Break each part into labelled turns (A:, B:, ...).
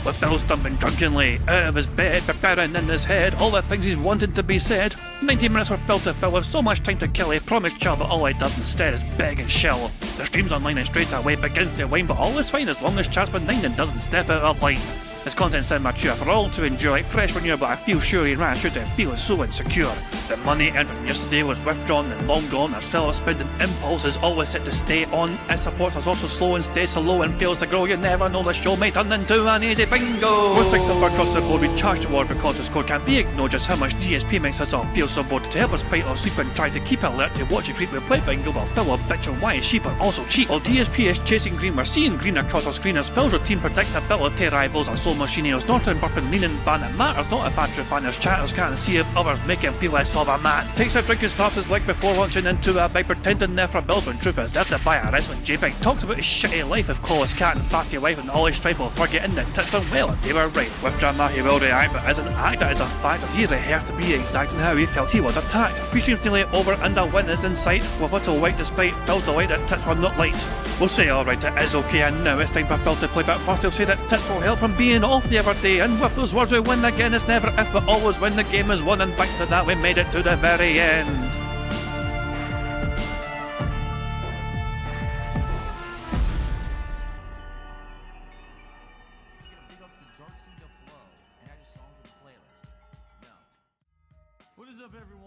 A: with Phil stumbling drunkenly out of his bed, preparing in his head all the things he's wanted to be said. 90 minutes for Phil to fill with so much time to kill. He promised Chill, but all he does instead is beg and shill. The stream's online and straight away begins to wane, but all is fine as long as Chad's been 9 and doesn't step out of line. His content's sound mature for all to enjoy, like fresh when but I feel sure he ran through to feeling so insecure. The money earned from yesterday was withdrawn and long gone, as Phil's spending impulse is always set to stay on. His supports us also slow and stays so low and fails to grow. You never know, the show may turn into an easy bingo. Most victims across the board we charge the award because the score can't be ignored. Just how much DSP makes us all feel so bored. To help us fight or sleep and try to keep alert to watch it creep, we play bingo while Phil will bitch on why is she but also cheap. While DSP is chasing green, we're seeing green across our screen as Phil's routine predictability rivals our soul machine. He's not in burping, leaning, ban. It matters not if Andrew fan his chatters can't see if others make him feel less of a man. Takes a drink and slaps his leg before launching into a bike, pretending there for bills when truth is there to buy a wrestling JPEG. Talks about his shitty life of call his cat and fatty wife and all his strife while forgetting that tits done well and they were right. With drama he will react, but as an actor is a fact as he rehearsed to be exact in how he felt he was attacked. Pre-stream's nearly over and a win is in sight, with little white despite Phil's delight that tits were not light. We'll say alright, it is okay, and now it's time for Phil to play, but first he'll say that tits will help from being off the other day, and with those words we win again. It's never if but always when the game is won, and thanks to that we made it to the very end.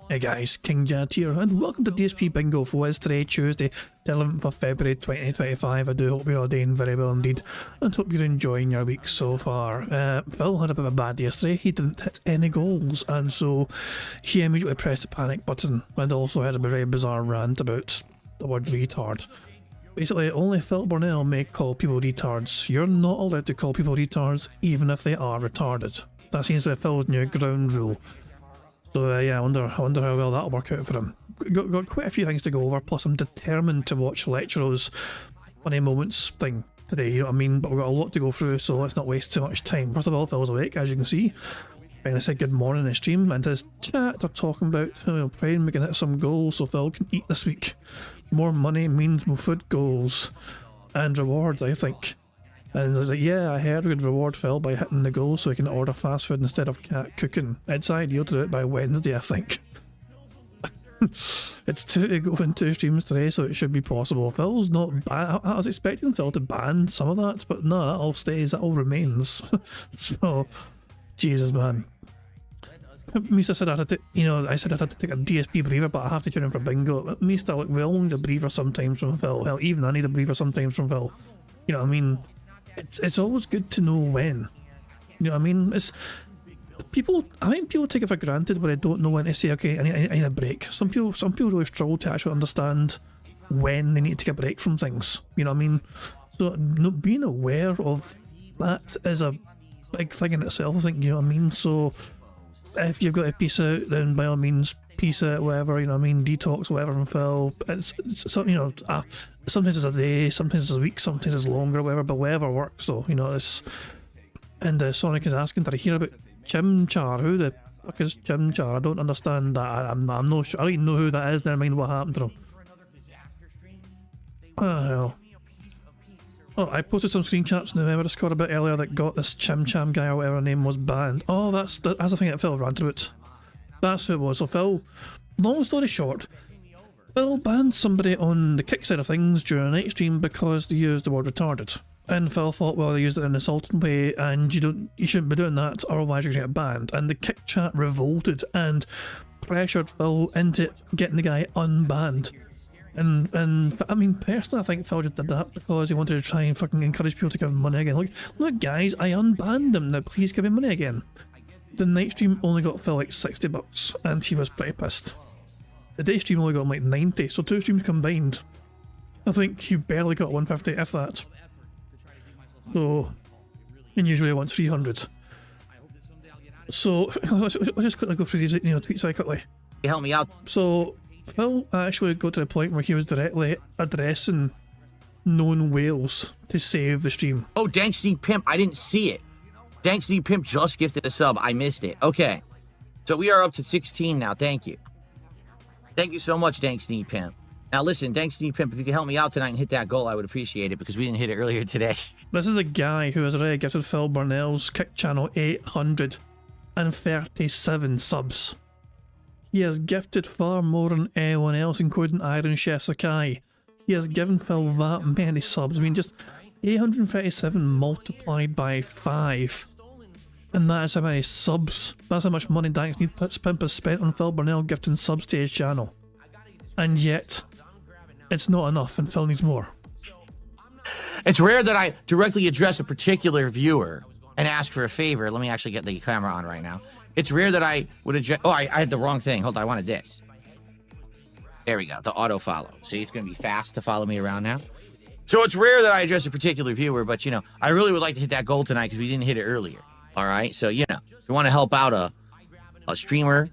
A: Hey guys, King Jad here, and welcome to DSP Bingo for Wednesday, Tuesday, the 11th of February 2025. I do hope you're all doing very well indeed, and hope you're enjoying your week so far. Phil had a bit of a bad day yesterday. He didn't hit any goals, and so he immediately pressed the panic button, and also had a very bizarre rant about the word retard. Basically, only Phil Burnell may call people retards. You're not allowed to call people retards, even if they are retarded. That seems to be Phil's new ground rule. So yeah, I wonder how well that'll work out for him. Got quite a few things to go over, plus I'm determined to watch Lecturo's funny moments thing today, you know what I mean? But we've got a lot to go through, so let's not waste too much time. First of all, Phil's awake, as you can see. And I said good morning in his stream, and his chat they're talking about praying we can hit some goals so Phil can eat this week. More money means more food goals and rewards, I think. And I was like, yeah, I heard we could reward Phil by hitting the goal so he can order fast food instead of cat cooking. It's ideal to do it by Wednesday, I think. It's 2 to go in 2 streams today, so it should be possible. Phil's not bad. I was expecting Phil to ban some of that, but no, that all stays, that all remains. So, Jesus, man. Misa said I had to, I said I had to take a DSP breather, but I have to tune in for bingo. Misa, like, we all need a breather sometimes from Phil. Hell, even I need a breather sometimes from Phil. You know what I mean? It's always good to know when. You know what I mean? I think people take it for granted when they don't know when to say, okay, I need a break. Some people really struggle to actually understand when they need to take a break from things. You know what I mean? So being aware of that is a big thing in itself, I think, you know what I mean? So if you've got to peace out, then by all means peace out, whatever, you know what I mean, detox, whatever from Phil. It's sometimes it's a day, sometimes it's a week, sometimes it's longer, whatever, but whatever works though, it's... And Sonic is asking, did I hear about Chimchar? Who the fuck is Chimchar? I don't understand that. I'm not sure, I don't even know who that is, never mind what happened to him. Oh hell. Oh, I posted some screenshots in the member Discord a bit earlier that got this Chimcham guy or whatever her name was banned. Oh, that's the thing that Phil ranted about. That's who it was. So Phil, long story short, Phil banned somebody on the kick side of things during a night stream because they used the word retarded. And Phil thought, well, they used it in an insulting way, and you shouldn't be doing that, otherwise you're going to get banned. And the kick chat revolted and pressured Phil into getting the guy unbanned. And I mean, personally, I think Phil just did that because he wanted to try and fucking encourage people to give him money again. Look guys, I unbanned him, now please give me money again. The night stream only got Phil like $60, and he was pretty pissed. The day stream only got him like 90, so 2 streams combined, I think he barely got 150, if that. So, and usually wants 300. So, let's just quickly go through these tweets very quickly.
B: You help me out.
A: So, Phil actually got to the point where he was directly addressing known whales to save the stream.
B: Oh, Danksty Pimp, I didn't see it. Danksty Pimp just gifted a sub. I missed it. Okay. So we are up to 16 now. Thank you. Thank you so much, Danksty Pimp. Now listen, Danksty Pimp, if you could help me out tonight and hit that goal, I would appreciate it because we didn't hit it earlier today.
A: This is a guy who has already gifted Phil Burnell's Kick channel 837 subs. He has gifted far more than anyone else, including Iron Chef Sakai. He has given Phil that many subs. I mean, just 837 multiplied by 5. And that is how many subs. That's how much money Danksty Pimp has spent on Phil Burnell gifting subs to his channel. And yet, it's not enough, and Phil needs more.
B: It's rare that I directly address a particular viewer and ask for a favor. Let me actually get the camera on right now. It's rare that I would address... Oh, I had the wrong thing. Hold on, I wanted this. There we go, the auto follow. See, it's going to be fast to follow me around now. So it's rare that I address a particular viewer, but, you know, I really would like to hit that goal tonight because we didn't hit it earlier. All right? So, you know, if you want to help out a streamer,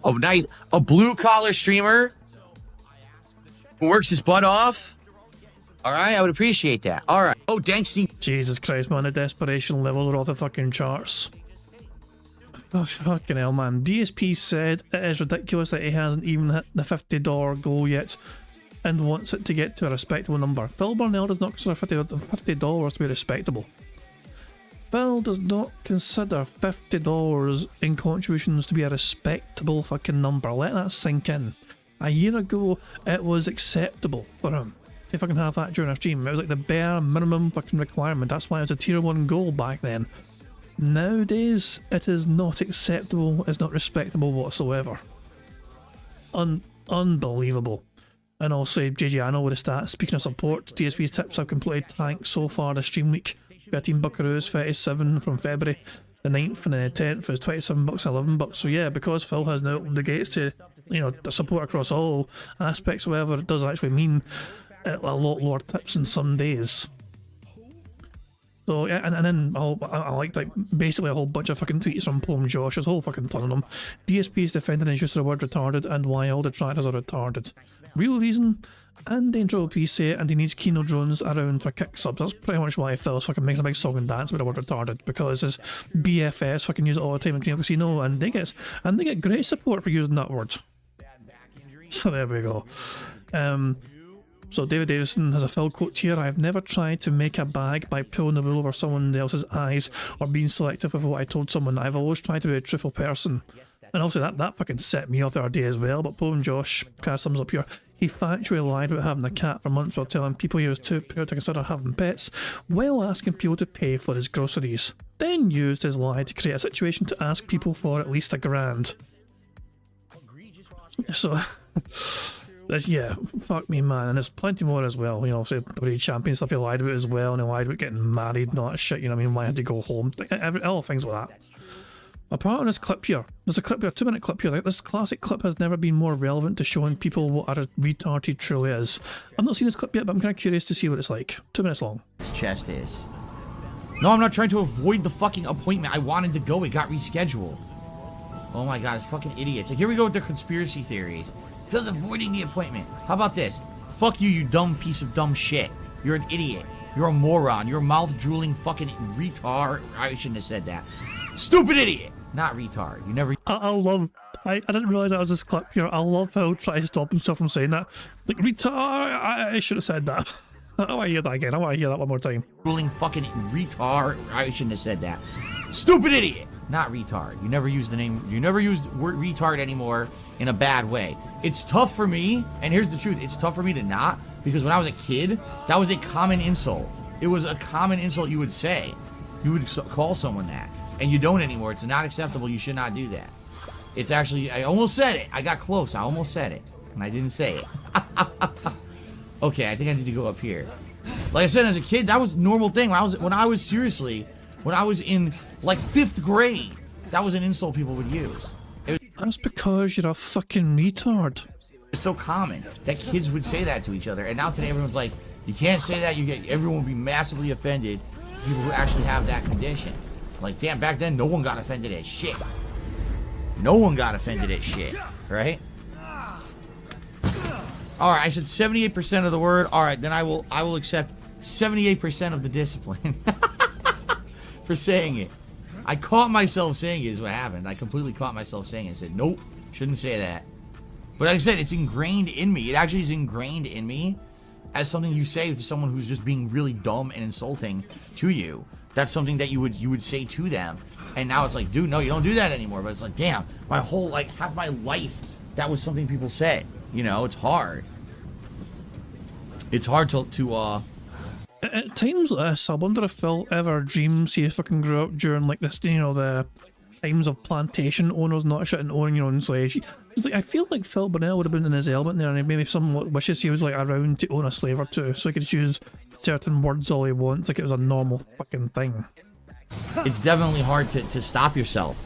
B: a blue-collar streamer who works his butt off, all right, I would appreciate that. All right. Oh, Danksty.
A: Jesus Christ, man, the desperation levels are off the fucking charts. Oh, fucking hell, man. DSP said it is ridiculous that he hasn't even hit the $50 goal yet and wants it to get to a respectable number. Phil Burnell does not consider $50 to be respectable. Phil does not consider $50 in contributions to be a respectable fucking number. Let that sink in. A year ago, it was acceptable for him to fucking have that during a stream. It was like the bare minimum fucking requirement. That's why it was a tier 1 goal back then. Nowadays, it is not acceptable. It's not respectable whatsoever. Unbelievable. And also, JJ, I know with the stats. Speaking of support, DSP's tips have completed tanks so far this stream week. 13 Buckaroos, 37 from February. The 9th and the 10th is $27 and $11. So yeah, because Phil has now opened the gates to, you know, the support across all aspects, whatever it does actually mean, a lot lower tips in some days. So yeah, and then I liked like basically a whole bunch of fucking tweets from Plum Josh, there's a whole fucking ton of them. DSP's defending his use of the word retarded and why all detractors are retarded. Real reason, and Danger OP say it, and he needs Kino drones around for kick subs. That's pretty much why Phil's fucking making a big song and dance with the word retarded, because his BFS fucking use it all the time in Kino Casino, and they get great support for using that word. So there we go. So David Davison has a Phil quote here: "I have never tried to make a bag by pulling the wool over someone else's eyes or being selective of what I told someone. I've always tried to be a truthful person." And obviously that fucking set me off the other day as well. But Plum Josh kind of sums up here: "He factually lied about having a cat for months while telling people he was too poor to consider having pets, while asking people to pay for his groceries. Then used his lie to create a situation to ask people for at least $1,000. So... yeah, fuck me, man. And there's plenty more as well, you know, say WWE champion stuff he lied about as well, and he lied about getting married and all that shit, you know what I mean, why I had to go home, all things like that. Apart from this clip here, there's a clip here, a 2-minute clip here. Like, this classic clip has never been more relevant to showing people what a retard he truly is. I've not seen this clip yet, but I'm kind of curious to see what it's like. 2 minutes long.
B: His chest is. No, I'm not trying to avoid the fucking appointment. I wanted to go, it got rescheduled. Oh my god, it's fucking idiots. Like, here we go with their conspiracy theories. Phil's avoiding the appointment. How about this? Fuck you, you dumb piece of dumb shit. You're an idiot. You're a moron. You're a mouth-drooling fucking retard. I shouldn't have said that. Stupid idiot. Not retard. You never...
A: I didn't realise that was this clip here. I love how he tries to stop himself from saying that. Like, retard, I should have said that. I want to hear that again. I want to hear that one more time.
B: Drooling fucking retard. I shouldn't have said that. Stupid idiot. Not retard. You never use the name... You never use the word retard anymore in a bad way. It's tough for me, and here's the truth, it's tough for me to not, because when I was a kid, that was a common insult. It was a common insult you would say. You would call someone that, and you don't anymore. It's not acceptable. You should not do that. It's actually, I almost said it. I got close. I almost said it, and I didn't say it. Okay, I think I need to go up here. Like I said, as a kid, that was a normal thing. When I was in like 5th grade, that was an insult people would use.
A: That's because you're a fucking retard.
B: It's so common that kids would say that to each other, and now today everyone's like, you can't say that. Everyone would be massively offended. People who actually have that condition. Like, damn, back then no one got offended at shit. No one got offended at shit, right? All right, I said 78% of the word. All right, then I will accept 78% of the discipline for saying it. I caught myself saying it is what happened. I completely caught myself saying it. I said, nope, shouldn't say that. But like I said, it's ingrained in me. It actually is ingrained in me as something you say to someone who's just being really dumb and insulting to you. That's something that you would say to them. And now it's like, dude, no, you don't do that anymore. But it's like, damn, my whole, like, half my life, that was something people said. You know, it's hard. It's hard to
A: At times like this, I wonder if Phil ever dreams he fucking grew up during like this, you know, the times of plantation owners not shitting owning your own slave. It's like, I feel like Phil Burnell would have been in his element there, and maybe someone wishes he was like around to own a slave or two, so he could use certain words all he wants, like it was a normal fucking thing.
B: It's definitely hard to stop yourself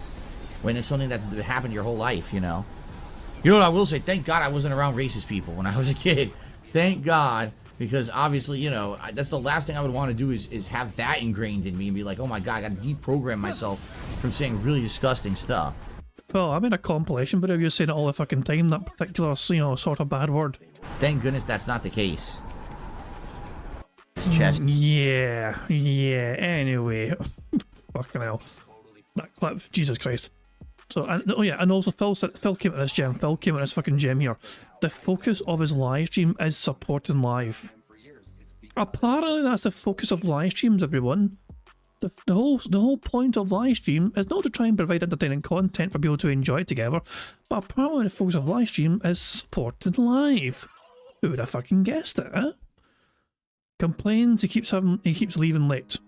B: when it's something that's happened your whole life, you know? You know what I will say? Thank God I wasn't around racist people when I was a kid. Thank God, because obviously, you know, that's the last thing I would want to do is have that ingrained in me and be like, oh my God, I got to deprogram myself from saying really disgusting stuff.
A: Well, I made a compilation video of you saying it all the fucking time, that particular, you know, sort of bad word.
B: Thank goodness that's not the case. His chest.
A: Yeah, anyway. Fucking hell. That clip, Jesus Christ. So, and, oh yeah, and also Phil came at this gym. Phil came at this fucking gym here. The focus of his live stream is supporting live. Apparently that's the focus of live streams, everyone. The whole point of live stream is not to try and provide entertaining content for people to enjoy together, but apparently the focus of live stream is supporting live. Who would have fucking guessed it, eh? Complains he keeps leaving late.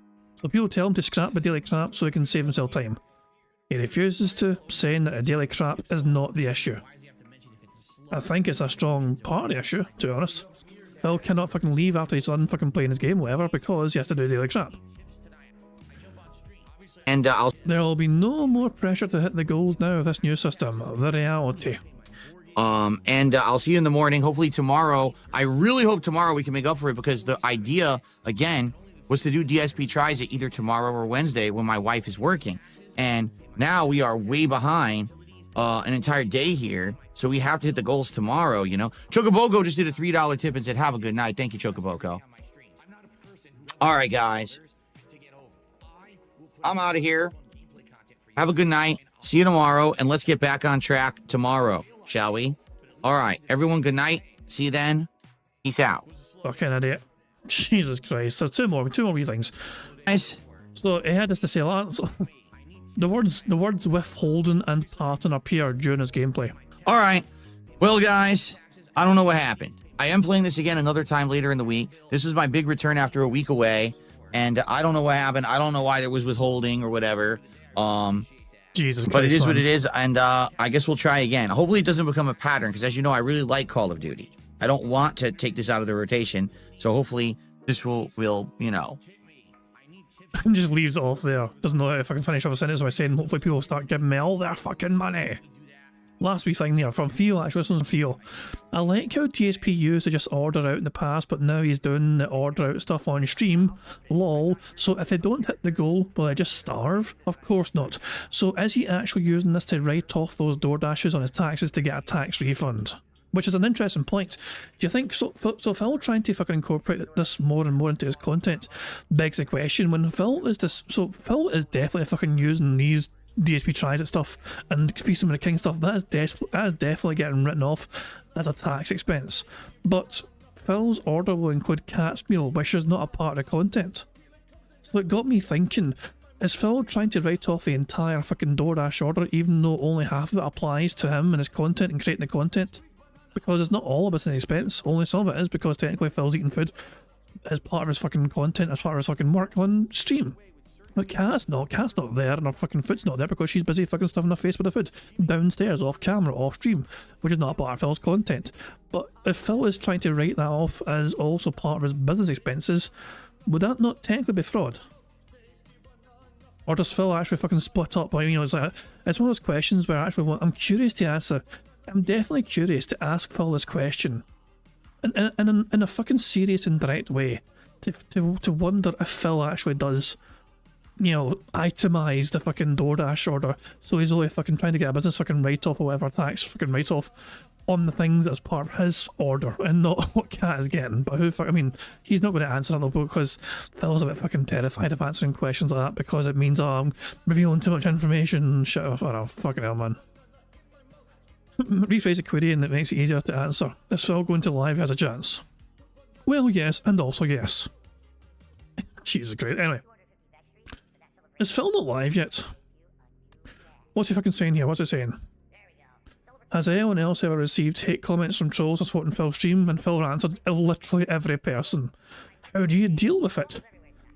A: So people tell him to scrap the daily crap so he can save himself time. He refuses to, saying that a daily crap is not the issue. I think it's a strong part of the issue, to be honest. Phil cannot fucking leave after he's done fucking playing his game, whatever, because he has to do daily crap.
B: And
A: there will be no more pressure to hit the goals now of this new system. The reality.
B: And I'll see you in the morning. Hopefully tomorrow. I really hope tomorrow we can make up for it, because the idea, again, was to do DSP tries it either tomorrow or Wednesday when my wife is working. And now we are way behind an entire day here, so we have to hit the goals tomorrow, you know. Chocoboco just did a $3 tip and said, have a good night. Thank you, Chocoboco. All right, guys. I'm out of here. Have a good night. See you tomorrow, and let's get back on track tomorrow, shall we? All right, everyone, good night. See you then. Peace out.
A: Fucking idiot. Jesus Christ. There's two more wee things.
B: Nice.
A: So he had this to say a lot. So, the words withholding and parting appear during his gameplay.
B: All right. Well, guys, I don't know what happened. I am playing this again another time later in the week. This was my big return after a week away, and I don't know what happened. I don't know why there was withholding or whatever.
A: Jesus Christ,
B: but it is
A: man.
B: what it is, and I guess we'll try again. Hopefully it doesn't become a pattern, because as you know, I really like Call of Duty. I don't want to take this out of the rotation, so hopefully this will you know.
A: Just leaves it off there. Doesn't know if I can finish off a sentence by saying hopefully people will start giving me all their fucking money. Last wee thing there from Theo, actually. This one's from Theo. I like how DSP used to just order out in the past, but now he's doing the order out stuff on stream. Lol. So if they don't hit the goal, will they just starve? Of course not. So is he actually using this to write off those DoorDashes on his taxes to get a tax refund? Which is an interesting point. Do you think so? Phil trying to fucking incorporate this more and more into his content begs the question: when Phil is this, so Phil is definitely fucking using these DSP tries at stuff and Feasting with the King stuff. That is definitely getting written off as a tax expense. But Phil's order will include cat's meal, which is not a part of the content. So it got me thinking: is Phil trying to write off the entire fucking DoorDash order, even though only half of it applies to him and his content and creating the content? Because it's not all of it's an expense, only some of it is, because technically Phil's eating food as part of his fucking content, as part of his fucking work on stream. But Cat's not there, and her fucking food's not there because she's busy fucking stuffing her face with the food downstairs, off camera, off stream, which is not a part of Phil's content. But if Phil is trying to write that off as also part of his business expenses, would that not technically be fraud? Or does Phil actually fucking split up? You know, it's one of those questions where I'm curious to answer. I'm definitely curious to ask Phil this question in a fucking serious and direct way, to wonder if Phil actually does, you know, itemize the fucking DoorDash order, so he's only fucking trying to get a business fucking write-off or whatever, tax fucking write-off on the things that's part of his order and not what Cat is getting. But I mean, he's not going to answer that though, because Phil's a bit fucking terrified of answering questions like that because it means, oh, I'm revealing too much information. Shut up, oh, fucking hell, man. Rephrase the query and it makes it easier to answer. Is Phil going to live as a chance? Well, yes, and also yes. Jesus Christ. Anyway. Is Phil not live yet? What's he fucking saying here? What's it saying? Has anyone else ever received hate comments from trolls supporting Phil's stream? And Phil answered literally every person. How do you deal with it?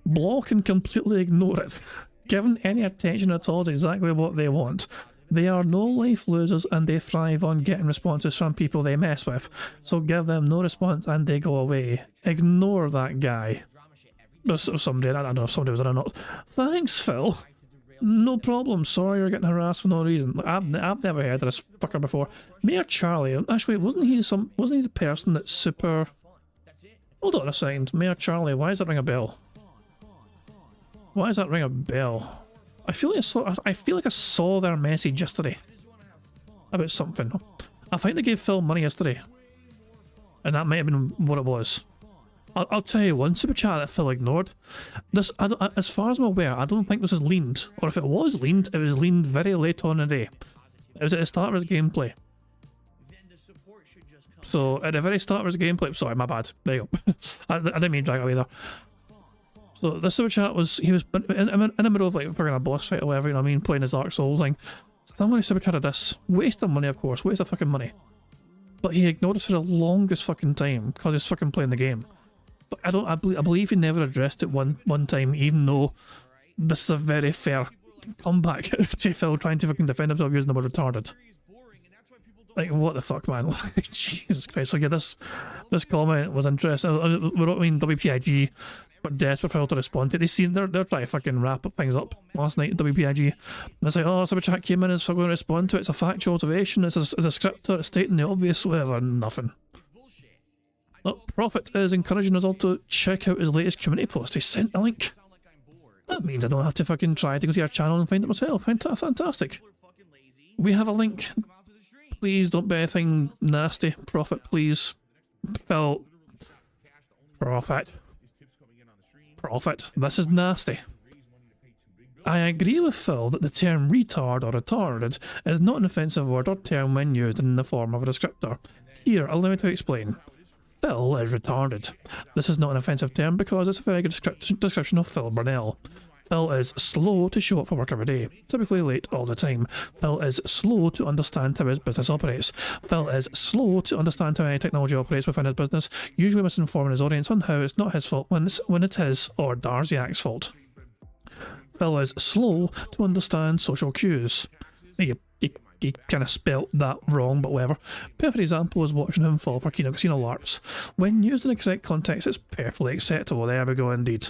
A: Block and completely ignore it. Given any attention at all is exactly what they want. They are no life losers and they thrive on getting responses from people they mess with. So give them no response and they go away. Ignore that guy. There's somebody, I don't know if somebody was there or not. Thanks, Phil. No problem. Sorry you're getting harassed for no reason. I've never heard of this fucker before. Mayor Charlie. Actually, wasn't he the person that's super? Hold on a second. Mayor Charlie. Why does that ring a bell? Why does that ring a bell? I feel like I saw their message yesterday about something. I think they gave Phil money yesterday, and that might have been what it was. I'll tell you one super chat that Phil ignored. This, as far as I'm aware, I don't think this is leaned, or if it was leaned, it was leaned very late on in the day. It was at the start of the gameplay. So at the very start of his gameplay, sorry, my bad. There you go. I didn't mean to drag it away there. So this super chat was, he was in the middle of like fucking a boss fight or whatever, you know what I mean, playing his Dark Souls thing. So somebody super chatted this, waste of money, of course, waste of fucking money. But he ignored us for the longest fucking time because he's fucking playing the game. But I believe he never addressed it one time, even though this is a very fair comeback to Phil trying to fucking defend himself using the word retarded. Like, what the fuck, man? Jesus Christ. So yeah, this comment was interesting. I mean, WPIG were desperate for Phil to respond to it. They're trying to fucking wrap things up last night in WPIG. And it's like, oh, super chat came in, is Phil going to respond to it? It's a factual observation, it's a script, it's stating the obvious, whatever, nothing. Look, Prophet is encouraging us all to check out his latest community post. He sent a link. That means I don't have to fucking try to go to your channel and find it myself. Fantastic. We have a link. Please don't be anything nasty. Prophet, please. Phil. Prophet. This is nasty. I agree with Phil that the term retard or retarded is not an offensive word or term when used in the form of a descriptor. Here, allow me to explain. Phil is retarded. This is not an offensive term because it's a very good description of Phil Burnell. Phil is slow to show up for work every day, typically late all the time. Phil is slow to understand how his business operates. Phil is slow to understand how any technology operates within his business, usually misinforming his audience on how it's not his fault when it is, or Darziak's fault. Phil is slow to understand social cues. He kind of spelt that wrong, but whatever. Perfect example is watching him fall for casino LARPs. When used in the correct context, it's perfectly acceptable. There we go, indeed.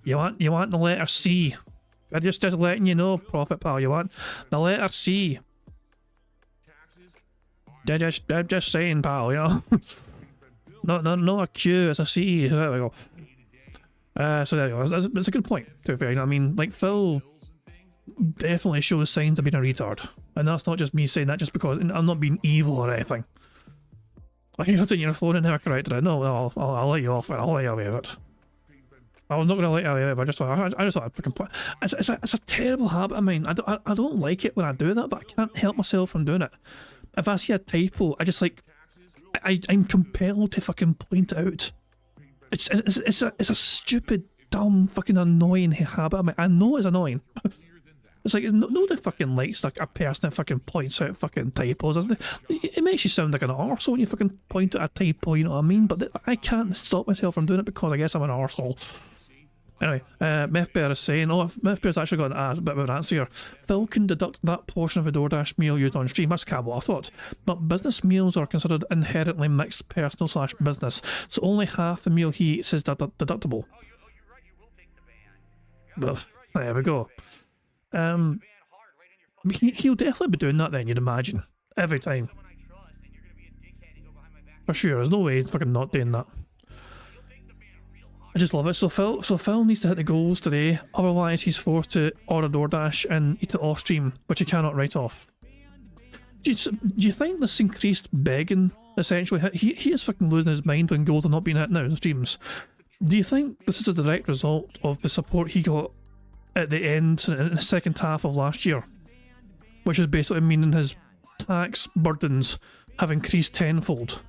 A: You want the letter C. I'm just letting you know, Prophet pal. You want the letter C. I'm just saying, pal. You know, not a Q. It's a C. There we go. So there you go. That's a good point. To be fair, you know what I mean? Like Phil definitely shows signs of being a retard, and that's not just me saying that just because I'm not being evil or anything. Like, you're taking your phone and never corrected it. No, I'll let you off it. I'll let you away with it. I'm not going to let you away with it. I just thought I'd freaking play. It's a terrible habit of mine. I don't like it when I do that, but I can't help myself from doing it. If I see a typo, I just like I'm compelled to fucking point it out. It's a stupid, dumb, fucking annoying habit of mine. I know it's annoying. It's like, nobody fucking likes like a person that fucking points out fucking typos. It makes you sound like an arsehole when you fucking point out a typo, you know what I mean? But I can't stop myself from doing it because I guess I'm an arsehole. Anyway, Methbear is saying, Methbear's actually got a bit of an answer here. Phil can deduct that portion of a DoorDash meal used on stream. That's kind of what I thought. But business meals are considered inherently mixed personal/business, so only half the meal he eats is deductible. Well, there we go. He'll definitely be doing that then, you'd imagine. Every time. For sure, there's no way he's fucking not doing that. I just love it. So Phil needs to hit the goals today, otherwise he's forced to order DoorDash and eat it off stream, which he cannot write off. Do you think this increased begging, essentially, he is fucking losing his mind when goals are not being hit now in streams. Do you think this is a direct result of the support he got at the end, in the second half of last year? Which is basically meaning his tax burdens have increased tenfold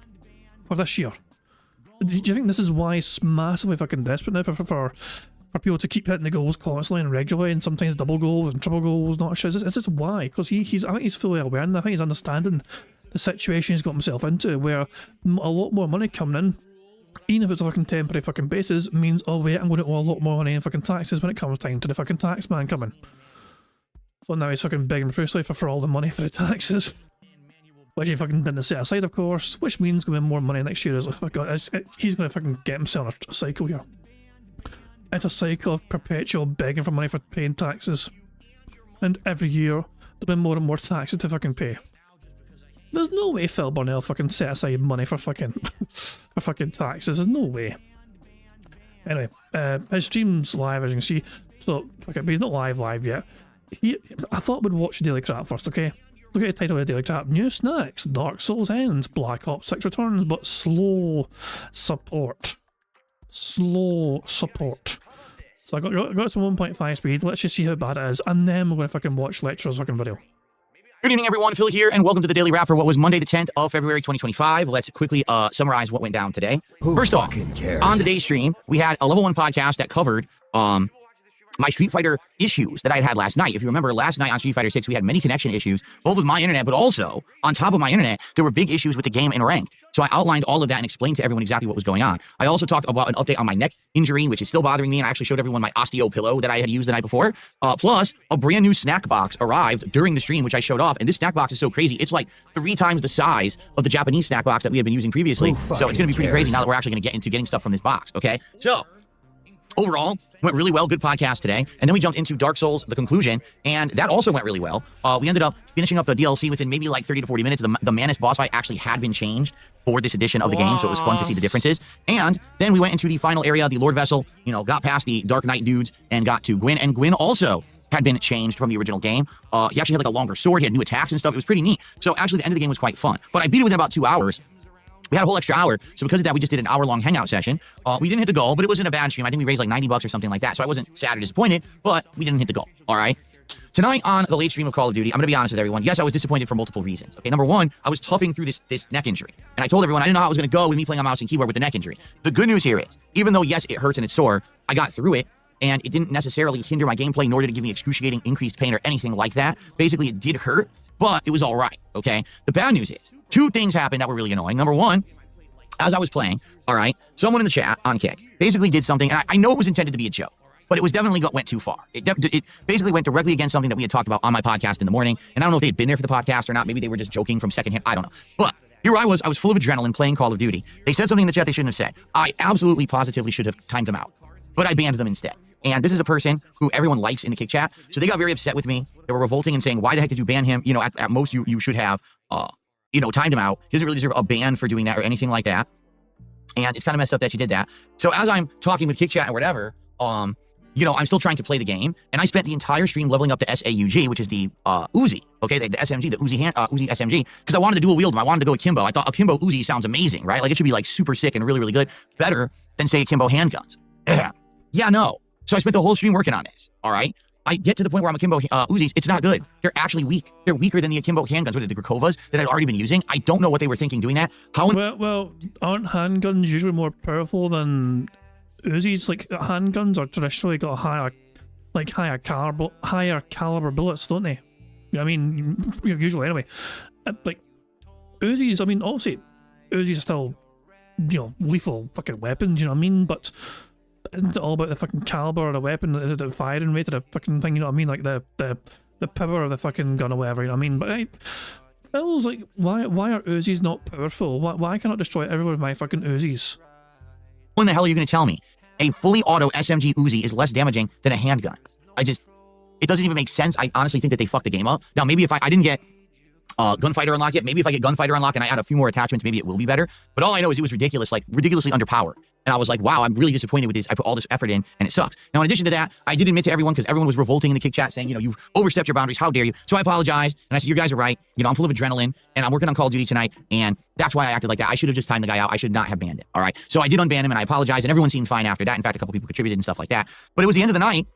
A: for this year. Do you think this is why it's massively fucking desperate now for people to keep hitting the goals constantly and regularly, and sometimes double goals and triple goals, not shit? Is this why? Because I think he's fully aware, and I think he's understanding the situation he's got himself into, where a lot more money coming in, even if it's a fucking temporary fucking basis, means, oh wait, I'm going to owe a lot more money in fucking taxes when it comes time to the fucking tax man coming. So now he's fucking begging profusely for all the money for the taxes. Which he fucking didn't set aside, of course, which means going to be more money next year. He's going to fucking get himself a cycle here. It's a cycle of perpetual begging for money for paying taxes. And every year, there'll be more and more taxes to fucking pay. There's no way Phil Burnell fucking set aside money for fucking for fucking taxes. There's no way. Anyway, his stream's live, as you can see. So, fuck it, but he's not live yet. I thought we'd watch Daily Crap first, okay? Look at the title of the Daily Crap. New snacks, Dark Souls ends, Black Ops 6 returns, but slow support. Slow support. So I got some 1.5 speed. Let's just see how bad it is, and then we're going to fucking watch Lecturer's fucking video.
C: Good evening, everyone. Phil here, and welcome to the Daily Wrap for what was Monday the 10th of February 2025. Let's quickly summarize what went down today. First off, on today's stream, we had a level 1 podcast that covered my Street Fighter issues that I had last night. If you remember, last night on Street Fighter 6, we had many connection issues, both with my internet, but also, on top of my internet, there were big issues with the game and ranked. So I outlined all of that and explained to everyone exactly what was going on. I also talked about an update on my neck injury, which is still bothering me, and I actually showed everyone my osteo pillow that I had used the night before. Plus, a brand new snack box arrived during the stream, which I showed off, and this snack box is so crazy. It's like 3 times the size of the Japanese snack box that we had been using previously. So it's going to be pretty crazy now that we're actually going to get into getting stuff from this box, okay? So overall, went really well. Good podcast today. And then we jumped into Dark Souls, the conclusion, and that also went really well. We ended up finishing up the DLC within maybe like 30 to 40 minutes. The Manus boss fight actually had been changed for this edition of the game, so it was fun to see the differences. And then we went into the final area, the Lord Vessel, got past the Dark Knight dudes and got to Gwyn. And Gwyn also had been changed from the original game. He actually had like a longer sword. He had new attacks and stuff. It was pretty neat. So actually, the end of the game was quite fun. But I beat it within about 2 hours. We had a whole extra hour, so because of that, we just did an hour-long hangout session. We didn't hit the goal, but it wasn't a bad stream. I think we raised like $90 or something like that, so I wasn't sad or disappointed, but we didn't hit the goal, all right? Tonight on the late stream of Call of Duty, I'm going to be honest with everyone. Yes, I was disappointed for multiple reasons. Okay, number one, I was toughing through this neck injury, and I told everyone I didn't know how it was going to go with me playing on mouse and keyboard with the neck injury. The good news here is, even though, yes, it hurts and it's sore, I got through it, and it didn't necessarily hinder my gameplay, nor did it give me excruciating increased pain or anything like that. Basically, it did hurt, but it was all right, okay? The bad news is, 2 things happened that were really annoying. Number one, as I was playing, all right, someone in the chat on Kick basically did something, and I know it was intended to be a joke, but it was definitely went too far. It basically went directly against something that we had talked about on my podcast in the morning, and I don't know if they had been there for the podcast or not. Maybe they were just joking from secondhand. I don't know. But here I was full of adrenaline playing Call of Duty. They said something in the chat they shouldn't have said. I absolutely positively should have timed them out, but I banned them instead. And this is a person who everyone likes in the Kick chat, so they got very upset with me. They were revolting and saying, why the heck did you ban him? At most you should have, timed him out. He doesn't really deserve a ban for doing that or anything like that. And it's kind of messed up that you did that. So as I'm talking with Kick Chat or whatever, I'm still trying to play the game, and I spent the entire stream leveling up the SAUG, which is the Uzi, okay, the SMG, the Uzi SMG, because I wanted to dual wield them. I wanted to go akimbo. I thought akimbo Uzi sounds amazing, right? Like it should be like super sick and really, really good, better than say akimbo handguns. Yeah, no. So I spent the whole stream working on this. All right. I get to the point where I'm akimbo Uzis. It's not good. They're actually weak. They're weaker than the akimbo handguns, the Grikovas that I'd already been using. I don't know what they were thinking doing that.
A: Well, aren't handguns usually more powerful than Uzis? Like handguns are traditionally got higher caliber bullets, don't they? I mean, usually anyway. Like Uzis, I mean, obviously Uzis are still, lethal fucking weapons. You know what I mean? But isn't it all about the fucking caliber of the weapon, the firing rate of the fucking thing, you know what I mean? Like the power of the fucking gun or whatever, you know what I mean? But it feels like, why are Uzis not powerful? Why cannot destroy everyone with my fucking Uzis?
C: What in the hell are you going to tell me? A fully auto SMG Uzi is less damaging than a handgun. It doesn't even make sense. I honestly think that they fucked the game up. Now, maybe if I didn't get Gunfighter unlocked yet, maybe if I get Gunfighter unlocked and I add a few more attachments, maybe it will be better. But all I know is it was ridiculously underpowered. And I was like, wow, I'm really disappointed with this. I put all this effort in, and it sucks. Now, in addition to that, I did admit to everyone, because everyone was revolting in the Kick chat saying, you've overstepped your boundaries. How dare you? So I apologized, and I said, you guys are right. I'm full of adrenaline, and I'm working on Call of Duty tonight, and that's why I acted like that. I should have just timed the guy out. I should not have banned him, all right? So I did unban him, and I apologized, and everyone seemed fine after that. In fact, a couple people contributed and stuff like that. But it was the end of the night,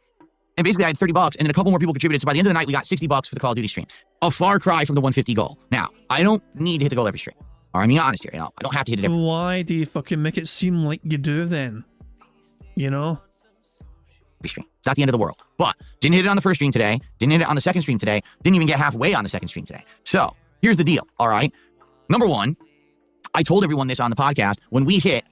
C: And basically I had 30 bucks and then a couple more people contributed. So by the end of the night, we got 60 bucks for the Call of Duty stream. A far cry from the 150 goal. Now, I don't need to hit the goal every stream. Or I'm being honest here, I don't have to hit it every
A: Why do you fucking make it seem like you do then? You know?
C: stream. It's not the end of the world. But didn't hit it on the first stream today. Didn't hit it on the second stream today. Didn't even get halfway on the second stream today. So here's the deal. All right. Number one, I told everyone this on the podcast. When we hit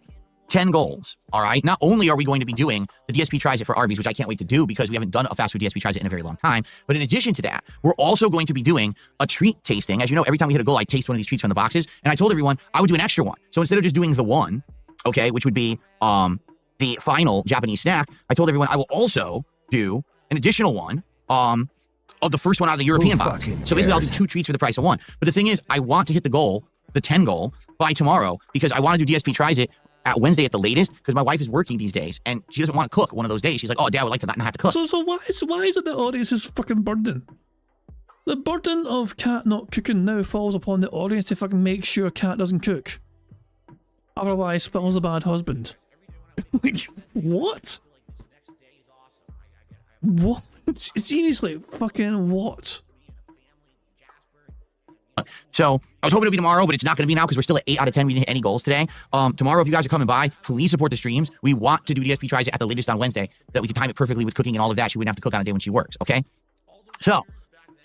C: 10 goals, all right, not only are we going to be doing the DSP Tries It for Arby's, which I can't wait to do because we haven't done a fast food DSP Tries It in a very long time. But in addition to that, we're also going to be doing a treat tasting. As you know, every time we hit a goal, I taste one of these treats from the boxes. And I told everyone I would do an extra one. So instead of just doing the one, okay, which would be the final Japanese snack, I told everyone I will also do an additional one of the first one out of the European box. So basically I'll do 2 treats for the price of 1. But the thing is, I want to hit the goal, the 10 goal, by tomorrow because I want to do DSP Tries It at Wednesday at the latest because my wife is working these days and she doesn't want to cook one of those days. She's like, oh, Dad, I would like to not have to cook.
A: So why is it the audience's fucking burden? The burden of Cat not cooking now falls upon the audience to fucking make sure Cat doesn't cook. Otherwise, Phil's a bad husband. Like, what? What? Seriously, fucking what?
C: So I was hoping it'd be tomorrow, but it's not going to be now because we're still at 8 out of 10. We didn't hit any goals today. Tomorrow, if you guys are coming by, please support the streams. We want to do DSP Tries It at the latest on Wednesday that we can time it perfectly with cooking and all of that. She wouldn't have to cook on a day when she works, okay? So,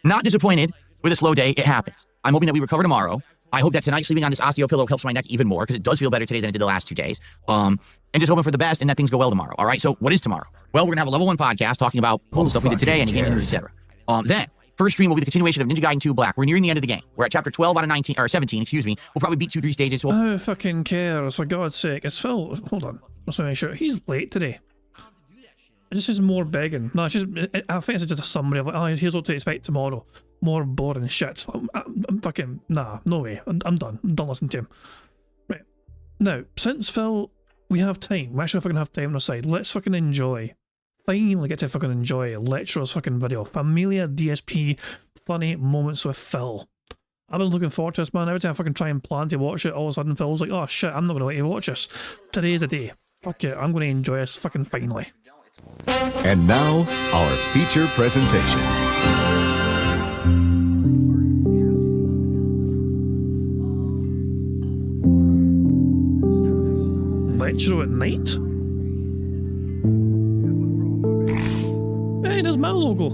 C: not disappointed with a slow day. It happens. I'm hoping that we recover tomorrow. I hope that tonight sleeping on this osteo pillow helps my neck even more because it does feel better today than it did the last 2 days. And just hoping for the best and that things go well tomorrow. All right. So what is tomorrow? Well, we're gonna have a level 1 podcast talking about all the stuff we did today and the game news, etc. Then first stream will be the continuation of Ninja Gaiden 2 Black. We're nearing the end of the game. We're at chapter 12 out of 19 or 17. Excuse me. We'll probably beat 2-3 stages.
A: Who fucking cares? For God's sake, it's Phil. Hold on. Let's make sure he's late today. This is more begging. No, it's just. I think it's just a summary of like, oh, here's what to expect tomorrow. More boring shit. I'm fucking nah. No way. I'm done. I'm done listening to him. Right now, since Phil, we have time. We actually fucking have time on our side. Let's fucking enjoy. Finally get to fucking enjoy Letro's fucking video. Familia DSP funny moments with Phil. I've been looking forward to this, man. Every time I fucking try and plan to watch it, all of a sudden Phil's like, oh shit, I'm not gonna let you watch this. Today's the day. Fuck it, I'm gonna enjoy this fucking finally.
D: And now, our feature presentation.
A: Letro at night? Hey, there's my logo.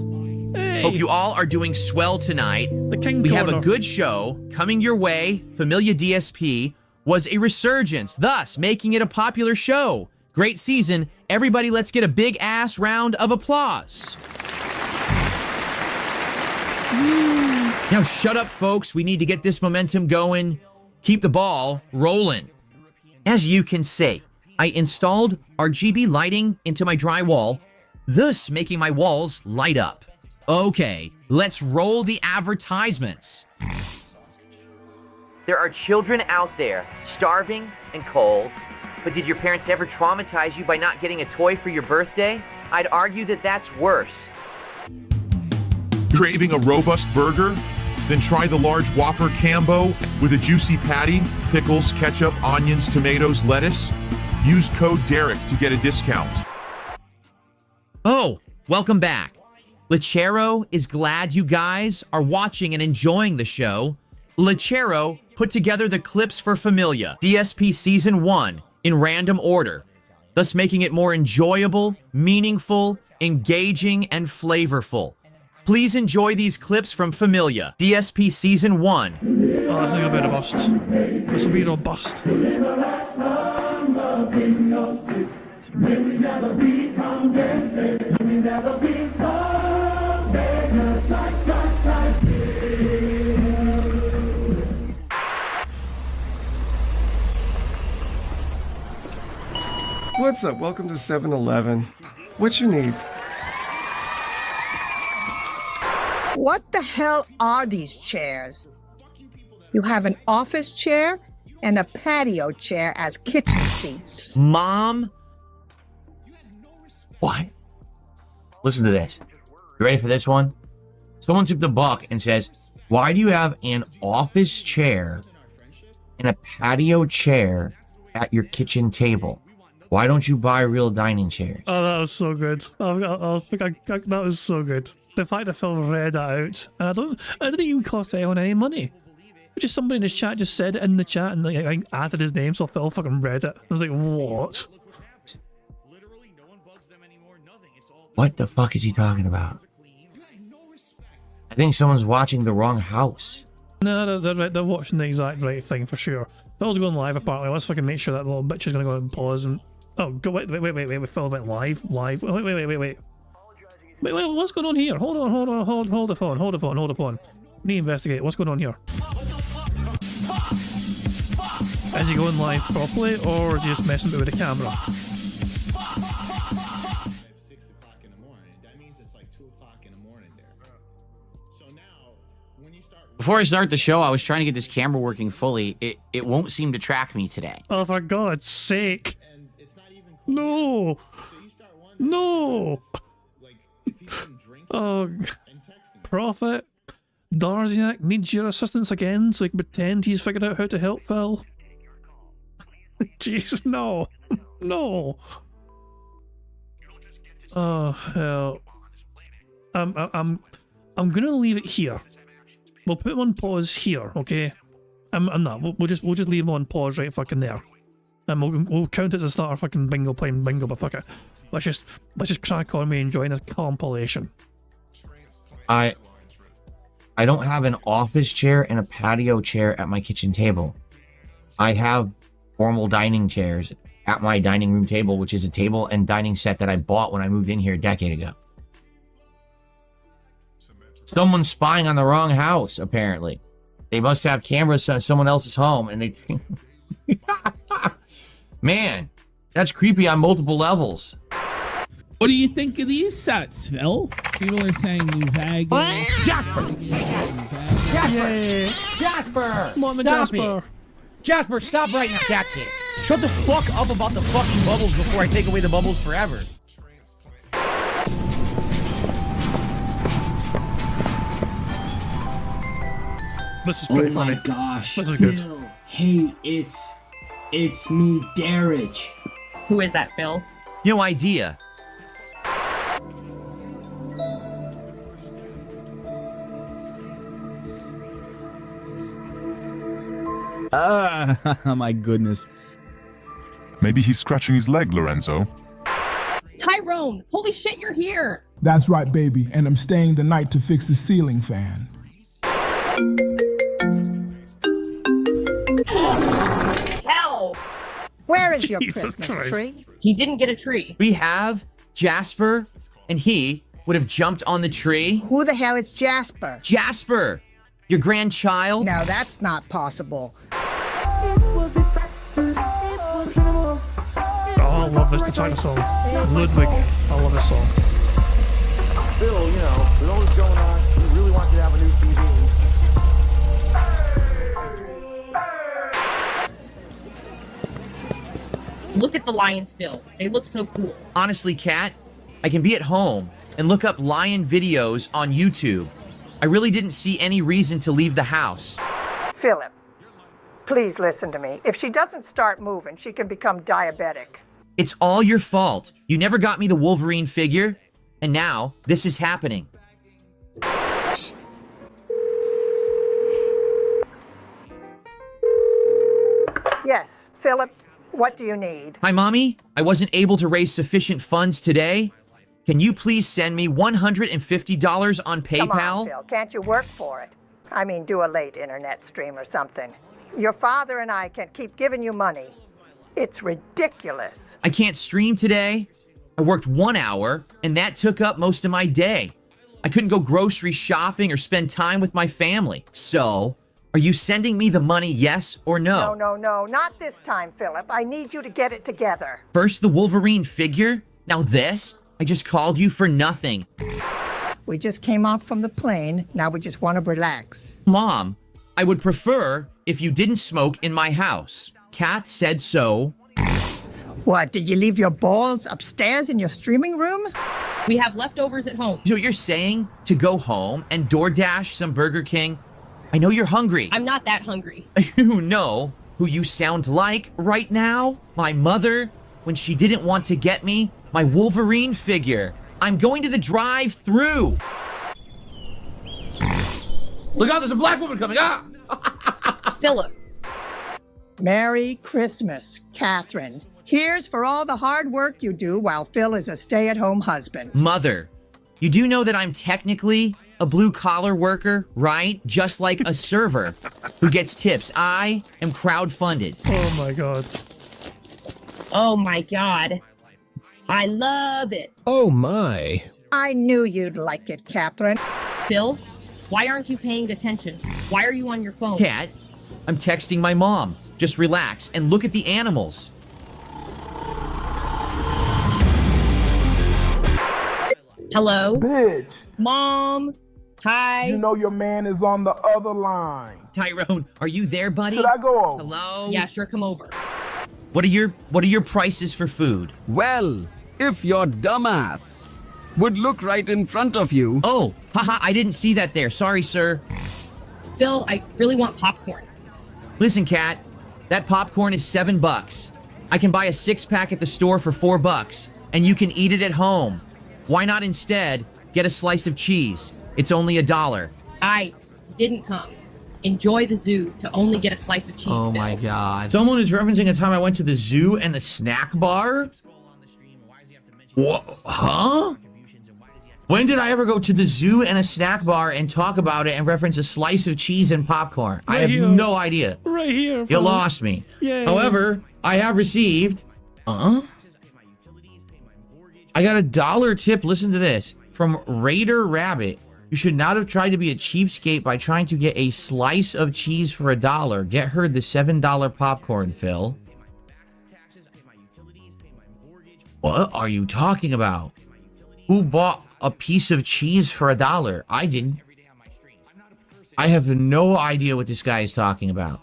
A: Hey.
E: Hope you all are doing swell tonight.
A: The King
E: We have
A: Corner.
E: a good show coming your way. Familia DSP was a resurgence, thus making it a popular show. Great season. Everybody, let's get a big ass round of applause. Now shut up, folks. We need to get this momentum going. Keep the ball rolling. As you can see, I installed RGB lighting into my drywall, thus making my walls light up. Okay, let's roll the advertisements. There are children out there starving and cold. But did your parents ever traumatize you by not getting a toy for your birthday? I'd argue that that's worse.
F: Craving a robust burger? Then try the large Whopper Cambo with a juicy patty, pickles, ketchup, onions, tomatoes, lettuce. Use code Derek to get a discount.
E: Oh, welcome back. Lechero is glad you guys are watching and enjoying the show. Lechero put together the clips for Familia DSP Season 1 in random order, thus making it more enjoyable, meaningful, engaging, and flavorful. Please enjoy these clips from Familia DSP Season 1.
A: Oh, I think I'll be robust. This will be robust.
G: What's up? Welcome to 7-Eleven. What you need?
H: What the hell are these chairs? You have an office chair and a patio chair as kitchen seats.
E: Mom?
B: What? Listen to this. You ready for this one? Someone took the buck and says, why do you have an office chair and a patio chair at your kitchen table? Why don't you buy real dining chairs?
A: Oh, That was so good. That was so good. The fact that Phil read that out, and it didn't even cost anyone any money. Just somebody in his chat just said it in the chat and like added his name, so Phil fucking read it. I was like, what?
B: What the fuck is he talking about? I think someone's watching the wrong house.
A: No, they're watching the exact right thing for sure. Phil's going live apparently. Let's fucking make sure that little bitch is gonna go and pause and wait, Phil went live. Wait, what's going on here? Hold the phone. We need to investigate. What's going on here? Is he going live properly, or is he just messing with the camera?
I: 6 o'clock in the morning. That means it's like 2 o'clock in the morning there. So now, when you start...
C: Before I start the show, I was trying to get this camera working fully. It won't seem to track me today.
A: Oh, for God's sake! No! No! Oh, Prophet, Darziak needs your assistance again so he can pretend he's figured out how to help Phil. Jesus, no. No. Oh, hell. I'm gonna leave it here. We'll put him on pause here, okay? I'm not. We'll just leave him on pause right fucking there. And we'll count it as start our fucking bingo playing bingo, but fuck it. Let's just crack on me enjoying this compilation.
B: I don't have an office chair and a patio chair at my kitchen table. I have formal dining chairs at my dining room table, which is a table and dining set that I bought when I moved in here a decade ago. Someone's spying on the wrong house, apparently. They must have cameras on someone else's home, and they... Man, that's creepy on multiple levels.
J: What do you think of these sets, Phil? People are saying New Vegas.
B: Jasper! Jasper!
A: Mama
B: Stop
A: Jasper!
B: it! Jasper, stop right now. That's it. Shut the fuck up about the fucking bubbles before I take away the bubbles forever.
A: This is pretty funny.
K: Oh my gosh.
A: This is good.
K: Phil, hey, it's me, Darich.
L: Who is that, Phil?
E: No idea.
J: My goodness.
F: Maybe he's scratching his leg, Lorenzo.
L: Tyrone! Holy shit, you're here!
M: That's right, baby, and I'm staying the night to fix the ceiling fan.
L: Hell!
H: Where is your
A: Jesus
H: Christmas
A: Christ.
H: tree?
L: He didn't get a tree.
E: We have Jasper, and he would have jumped on the tree.
H: Who the hell is Jasper?
E: Jasper, your grandchild.
H: No, that's not possible.
A: Oh, I love this, the China song. Ludwig, I love this song.
B: Phil, you know, with all this going on, we really want you to have a new TV.
L: Look at the lions, Phil. They look so cool.
E: Honestly, Kat, I can be at home and look up lion videos on YouTube. I really didn't see any reason to leave the house.
H: Philip, please listen to me. If she doesn't start moving, she can become diabetic.
E: It's all your fault. You never got me the Wolverine figure, and now this is happening.
H: Yes, Philip, what do you need?
E: Hi, Mommy. I wasn't able to raise sufficient funds today. Can you please send me $150 on PayPal?
H: Come on, Phil, can't you work for it? I mean, do a late internet stream or something. Your father and I can keep giving you money. It's ridiculous.
E: I can't stream today. I worked 1 hour, and that took up most of my day. I couldn't go grocery shopping or spend time with my family. So, are you sending me the money, yes or no?
H: No, not this time, Philip. I need you to get it together.
E: First the Wolverine figure, now this? I just called you for nothing.
H: We just came off from the plane. Now we just want to relax.
E: Mom, I would prefer if you didn't smoke in my house. Kat said so.
H: What, did you leave your balls upstairs in your streaming room?
L: We have leftovers at home.
E: So you're saying to go home and DoorDash some Burger King? I know you're hungry.
L: I'm not that hungry.
E: You know who you sound like right now? My mother, when she didn't want to get me my Wolverine figure. I'm going to the drive-thru.
B: Look out, there's a black woman coming. Ah!
L: Philip.
H: Merry Christmas, Catherine. Here's for all the hard work you do while Phil is a stay-at-home husband.
E: Mother, you do know that I'm technically a blue-collar worker, right? Just like a server who gets tips. I am crowd-funded.
A: Oh my god.
L: Oh my god. I love it.
N: Oh my.
H: I knew you'd like it, Catherine.
L: Phil, why aren't you paying attention? Why are you on your phone?
E: Cat, I'm texting my mom. Just relax and look at the animals.
L: Hello?
M: Bitch.
L: Mom? Hi?
M: You know your man is on the other line.
E: Tyrone, are you there, buddy?
M: Should I go over?
E: Hello?
L: Yeah, sure, come over.
E: What are your prices for food?
N: Well, if your dumbass would look right in front of you.
E: Oh, haha, I didn't see that there. Sorry, sir.
L: Phil, I really want popcorn.
E: Listen, Cat, that popcorn is $7. I can buy a 6-pack at the store for $4, and you can eat it at home. Why not instead get a slice of cheese? It's only $1.
L: I didn't come. Enjoy the zoo to only get a slice of cheese.
B: Oh
L: Phil.
B: my god. Someone is referencing a time I went to the zoo and the snack bar? What? Huh? When did I ever go to the zoo and a snack bar and talk about it and reference a slice of cheese and popcorn? I have no idea.
A: Right here.
B: You lost me.
A: Yeah.
B: However, I have received... I got $1 tip, listen to this, from Raider Rabbit. You should not have tried to be a cheapskate by trying to get a slice of cheese for $1. Get her the $7 popcorn, Phil. What are you talking about? Who bought a piece of cheese for $1? I didn't. I have no idea what this guy is talking about.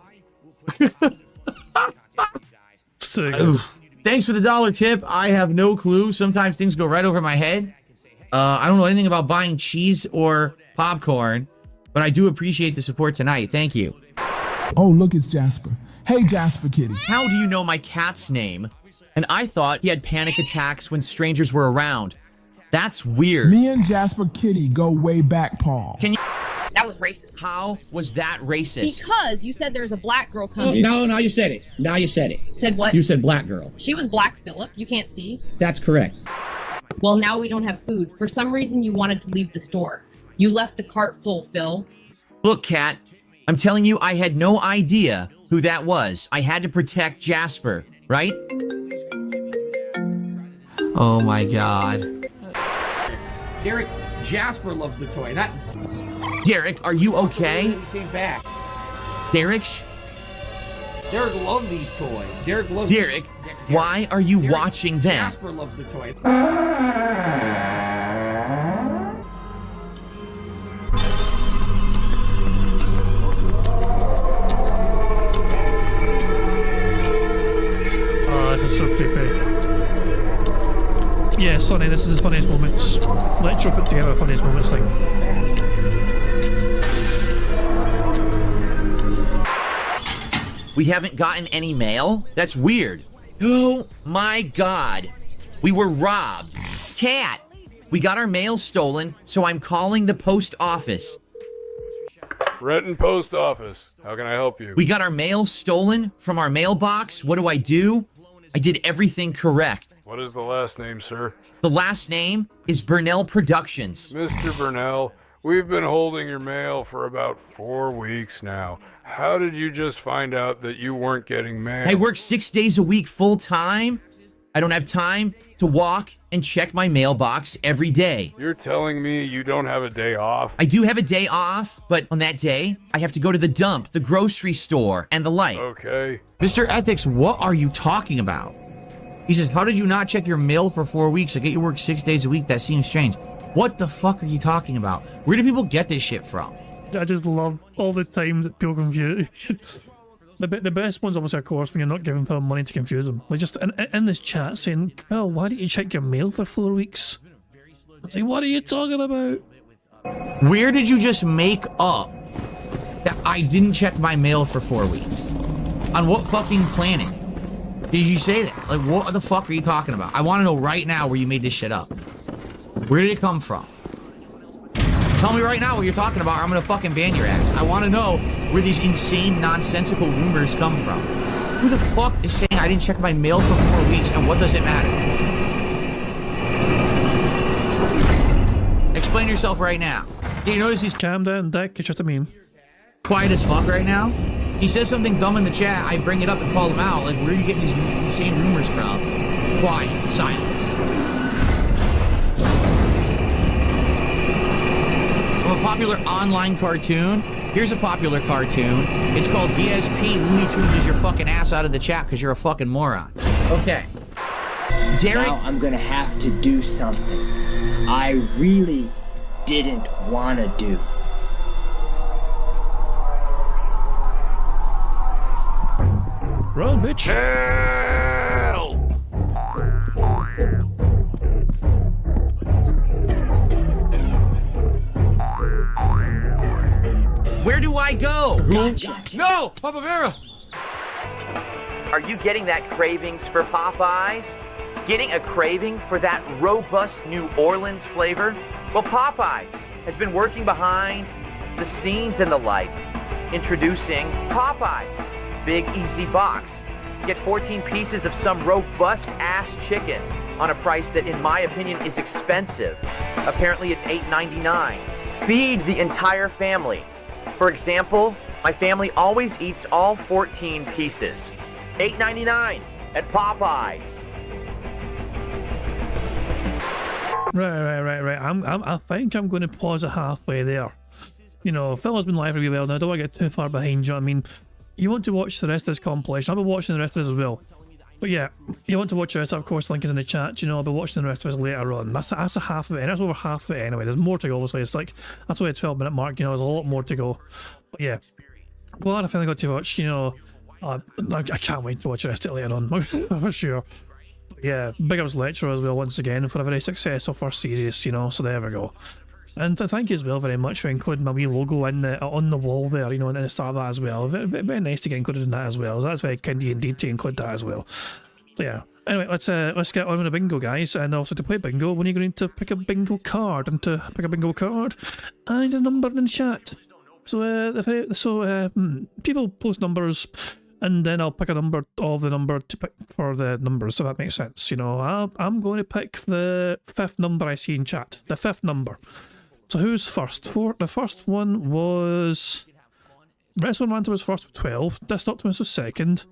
B: Thanks for the $1 tip. I have no clue. Sometimes things go right over my head. I don't know anything about buying cheese or popcorn, but I do appreciate the support tonight. Thank you.
M: Oh, look, it's Jasper. Hey, Jasper Kitty.
E: How do you know my cat's name? And I thought he had panic attacks when strangers were around. That's weird.
M: Me and Jasper Kitty go way back, Paul.
E: Can you...
L: That was racist.
E: How was that racist?
L: Because you said there's a black girl coming.
O: No, you said it. Now you said it.
L: Said what?
O: You said black girl.
L: She was black, Philip. You can't see.
O: That's correct.
L: Well, now we don't have food. For some reason, you wanted to leave the store. You left the cart full, Phil.
E: Look, Cat, I'm telling you, I had no idea who that was. I had to protect Jasper, right?
B: Oh my god.
O: Derek, Jasper loves the toy.
E: Derek, are you okay?
O: He came back.
E: Derek?
O: Derek loves these toys. Derek loves.
E: Derek, why are you watching them?
O: Jasper loves the toy.
A: Oh, this is so creepy. Yeah, Sonny, this is the funniest moments. Let's drop it together, funniest moments thing.
E: We haven't gotten any mail? That's weird. Oh my god. We were robbed. Cat, we got our mail stolen, so I'm calling the post office.
P: Renton Post Office. How can I help you?
E: We got our mail stolen from our mailbox. What do? I did everything correct.
P: What is the last name, sir?
E: The last name is Burnell Productions.
P: Mr. Burnell, we've been holding your mail for about 4 weeks now. How did you just find out that you weren't getting mail?
E: I work 6 days a week full time. I don't have time to walk and check my mailbox every day.
P: You're telling me you don't have a day off?
E: I do have a day off, but on that day, I have to go to the dump, the grocery store, and the like.
P: Okay.
B: Mr. Ethics, what are you talking about? He says, how did you not check your mail for 4 weeks? I get you work 6 days a week. That seems strange. What the fuck are you talking about? Where do people get this shit from?
A: I just love all the times that people confuse. The best one's obviously, of course, when you're not giving them money to confuse them. Like just in this chat saying, "Phil, why didn't you check your mail for 4 weeks?" It's like, what are you talking about?
B: Where did you just make up that I didn't check my mail for 4 weeks? On what fucking planet? Did you say that? Like, what the fuck are you talking about? I want to know right now where you made this shit up. Where did it come from? Tell me right now what you're talking about, or I'm gonna fucking ban your ass. I want to know where these insane, nonsensical rumors come from. Who the fuck is saying I didn't check my mail for 4 weeks, and what does it matter? Explain yourself right now. You notice he's
A: calm down, Dick. It's just a meme.
B: Quiet as fuck right now. He says something dumb in the chat. I bring it up and call him out. Like, where are you getting these insane rumors from? Quiet, silence. From a popular online cartoon. Here's a popular cartoon. It's called DSP Looney Tunes your fucking ass out of the chat because you're a fucking moron. Okay.
K: Derek, now I'm gonna have to do something I really didn't want to do.
A: Run, bitch.
C: Help! Where do I go?
K: Gotcha.
B: No! Papa Vera!
E: Are you getting that cravings for Popeyes? Getting a craving for that robust New Orleans flavor? Well, Popeyes has been working behind the scenes and the like. Introducing Popeyes Big Easy Box. Get 14 pieces of some robust ass chicken on a price that, in my opinion, is expensive. Apparently it's $8.99. Feed the entire family. For example, my family always eats all 14 pieces. $8.99 at Popeyes.
A: Right. I think I'm going to pause it halfway there. You know, Phil has been live for a wee while now. I don't want to get too far behind you. I mean, you want to watch the rest of this compilation. I'll be watching the rest of this as well. But yeah, you want to watch the rest, of course, the link is in the chat. You know, I'll be watching the rest of this later on. That's a half of it, and that's over half of it anyway. There's more to go, obviously. It's like, that's why a 12-minute mark, you know, there's a lot more to go. But yeah, glad I finally got to watch, you know, I can't wait to watch the rest of it later on, for sure. But yeah, big ups Lecturer as well, once again, for a very successful first series, you know, so there we go. And thank you as well very much for including my wee logo in on the wall there, you know, and the start of that as well. Very nice to get included in that as well. So that's very kind indeed to include that as well. So yeah. Anyway, let's get on with the bingo, guys. And also to play bingo, when you're going to pick a bingo card, and to pick a bingo card, and a number in the chat. So people post numbers, and then I'll pick a number of the number to pick for the numbers, so that makes sense. You know, I'm going to pick the 5th number I see in chat. The 5th number. So who's first? The first one was... Wrestling Ranta was first with 12. This Optimus was second.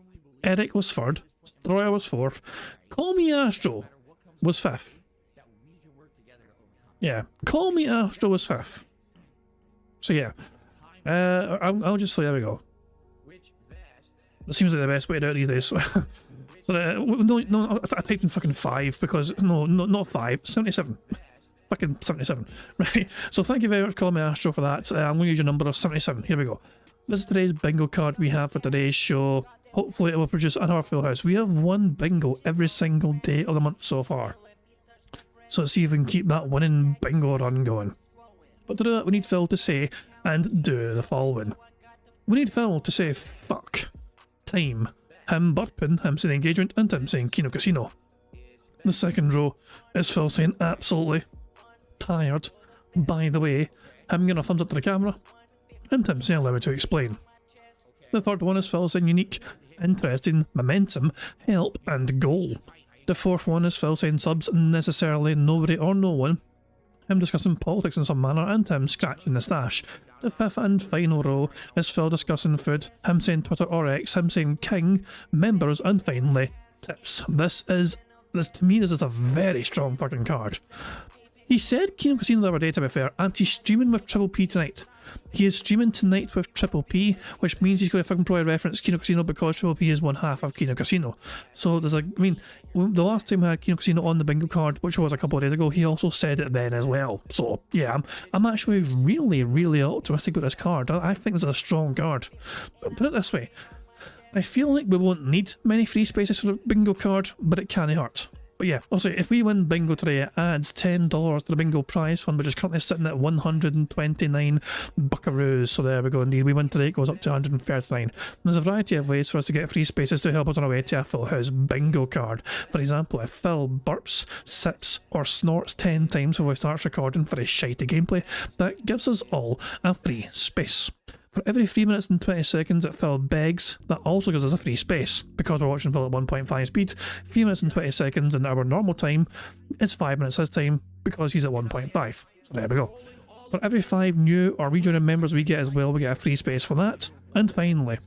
A: Eric was third. Roya was fourth. Call Me Astro was 5th. Yeah, Call Me Astro was 5th. So yeah. I'll just say, there we go. It seems like the best way to do it these days. So no, I typed in fucking 5 because, no, not 5, 77. Fucking 77. Right, so thank you very much, Call Me Astro, for that. I'm going to use your number of 77. Here we go. This is today's bingo card we have for today's show. Hopefully it will produce another full house. We have one bingo every single day of the month so far. So let's see if we can keep that winning bingo run going. But to do that, we need Phil to say and do the following. We need Phil to say fuck, time, him burping, him saying engagement, and him saying Kino Casino. The second row is Phil saying absolutely tired, by the way, him giving a thumbs up to the camera, and him saying allow me to explain. The third one is Phil saying unique, interesting, momentum, help, and goal. The fourth one is Phil saying subs, necessarily nobody or no one, him discussing politics in some manner, and him scratching the stash. The fifth and final row is Phil discussing food, him saying Twitter or X, him saying king, members, and finally, tips. To me, this is a very strong fucking card. He said Kino Casino the other day, to be fair, and he's streaming with Triple P tonight. He is streaming tonight with Triple P, which means he's going to fucking probably reference Kino Casino because Triple P is one half of Kino Casino. So there's the last time I had Kino Casino on the bingo card, which was a couple of days ago, he also said it then as well. So yeah, I'm actually really, really optimistic about this card. I think this is a strong card. But put it this way, I feel like we won't need many free spaces for the bingo card, but it can't hurt. But yeah, also, if we win bingo today, it adds $10 to the bingo prize fund, which is currently sitting at 129 buckaroos. So there we go, indeed. We win today, it goes up to 139. There's a variety of ways for us to get free spaces to help us on our way to a full house bingo card. For example, if Phil burps, sips, or snorts 10 times before he starts recording for his shitey gameplay, that gives us all a free space. For every 3 minutes and 20 seconds that Phil begs, that also gives us a free space. Because we're watching Phil at 1.5 speed, 3 minutes and 20 seconds in our normal time is 5 minutes his time because he's at 1.5. So there we go. For every 5 new or rejoining members we get as well, we get a free space for that. And finally,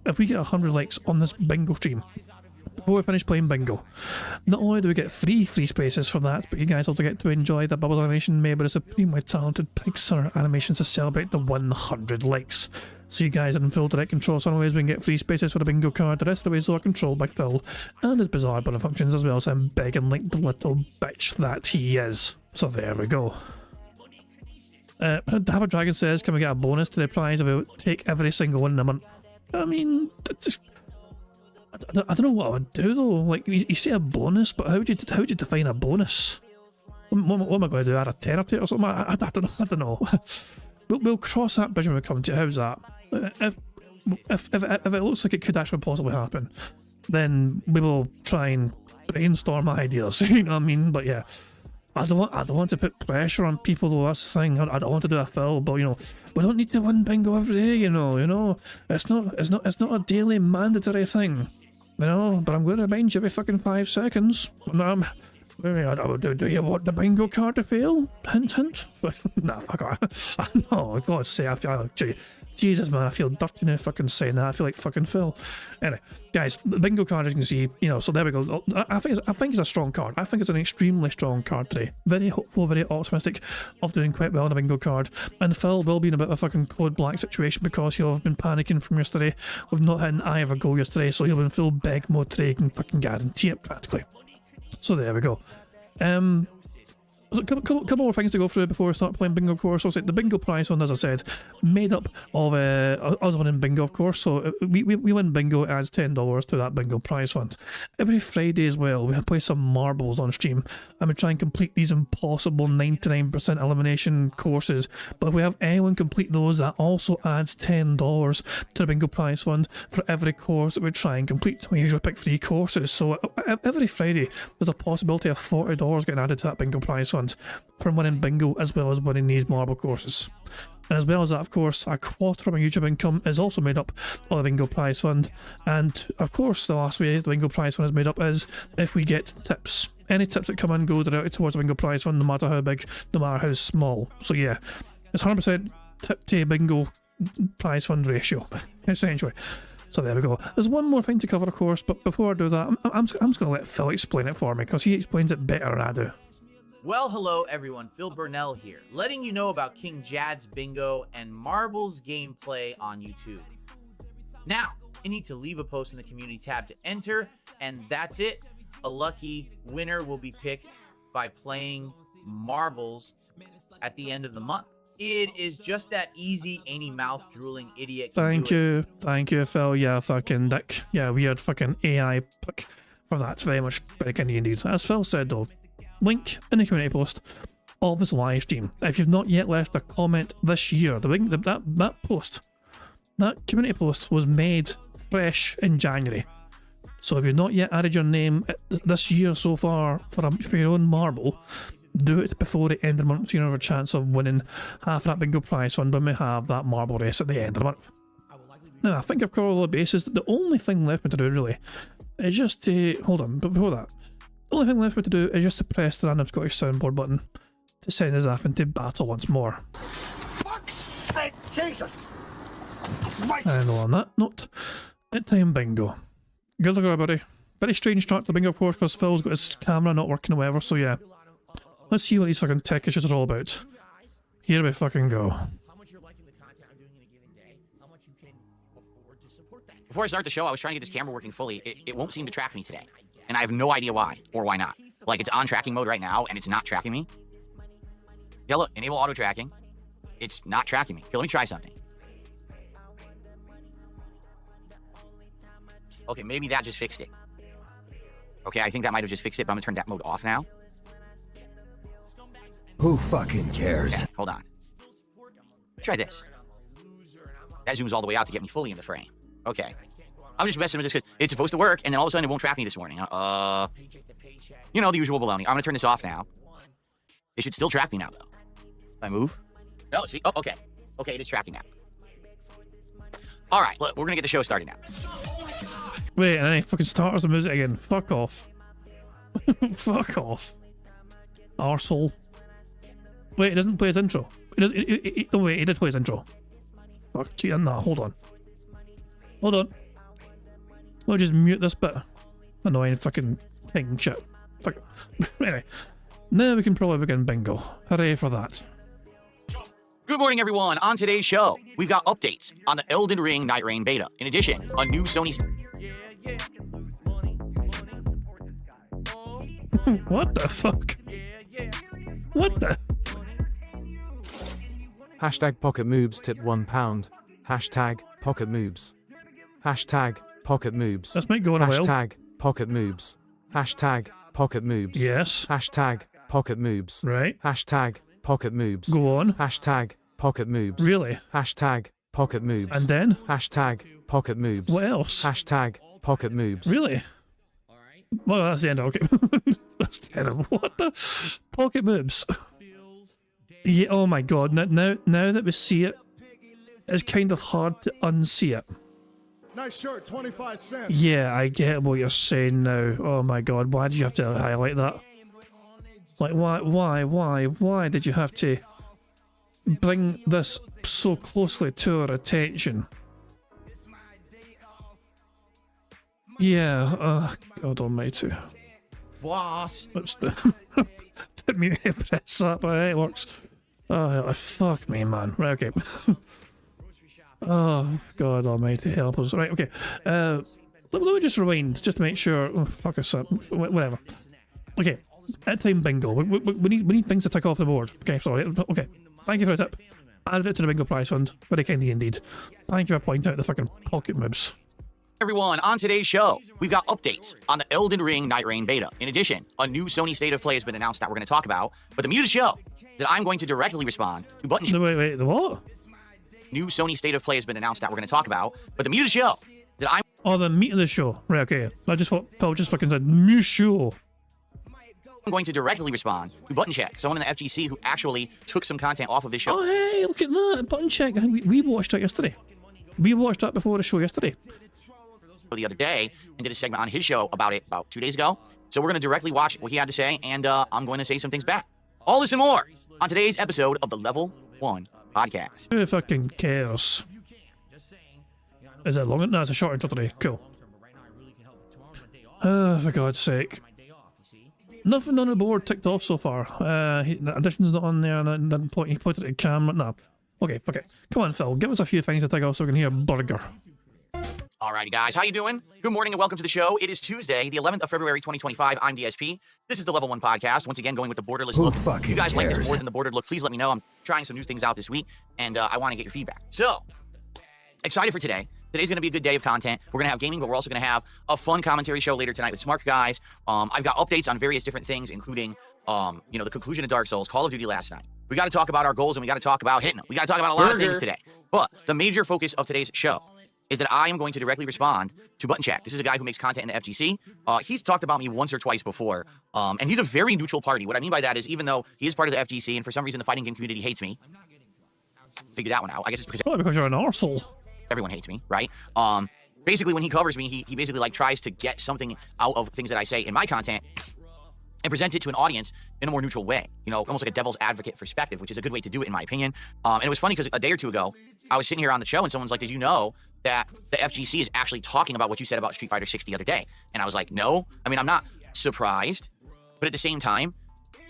A: if we get 100 likes on this bingo stream, before we finish playing bingo, not only do we get 3 free spaces for that, but you guys also get to enjoy the Bubbles animation made by the supremely talented Pixar animations to celebrate the 100 likes. So you guys are in full direct control. Some ways we can get free spaces for the bingo card, the rest of the ways are controlled by Phil and his bizarre button functions as well, so I'm begging like the little bitch that he is. So there we go. Have a Dragon says, can we get a bonus to the prize if we take every single one in a month? I mean, I don't know what I would do though. Like, you say a bonus, but how would you define a bonus? What am I going to do? Add a 10 to it or something? I don't know. We'll cross that bridge when we come to it. How's that? If it looks like it could actually possibly happen, then we will try and brainstorm ideas. You know what I mean? But yeah, I don't want to put pressure on people though. That's the thing. I don't want to do a Phil, but you know, we don't need to win bingo every day. You know, it's not a daily mandatory thing. You know, but I'm going to remind you every fucking 5 seconds. Do you want the bingo card to fail? Hint, hint. Nah, fuck off. No, God's sake, I feel Jesus, man, I feel dirty now fucking saying that. I feel like fucking Phil. Anyway, guys, the bingo card, as you can see, you know, so there we go. I think it's a strong card. I think it's an extremely strong card today. Very hopeful, very optimistic of doing quite well on the bingo card. And Phil will be in a bit of a fucking code black situation because he'll have been panicking from yesterday. We've not had an eye of a goal yesterday, so he'll be in full beg mode today. You can fucking guarantee it, practically. So there we go. A couple more things to go through before we start playing bingo, of course. So the bingo prize fund, as I said, made up of us winning bingo, of course. So we win bingo, it adds $10 to that bingo prize fund. Every Friday as well, we play some marbles on stream, and we try and complete these impossible 99% elimination courses. But if we have anyone complete those, that also adds $10 to the bingo prize fund for every course that we try and complete. We usually pick 3 courses, so every Friday there's a possibility of $40 getting added to that bingo prize fund from winning bingo as well as winning these marble courses. And as well as that, of course, a quarter of my YouTube income is also made up of the bingo prize fund. And of course, the last way the bingo prize fund is made up is if we get tips. Any tips that come in go directly towards the bingo prize fund, no matter how big, no matter how small. So yeah, it's 100% tip to bingo prize fund ratio, essentially. So there we go. There's one more thing to cover, of course, but before I do that, I'm just going to let Phil explain it for me, because he explains it better than I do.
E: Well, hello everyone, Phil Burnell here, letting you know about King Jad's Bingo and Marbles gameplay on YouTube. Now, you need to leave a post in the community tab to enter, and that's it. A lucky winner will be picked by playing Marbles at the end of the month. It is just that easy, any mouth drooling idiot.
A: Thank you, Phil. Yeah, fucking dick. Yeah, weird fucking AI pick for that. It's very kind of indeed. As Phil said though, link in the community post of this live stream. If you've not yet left a comment this year, that post, that community post was made fresh in January. So if you've not yet added your name this year so far for your own marble, do it before the end of the month so you have a chance of winning half of that bingo prize fund when we have that marble race at the end of the month. Now, I think I've covered all the bases. The only thing left me to do really is just to, hold on, but before that, the only thing left for me to do is just to press the random Scottish soundboard button to send us off into battle once more.
Q: Fuck's sake, Jesus!
A: And on that note, it's time bingo. Good luck everybody. Very strange start to bingo, of course, because Phil's got his camera not working or whatever, so yeah. Let's see what these fucking tech issues are all about. Here we fucking go.
C: Before I start the show, I was trying to get this camera working fully. It won't seem to track me today. And I have no idea why, or why not. Like, it's on tracking mode right now, and it's not tracking me. Yeah, look, enable auto tracking. It's not tracking me. Here, let me try something. Okay, maybe that just fixed it. Okay, I think that might have just fixed it, but I'm gonna turn that mode off now.
O: Who fucking cares?
C: Okay, hold on. Try this. That zooms all the way out to get me fully in the frame. Okay. I'm just messing with this because it's supposed to work, and then all of a sudden it won't track me this morning. You know, the usual baloney. I'm gonna turn this off now. It should still track me now, though. If I move? No, see? Oh, okay. Okay, it is tracking now. All right, look, we're gonna get the show started now.
A: Wait, and then he fucking starts the music again. Fuck off. Fuck off. Arsehole. Wait, it doesn't play his intro. Oh wait, he did play his intro. Fuck you, no, hold on. Hold on. Let me just mute this bit. Annoying fucking king shit. Fuck it. Anyway, now we can probably begin bingo. Hooray for that.
C: Good morning, everyone. On today's show, we've got updates on the Elden Ring Night Rain beta. In addition, a new Sony...
A: What the fuck? What the...
R: Hashtag pocket moves tip £1. Hashtag pocket moves. Hashtag pocket moves.
A: This might go on a while.
R: Hashtag pocket moves. Hashtag pocket moves.
A: Yes.
R: Hashtag pocket moves.
A: Right.
R: Hashtag pocket moves.
A: Go on.
R: Hashtag pocket moves.
A: Really?
R: Hashtag pocket moves.
A: And then?
R: Hashtag pocket moves.
A: What else?
R: Hashtag pocket moves.
A: Really? Well, that's the end of it. Okay. That's the end of what the? Pocket moves. Yeah, oh my god. Now that we see it, it's kind of hard to unsee it.
S: Nice shirt, 25 cents.
A: Yeah, I get what you're saying now. Oh my god, why did you have to highlight that? Like, why did you have to bring this so closely to our attention? Yeah, God almighty.
B: What?
A: Let's didn't mean to press that, but it works. Oh, fuck me, man. Right, okay. Oh, God almighty, help us. Right, okay. Let me just rewind, just to make sure. Oh, fuck us up. Whatever. Okay, at time bingo. We need things to tick off the board. Okay, sorry. Okay, thank you for the tip. Added it to the bingo prize fund. Very kindly indeed. Thank you for pointing out the fucking pocket moves.
C: Everyone, on today's show, we've got updates on the Elden Ring Night Rain beta. In addition, a new Sony State of Play has been announced that we're going to talk about. But the meat of the show that I'm going to directly respond to button...
A: No, wait, the what?
C: New Sony State of Play has been announced that we're going to talk about. But the meat of the show that I'm...
A: Oh, the meat of the show. Right, okay. I just thought Phil just fucking said, new show.
C: I'm going to directly respond to Button Check, someone in the FGC who actually took some content off of this show.
A: Oh, hey, look at that. Button Check. I think we watched that yesterday. We watched that before the show yesterday.
C: The other day and did a segment on his show about it about 2 days ago. So we're going to directly watch what he had to say, and I'm going to say some things back. All this and more on today's episode of the Level 1 Podcast.
A: Who fucking cares? Is it long? No, it's a short intro today. Cool. For God's sake. Nothing on the board ticked off so far. The addition's not on there, and then he pointed at the camera. No. Okay, fuck it. Come on, Phil. Give us a few things to tick off so we can hear burger.
C: Alrighty, guys. How you doing? Good morning and welcome to the show. It is Tuesday, the 11th of February, 2025. I'm DSP. This is the Level 1 Podcast. Once again, going with the borderless look. If you guys like this more than the bordered look, please let me know. I'm trying some new things out this week, and I want to get your feedback. So, excited for today. Today's going to be a good day of content. We're going to have gaming, but we're also going to have a fun commentary show later tonight with smart guys. I've got updates on various different things, including, the conclusion of Dark Souls, Call of Duty last night. We got to talk about our goals, and we got to talk about hitting them. We got to talk about a lot of things today. But the major focus of today's show is that I am going to directly respond to Button Check. This is a guy who makes content in the FGC. He's talked about me once or twice before, and he's a very neutral party. What I mean by that is, even though he is part of the FGC, and for some reason the fighting game community hates me, figure that one out. I guess it's because
A: you're an arsehole.
C: Everyone hates me, right? Basically, when he covers me, he basically like tries to get something out of things that I say in my content and present it to an audience in a more neutral way, almost like a devil's advocate perspective, which is a good way to do it in my opinion. And it was funny because a day or two ago, I was sitting here on the show and someone's like, did you know that the FGC is actually talking about what you said about Street Fighter 6 the other day? And I was like, no. I mean, I'm not surprised, but at the same time,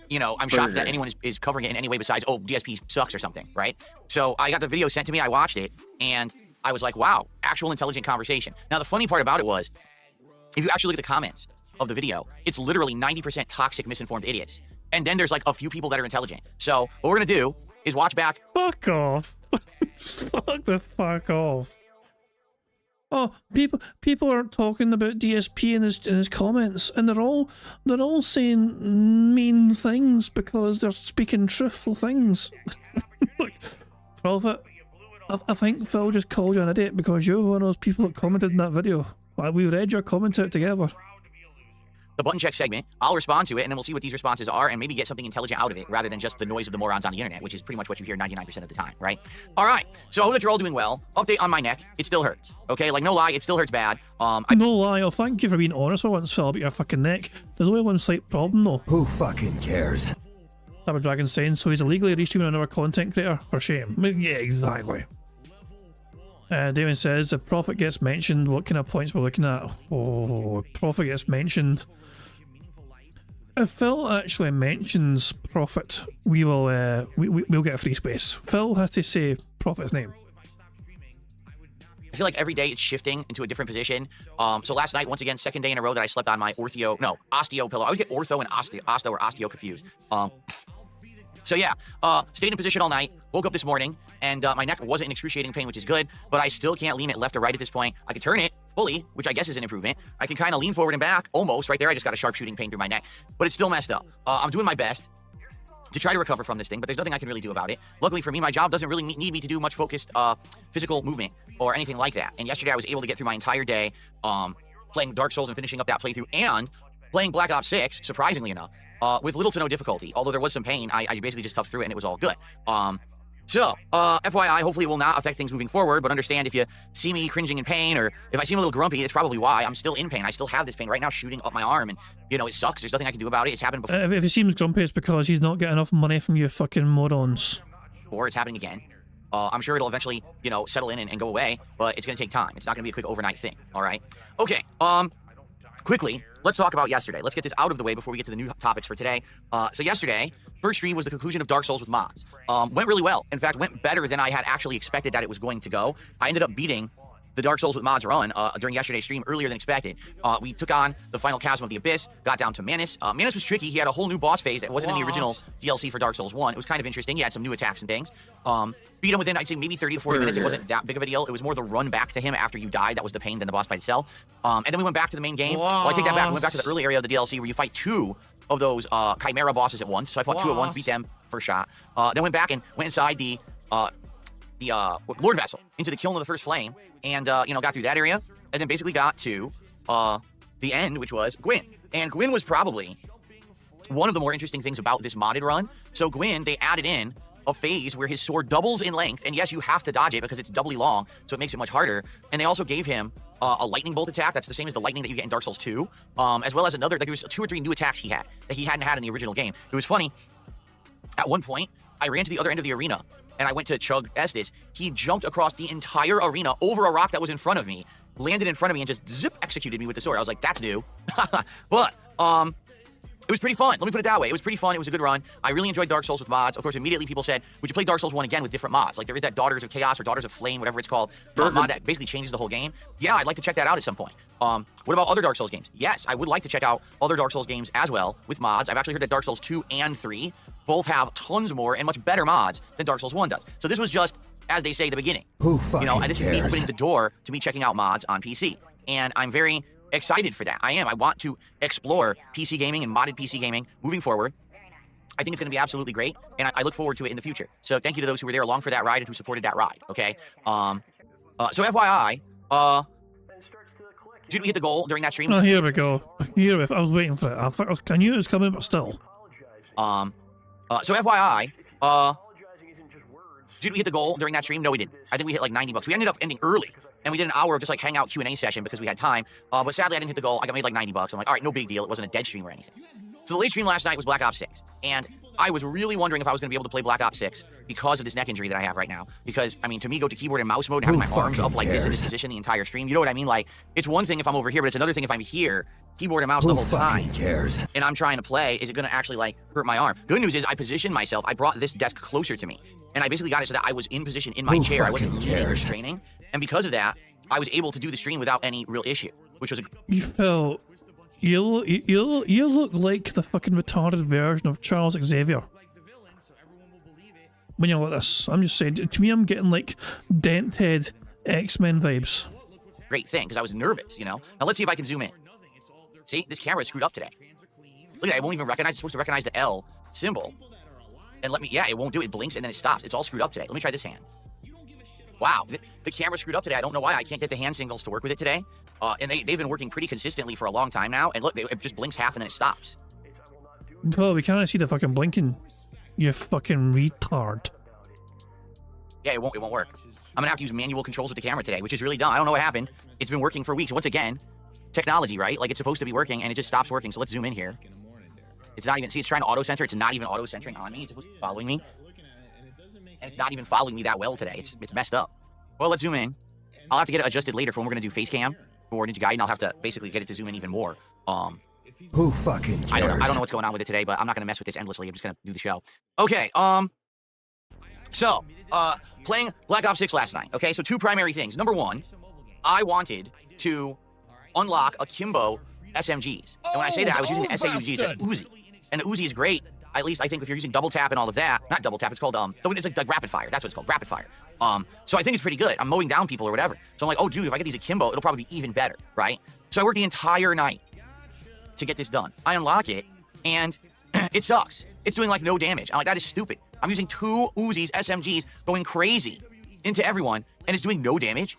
C: I'm shocked that anyone is covering it in any way besides, oh, DSP sucks or something, right? So I got the video sent to me, I watched it, and I was like, wow, actual intelligent conversation. Now, the funny part about it was, if you actually look at the comments of the video, it's literally 90% toxic, misinformed idiots. And then there's like a few people that are intelligent. So what we're going to do is watch back.
A: Fuck off. Fuck the fuck off. Oh, people are talking about DSP in his comments, and they're all saying mean things because they're speaking truthful things. Look, Prophet, I think Phil just called you an idiot because you're one of those people that commented in that video. We read your comments out together.
C: The button check segment, I'll respond to it, and then we'll see what these responses are and maybe get something intelligent out of it rather than just the noise of the morons on the internet, which is pretty much what you hear 99% of the time, right? All right, so I hope that you're all doing well. Update on my neck, it still hurts, okay? Like, no lie, it still hurts bad.
A: No lie, thank you for being honest for once, Phil, about your fucking neck. There's only one slight problem, though.
T: Who fucking cares?
A: Cyber Dragon saying, so he's illegally restreaming another content creator? For shame. Yeah, exactly. Damon says, if Prophet gets mentioned, what kind of points we're looking at? Oh, Prophet gets mentioned. If Phil actually mentions Prophet, we'll get a free space. Phil has to say Prophet's name.
C: I feel like every day it's shifting into a different position. So last night, once again, second day in a row that I slept on my osteo pillow. I always get ortho and osteo or osteo confused. So yeah, stayed in position all night, woke up this morning, and my neck wasn't in excruciating pain, which is good, but I still can't lean it left or right at this point. I can turn it fully, which I guess is an improvement. I can kind of lean forward and back, almost. Right there, I just got a sharp shooting pain through my neck, but it's still messed up. I'm doing my best to try to recover from this thing, but there's nothing I can really do about it. Luckily for me, my job doesn't really need me to do much focused physical movement or anything like that. And yesterday I was able to get through my entire day playing Dark Souls and finishing up that playthrough and playing Black Ops 6, surprisingly enough, with little to no difficulty. Although there was some pain, I basically just toughed through it and it was all good. So, FYI, hopefully it will not affect things moving forward, but understand if you see me cringing in pain or if I seem a little grumpy, it's probably why. I'm still in pain. I still have this pain right now shooting up my arm and, you know, it sucks. There's nothing I can do about it. It's happened before.
A: If he seems grumpy, it's because he's not getting enough money from you fucking morons.
C: Or it's happening again. I'm sure it'll eventually, you know, settle in and go away, but it's going to take time. It's not going to be a quick overnight thing, all right? Okay, quickly, let's talk about yesterday. Let's get this out of the way before we get to the new topics for today. So yesterday, first stream was the conclusion of Dark Souls with mods. Went really well. In fact, went better than I had actually expected that it was going to go. I ended up beating the Dark Souls with mods run during yesterday's stream earlier than expected. We took on the final chasm of the Abyss, got down to Manus. Manus was tricky. He had a whole new boss phase that wasn't in the original DLC for Dark Souls 1. It was kind of interesting. He had some new attacks and things. Beat him within, I'd say, maybe 30 to 40 minutes. It wasn't that big of a deal. It was more the run back to him after you died. That was the pain than the boss fight itself. And then we went back to the main game. Well, I take that back. We went back to the early area of the DLC where you fight two of those Chimera bosses at once. So I fought two at once, beat them first shot. Then went back and went inside the Lord Vessel into the Kiln of the First Flame, and you know, got through that area, and then basically got to the end, which was Gwyn. And Gwyn was probably one of the more interesting things about this modded run. So Gwyn, they added in a phase where his sword doubles in length, and yes, you have to dodge it because it's doubly long, so it makes it much harder. And they also gave him a lightning bolt attack that's the same as the lightning that you get in Dark Souls 2, as well as another, like there was 2 or 3 new attacks he had that he hadn't had in the original game. It was funny. At one point, I ran to the other end of the arena, and I went to chug Estes. He jumped across the entire arena over a rock that was in front of me, landed in front of me, and just zip executed me with the sword. I was like, that's new. But it was pretty fun. Let me put it that way. It was pretty fun. It was a good run. I really enjoyed Dark Souls with mods. Of course, immediately people said, would you play Dark Souls 1 again with different mods? Like there is that Daughters of Chaos or Daughters of Flame, whatever it's called, mod that basically changes the whole game. Yeah, I'd like to check that out at some point. What about other Dark Souls games? Yes, I would like to check out other Dark Souls games as well with mods. I've actually heard that Dark Souls 2 and 3 both have tons more and much better mods than Dark Souls 1 does. So this was just, as they say, the beginning.
T: Who fucking
C: and this
T: cares?
C: is me opening the door to me checking out mods on PC. And I'm very excited for that. I am. I want to explore PC gaming and modded PC gaming moving forward. I think it's going to be absolutely great, and I look forward to it in the future. So thank you to those who were there along for that ride and who supported that ride, okay? So FYI, did we hit the goal during that stream?
A: Oh, here we go. I was waiting for it. I knew it was coming, but still.
C: So FYI, did we hit the goal during that stream? No, we didn't. I think we hit like $90. We ended up ending early, and we did an hour of just like hangout Q&A session because we had time. But sadly, I didn't hit the goal. I got made like $90. I'm like, all right, no big deal. It wasn't a dead stream or anything. So the late stream last night was Black Ops 6, and I was really wondering if I was going to be able to play Black Ops 6 because of this neck injury that I have right now. Because, I mean, to me, go to keyboard and mouse mode and having my arms up like this in this position the entire stream, you know what I mean? Like, it's one thing if I'm over here, but it's another thing if I'm here, keyboard and mouse the whole time.
T: Who cares?
C: And I'm trying to play. Is it going to actually, like, hurt my arm? Good news is I positioned myself. I brought this desk closer to me, and I basically got it so that I was in position in my chair. I wasn't leaning or straining. And because of that, I was able to do the stream without any real issue, which was a...
A: You felt... You look like the fucking retarded version of Charles Xavier. When you're like this, I'm just saying, to me I'm getting like Denthead X-Men vibes.
C: great thing because I was nervous, you know? Now let's see if I can zoom in. See, this camera is screwed up today. Look at that, it won't even recognize, it's supposed to recognize the L symbol. And yeah, it won't do it. It blinks and then it stops. It's all screwed up today. Let me try this hand. Wow, the camera's screwed up today. I don't know why I can't get the hand signals to work with it today. And they've been working pretty consistently for a long time now. And look, it just blinks half and then it stops.
A: Bro, we can't see the fucking blinking. You fucking retard.
C: Yeah, it won't work. I'm gonna have to use manual controls with the camera today, which is really dumb. I don't know what happened. It's been working for weeks. Once again, technology, right? Like it's supposed to be working and it just stops working. So let's zoom in here. It's not even, see, it's trying to auto-center. It's not even auto-centering on me. It's supposed to be following me. And it's not even following me that well today. It's messed up. Well, let's zoom in. I'll have to get it adjusted later for when we're gonna do face cam for Ninja Gaiden. I'll have to basically get it to zoom in even more.
O: Who fucking cares?
C: I don't know what's going on with it today, but I'm not gonna mess with this endlessly. I'm just gonna do the show. Okay, so, playing Black Ops 6 last night, okay? So two primary things. Number one, I wanted to unlock akimbo SMGs. And when I say that, I was using the SAUG, it's an Uzi. And the Uzi is great, at least I think if you're using double tap and all of that. Not double tap, it's called, it's like rapid fire. That's what it's called, rapid fire. So I think it's pretty good. I'm mowing down people or whatever. So I'm like, oh, dude, if I get these akimbo, it'll probably be even better, right? So I worked the entire night to get this done. I unlock it, and it sucks. It's doing like no damage. I'm like, that is stupid. I'm using two Uzis, SMGs, going crazy into everyone, and it's doing no damage.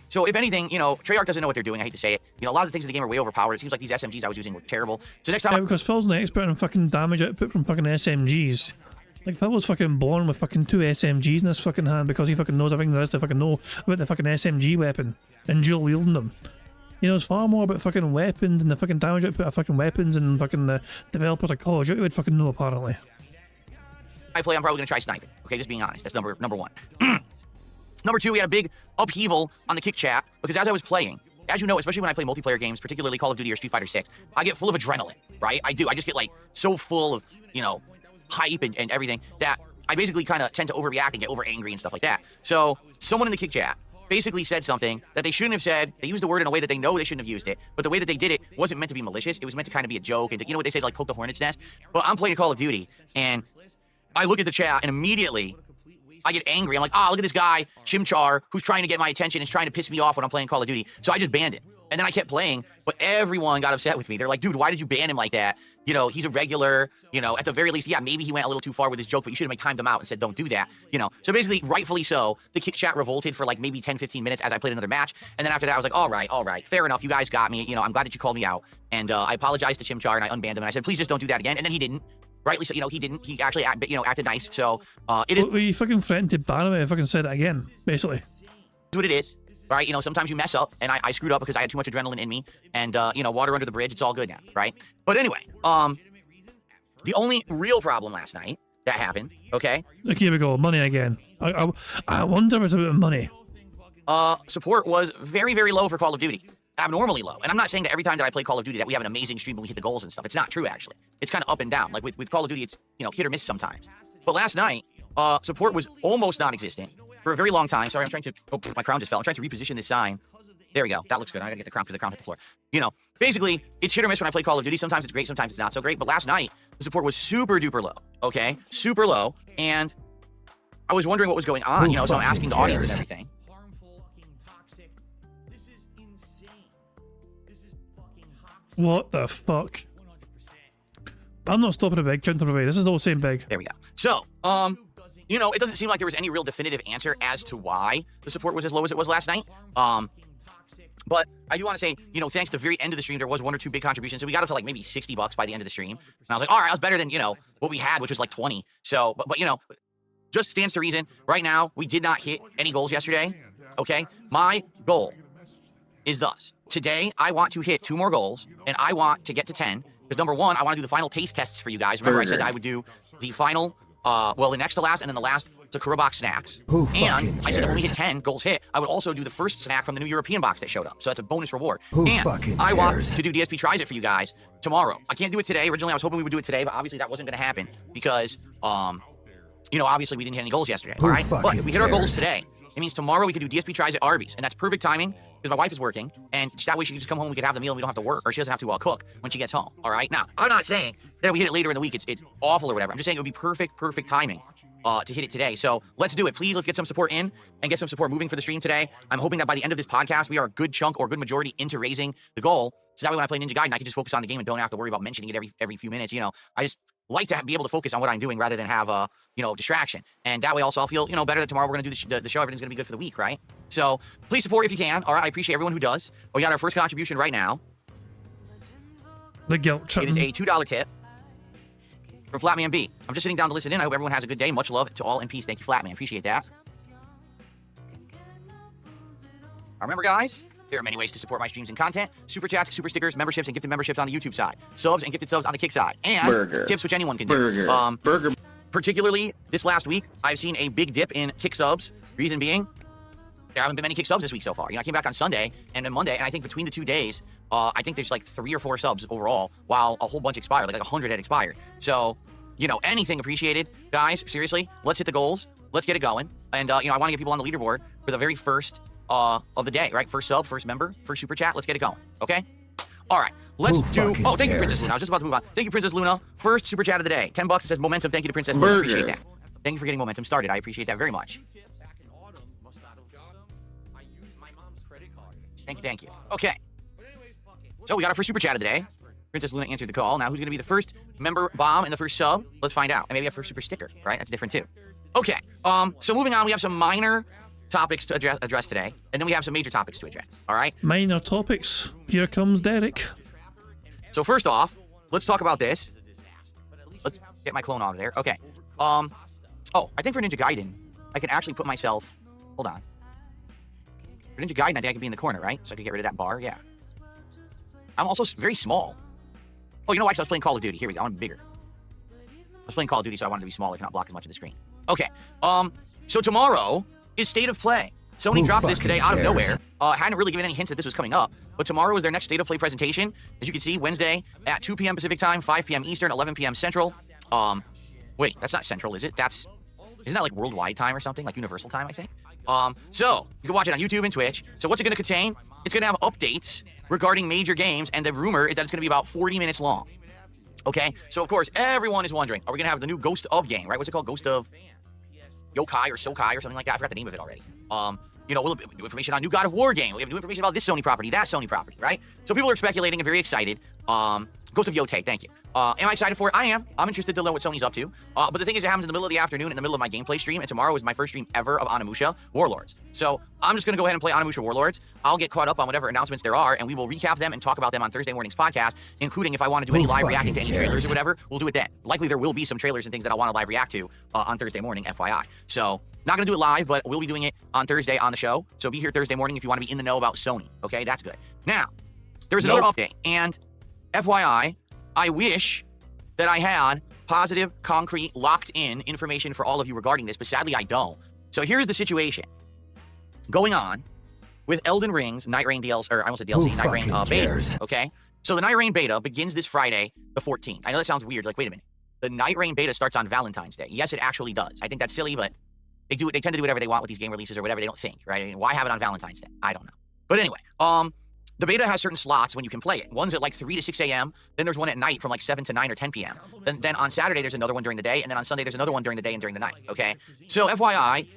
C: So if anything, you know, Treyarch doesn't know what they're doing. I hate to say it. You know, a lot of the things in the game are way overpowered. It seems like these SMGs I was using were terrible. So next time,
A: yeah, because Phil's an expert in fucking damage output from fucking SMGs. Like Phil was fucking born with fucking two SMGs in his fucking hand because he fucking knows everything there is to fucking know about the fucking SMG weapon and dual wielding them. He knows far more about fucking weapons and the fucking damage output of fucking weapons and fucking the developers of Call of Duty would fucking know, apparently.
C: I'm probably going to try sniping. Okay, just being honest. That's number one. Number two, we had a big upheaval on the kick chat because as I was playing, as you know, especially when I play multiplayer games, particularly Call of Duty or Street Fighter 6, I get full of adrenaline, right? I do. I just get like so full of, you know, hype and everything that I basically kind of tend to overreact and get over angry and stuff like that. So someone in the kick chat basically said something that they shouldn't have said. They used the word in a way that they know they shouldn't have used it, but the way that they did it wasn't meant to be malicious. It was meant to kind of be a joke and to, you know what they say, to like poke the hornet's nest. But I'm playing Call of Duty and I look at the chat and immediately I get angry. I'm like, look at this guy, Chimchar, who's trying to get my attention and is trying to piss me off when I'm playing Call of Duty. So I just banned it. And then I kept playing, but everyone got upset with me. They're like, dude, why did you ban him like that? You know, he's a regular, you know, at the very least, yeah, maybe he went a little too far with his joke, but you should have timed him out and said, don't do that, you know? So basically, rightfully so, the kick chat revolted for like maybe 10, 15 minutes as I played another match. And then after that, I was like, all right, fair enough. You guys got me. You know, I'm glad that you called me out. And I apologized to Chimchar and I unbanned him. And I said, please just don't do that again. And then he didn't. Rightly so, you know, he didn't. He actually, you know, acted nice. So it is.
A: Well, you fucking threatened to ban him if I fucking said it again, basically.
C: What it is. Right? You know, sometimes you mess up, and I screwed up because I had too much adrenaline in me, and, you know, water under the bridge, it's all good now, right? But anyway, the only real problem last night that happened, okay?
A: Look, here we go, money again. I wonder if it's about money.
C: Support was very, very low for Call of Duty. Abnormally low. And I'm not saying that every time that I play Call of Duty that we have an amazing stream and we hit the goals and stuff. It's not true, actually. It's kind of up and down. Like with Call of Duty, it's, you know, hit or miss sometimes. But last night, support was almost non-existent for a very long time. Sorry, I'm trying to, my crown just fell. I'm trying to reposition this sign. There we go. That looks good. I gotta get the crown because the crown hit the floor. You know, basically, it's hit or miss when I play Call of Duty. Sometimes it's great, sometimes it's not so great. But last night, the support was super duper low. Okay? Super low. And I was wondering what was going on, you know, so I'm asking the audience and everything.
A: What the fuck? I'm not stopping a big, counting away. This is all the same big.
C: There we go. So, you know, it doesn't seem like there was any real definitive answer as to why the support was as low as it was last night. But I do want to say, you know, thanks to the very end of the stream, there was one or two big contributions. So we got up to like maybe $60 by the end of the stream. And I was like, all right, that was better than, you know, what we had, which was like 20. So, but you know, just stands to reason. Right now, we did not hit any goals yesterday. Okay? My goal is thus. Today, I want to hit 2 more goals, and I want to get to 10. Because number one, I want to do the final taste tests for you guys. Remember, I said I would do the final, well, the next to last, and then the last Sakura box snacks. And I said that when we hit 10 goals hit, I would also do the first snack from the new European box that showed up. So that's a bonus reward. And I want to do DSP Tries It for you guys tomorrow. I can't do it today. Originally, I was hoping we would do it today, but obviously that wasn't going to happen because, you know, obviously we didn't hit any goals yesterday. All right? But if we hit our goals today, it means tomorrow we can do DSP Tries at Arby's, and that's perfect timing because my wife is working, and that way she can just come home, we could have the meal, and we don't have to work, or she doesn't have to cook when she gets home, all right? Now, I'm not saying that if we hit it later in the week, it's awful or whatever. I'm just saying it would be perfect timing to hit it today. So let's do it. Please, let's get some support in and get some support moving for the stream today. I'm hoping that by the end of this podcast, we are a good chunk or good majority into raising the goal, so that way when I play Ninja Gaiden, I can just focus on the game and don't have to worry about mentioning it every few minutes. You know, I just like to be able to focus on what I'm doing rather than have a, distraction. And that way also I'll feel, better that tomorrow we're going to do the show. Everything's going to be good for the week, right? So please support if you can. All right, I appreciate everyone who does. We got our first contribution right now.
A: The guilt trip.
C: It is a $2 tip from Flatman B. I'm just sitting down to listen in. I hope everyone has a good day. Much love to all and peace. Thank you, Flatman. Appreciate that. Remember, guys, there are many ways to support my streams and content. Super chats, super stickers, memberships, and gifted memberships on the YouTube side. Subs and gifted subs on the Kick side. And tips which anyone can do. Burger. Particularly this last week, I've seen a big dip in Kick subs. Reason being, there haven't been many Kick subs this week so far. I came back on Sunday and then Monday, and I think between the 2 days, I think there's like 3 or 4 subs overall, while a whole bunch expired, like 100 had expired. So, anything appreciated. Guys, seriously, let's hit the goals. Let's get it going. And, I want to get people on the leaderboard for the very first of the day, right? First sub, first member, first super chat. Let's get it going, okay? All right, let's do... Oh, thank you, Princess Luna. I was just about to move on. Thank you, Princess Luna. First super chat of the day. $10. It says momentum. Thank you to Princess Luna. Appreciate that. Thank you for getting momentum started. I appreciate that very much. Thank you. Okay. So we got our first super chat of the day. Princess Luna answered the call. Now, who's going to be the first member bomb and the first sub? Let's find out. And maybe a first super sticker, right? That's different, too. Okay. So moving on, we have some minor topics to address today, and then we have some major topics to address, all right?
A: Minor topics. Here comes Derek.
C: So first off, let's talk about this. Let's get my clone out of there. Okay. Oh, I think for Ninja Gaiden, I can actually put myself... Hold on. For Ninja Gaiden, I think I can be in the corner, right? So I can get rid of that bar, yeah. I'm also very small. Oh, you know what? Actually, I was playing Call of Duty. Here we go. I want to be bigger. I was playing Call of Duty, so I wanted to be smaller, cannot block as much of the screen. Okay. So tomorrow is State of Play. Sony dropped this today out of nowhere. Hadn't really given any hints that this was coming up, but tomorrow is their next State of Play presentation. As you can see, Wednesday at 2 p.m. Pacific time, 5 p.m. Eastern, 11 p.m. Central. Wait, that's not Central, is it? Isn't that like worldwide time or something? Like Universal time, I think? So you can watch it on YouTube and Twitch. So what's it going to contain? It's going to have updates regarding major games, and the rumor is that it's going to be about 40 minutes long. Okay? So, of course, everyone is wondering, are we going to have the new Ghost of game, right? What's it called? Ghost of Yokai or Sokai or something like that. I forgot the name of it already. We'll have new information on new God of War game. We have new information about this Sony property, that Sony property, right? So people are speculating and very excited. Ghost of Yotei, thank you. Am I excited for it? I am. I'm interested to know what Sony's up to. But the thing is, it happens in the middle of the afternoon, in the middle of my gameplay stream, and tomorrow is my first stream ever of Onimusha Warlords. So I'm just going to go ahead and play Onimusha Warlords. I'll get caught up on whatever announcements there are, and we will recap them and talk about them on Thursday morning's podcast, including if I want to do any live reacting to any trailers or whatever, we'll do it then. Likely there will be some trailers and things that I want to live react to on Thursday morning, FYI. So not going to do it live, but we'll be doing it on Thursday on the show. So be here Thursday morning if you want to be in the know about Sony. Okay, that's good. Now, there's another update, and FYI, I wish that I had positive, concrete, locked-in information for all of you regarding this, but sadly I don't. So here's the situation going on with Elden Ring's Night Rain DLC, or I almost said DLC, Night Rain beta, okay? So the Night Rain beta begins this Friday, the 14th. I know that sounds weird, like, wait a minute. The Night Rain beta starts on Valentine's Day. Yes, it actually does. I think that's silly, but they tend to do whatever they want with these game releases or whatever they don't think, right? I mean, why have it on Valentine's Day? I don't know. But anyway, the beta has certain slots when you can play it. One's at like 3 to 6 a.m. Then there's one at night from like 7 to 9 or 10 p.m. Then on Saturday, there's another one during the day. And then on Sunday, there's another one during the day and during the night, okay? So FYI,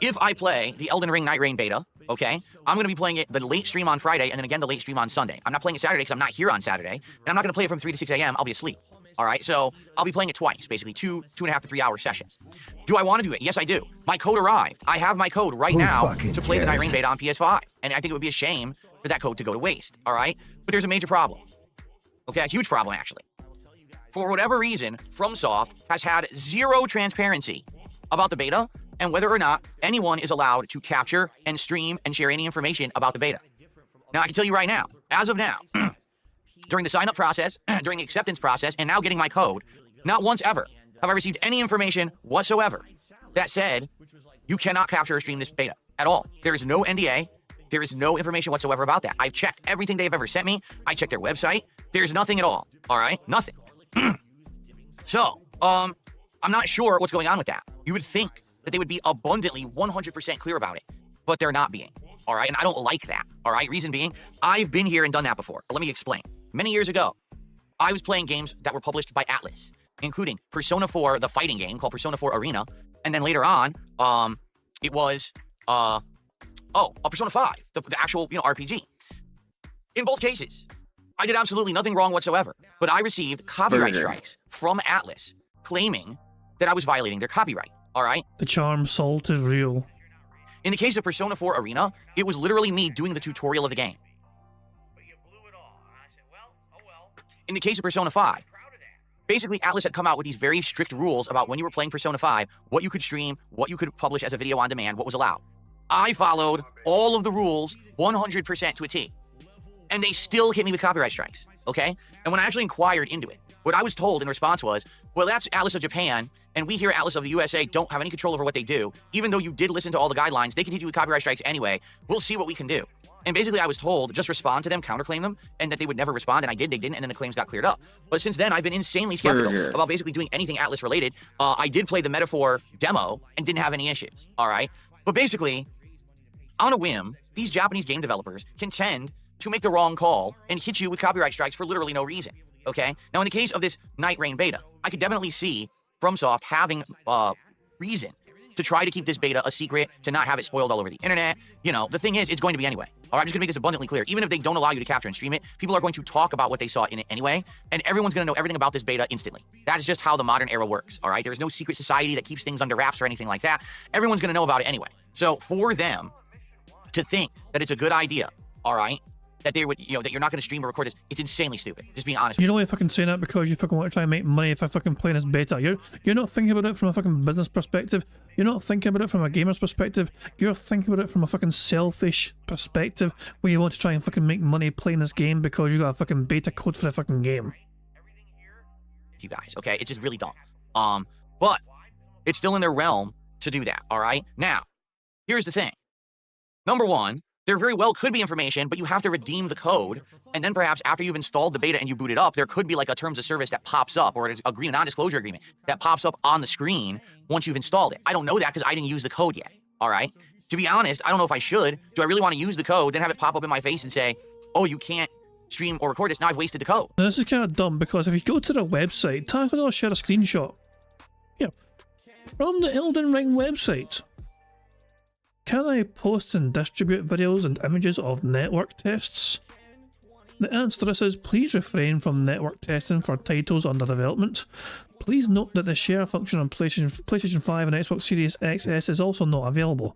C: if I play the Elden Ring Night Rain beta, okay, I'm going to be playing it the late stream on Friday and then again the late stream on Sunday. I'm not playing it Saturday because I'm not here on Saturday. And I'm not going to play it from 3 to 6 a.m. I'll be asleep. All right, so I'll be playing it twice, basically 2.5 to 3 hour sessions. Do I want to do it? Yes, I do. My code arrived. I have my code right now to play the Night Rain beta on PS5. And I think it would be a shame for that code to go to waste, all right? But there's a major problem. Okay, a huge problem, actually. For whatever reason, FromSoft has had zero transparency about the beta and whether or not anyone is allowed to capture and stream and share any information about the beta. Now, I can tell you right now, as of now, during the sign-up process, during the acceptance process, and now getting my code, not once ever have I received any information whatsoever that said you cannot capture or stream this beta at all. There is no NDA. There is no information whatsoever about that. I've checked everything they've ever sent me. I checked their website. There's nothing at all. All right? Nothing. So, I'm not sure what's going on with that. You would think that they would be abundantly 100% clear about it, but they're not being. all right? And I don't like that, all right? Reason being, I've been here and done that before. But let me explain. Many years ago, I was playing games that were published by Atlas, including Persona 4, the fighting game called Persona 4 Arena, and then later on, it was, Persona 5, the actual, RPG. In both cases, I did absolutely nothing wrong whatsoever, but I received copyright strikes from Atlas claiming that I was violating their copyright, all right?
A: The charm salt is real.
C: In the case of Persona 4 Arena, it was literally me doing the tutorial of the game. In the case of Persona 5, basically Atlas had come out with these very strict rules about when you were playing Persona 5, what you could stream, what you could publish as a video on demand, what was allowed. I followed all of the rules 100% to a T. And they still hit me with copyright strikes, okay? And when I actually inquired into it, what I was told in response was, well, that's Atlas of Japan, and we here at Atlas of the USA don't have any control over what they do. Even though you did listen to all the guidelines, they can hit you with copyright strikes anyway. We'll see what we can do. And basically, I was told, just respond to them, counterclaim them, and that they would never respond, and I did, they didn't, and then the claims got cleared up. But since then, I've been insanely skeptical about basically doing anything Atlas related. I did play the Metaphor demo and didn't have any issues, all right? But basically, on a whim, these Japanese game developers can tend to make the wrong call and hit you with copyright strikes for literally no reason, okay? Now, in the case of this Night Rain beta, I could definitely see FromSoft having reason to try to keep this beta a secret, to not have it spoiled all over the internet. You know, the thing is, it's going to be anyway. All right, I'm just gonna make this abundantly clear. Even if they don't allow you to capture and stream it, people are going to talk about what they saw in it anyway, and everyone's gonna know everything about this beta instantly. That is just how the modern era works, all right? There is no secret society that keeps things under wraps or anything like that. Everyone's gonna know about it anyway. So for them to think that it's a good idea, all right, that they would, that you're not going to stream or record this, it's insanely stupid. Just being honest.
A: You don't fucking say that because you fucking want to try and make money if I fucking play this beta. You're not thinking about it from a fucking business perspective. You're not thinking about it from a gamer's perspective. You're thinking about it from a fucking selfish perspective where you want to try and fucking make money playing this game because you got a fucking beta code for the fucking game.
C: You guys, okay? It's just really dumb. But it's still in their realm to do that, all right? Now, here's the thing. Number one, there very well could be information, but you have to redeem the code, and then perhaps after you've installed the beta and you boot it up, there could be like a terms of service that pops up, or an agreement, non-disclosure agreement that pops up on the screen once you've installed it. I don't know that because I didn't use the code yet, all right? To be honest, I don't know if I should. Do I really want to use the code, then have it pop up in my face and say, oh, you can't stream or record this, now I've wasted the code.
A: Now, this is kind of dumb because if you go to the website, I'll share a screenshot. Yeah, from the Elden Ring website. Can I post and distribute videos and images of network tests? The answer to this is please refrain from network testing for titles under development. Please note that the share function on PlayStation 5 and Xbox Series XS is also not available.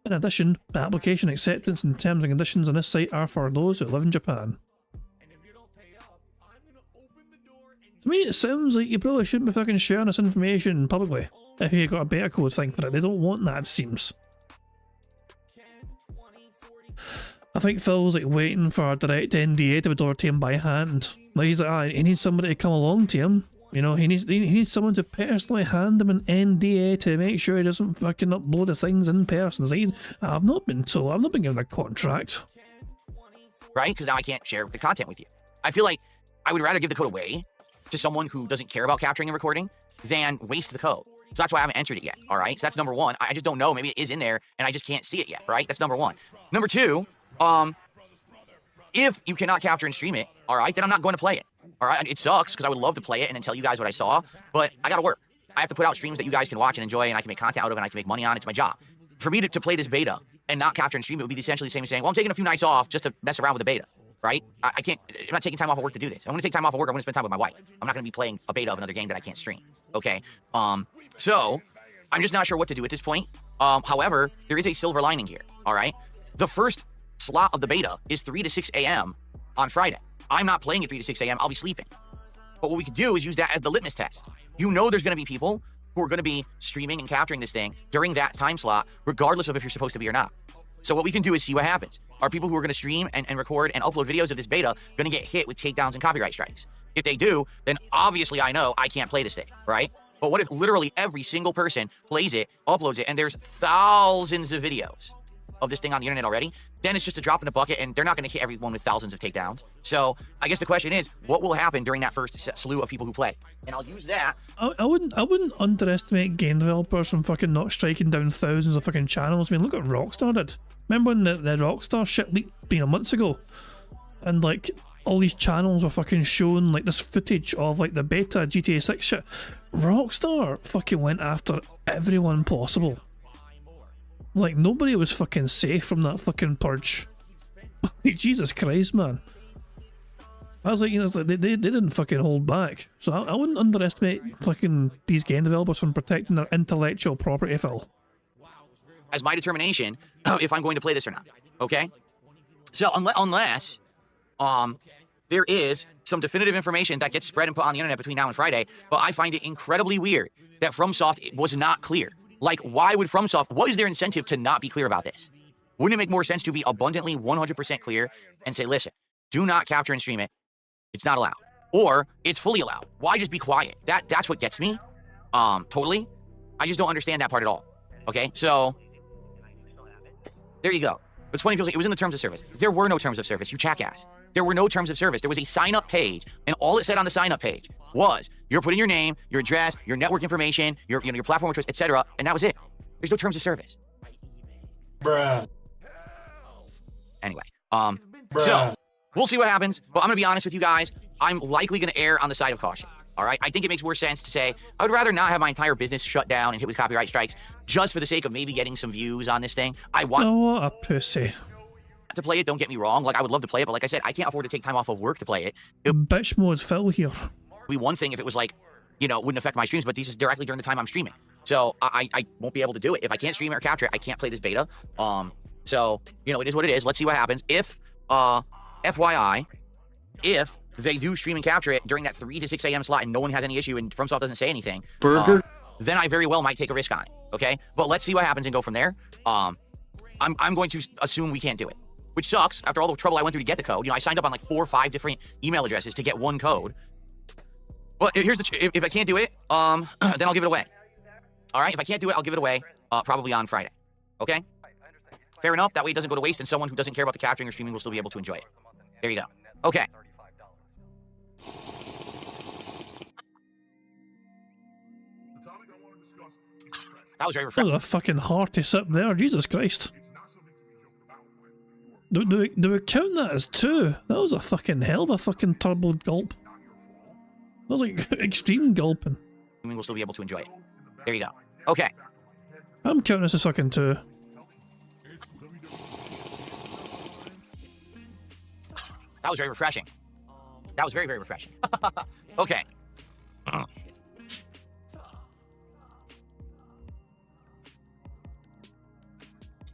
A: In addition, application acceptance and terms and conditions on this site are for those who live in Japan. To me, it sounds like you probably shouldn't be fucking sharing this information publicly if you got a beta code thing for it. They don't want that, it seems. I think Phil's like waiting for a direct NDA to be delivered to him by hand. Like he's like, he needs somebody to come along to him. You know, he needs someone to personally hand him an NDA to make sure he doesn't fucking upload the things in person. It's like, I've not been told, I've not been given a contract.
C: Right? Because now I can't share the content with you. I feel like I would rather give the code away to someone who doesn't care about capturing and recording than waste the code. So that's why I haven't entered it yet, all right? So that's number one. I just don't know. Maybe it is in there and I just can't see it yet, right? That's number one. Number two, if you cannot capture and stream it, all right, then I'm not going to play it, all right? It sucks because I would love to play it and then tell you guys what I saw, but I gotta work. I have to put out streams that you guys can watch and enjoy and I can make content out of and I can make money on. It's my job. For me to play this beta and not capture and stream it would be essentially the same as saying, well, I'm taking a few nights off just to mess around with the beta, right? I'm not taking time off of work to do this. I'm gonna take time off of work, I'm gonna spend time with my wife. I'm not gonna be playing a beta of another game that I can't stream, okay? So, I'm just not sure what to do at this point. However, there is a silver lining here, all right? The first slot of the beta is 3 to 6 a.m. on Friday. I'm not playing at 3 to 6 a.m. I'll be sleeping. But what we could do is use that as the litmus test. You know there's going to be people who are going to be streaming and capturing this thing during that time slot, regardless of if you're supposed to be or not. So what we can do is see what happens. Are people who are going to stream and record and upload videos of this beta going to get hit with takedowns and copyright strikes? If they do, then obviously I know I can't play this thing, right? But what if literally every single person plays it, uploads it, and there's thousands of videos of this thing on the internet already, then it's just a drop in the bucket, and they're not going to hit everyone with thousands of takedowns. So I guess the question is, what will happen during that first slew of people who play? And I'll use that.
A: I wouldn't underestimate game developers from fucking not striking down thousands of fucking channels. I mean, look what Rockstar did. Remember when the Rockstar shit leaked months ago, and like all these channels were fucking showing like this footage of like the beta GTA 6 shit. Rockstar fucking went after everyone possible. Like, nobody was fucking safe from that fucking purge. Jesus Christ, man. I was like, you know, like they didn't fucking hold back. So I wouldn't underestimate fucking these game developers from protecting their intellectual property, Phil.
C: As my determination if I'm going to play this or not. Okay? So unless there is some definitive information that gets spread and put on the internet between now and Friday, but I find it incredibly weird that FromSoft was not clear. Like, why would FromSoft, what is their incentive to not be clear about this? Wouldn't it make more sense to be abundantly 100% clear and say, listen, do not capture and stream it. It's not allowed. Or it's fully allowed. Why just be quiet? That's what gets me. Totally. I just don't understand that part at all. Okay, so there you go. It's funny, it was in the terms of service. There were no terms of service, you jackass. There were no terms of service. There was a sign-up page, and all it said on the sign-up page was you're putting your name, your address, your network information, your platform of choice, etc., and that was it. There's no terms of service. Bruh. Anyway, so we'll see what happens, but I'm gonna be honest with you guys. I'm likely gonna err on the side of caution. All right, I think it makes more sense to say I would rather not have my entire business shut down and hit with copyright strikes just for the sake of maybe getting some views on this thing. I want.
A: Oh, what a pussy.
C: To play it, don't get me wrong. Like, I would love to play it, but like I said, I can't afford to take time off of work to play it.
A: Bitch mode Phil here.
C: It'd be one thing if it was like, you know, wouldn't affect my streams, but these is directly during the time I'm streaming. So I won't be able to do it. If I can't stream it or capture it, I can't play this beta. So, you know, it is what it is. Let's see what happens. If, FYI, if they do stream and capture it during that 3 to 6 a.m. slot and no one has any issue and FromSoft doesn't say anything, then I very well might take a risk on it, okay? But let's see what happens and go from there. I'm going to assume we can't do it, which sucks after all the trouble I went through to get the code. You know, I signed up on like 4 or 5 different email addresses to get one code. But here's the if I can't do it, then I'll give it away. All right, if I can't do it, I'll give it away probably on Friday. Okay? Fair enough. That way it doesn't go to waste, and someone who doesn't care about the capturing or streaming will still be able to enjoy it. There you go. Okay. That was very refreshing.
A: That was a fucking hearty sip there, Jesus Christ. Do we count that as 2? That was a fucking hell of a fucking turbo gulp. That was like extreme gulping.
C: We'll still be able to enjoy it. There you go. Okay.
A: I'm counting this as fucking 2.
C: That was very refreshing. That was very, very refreshing. Okay.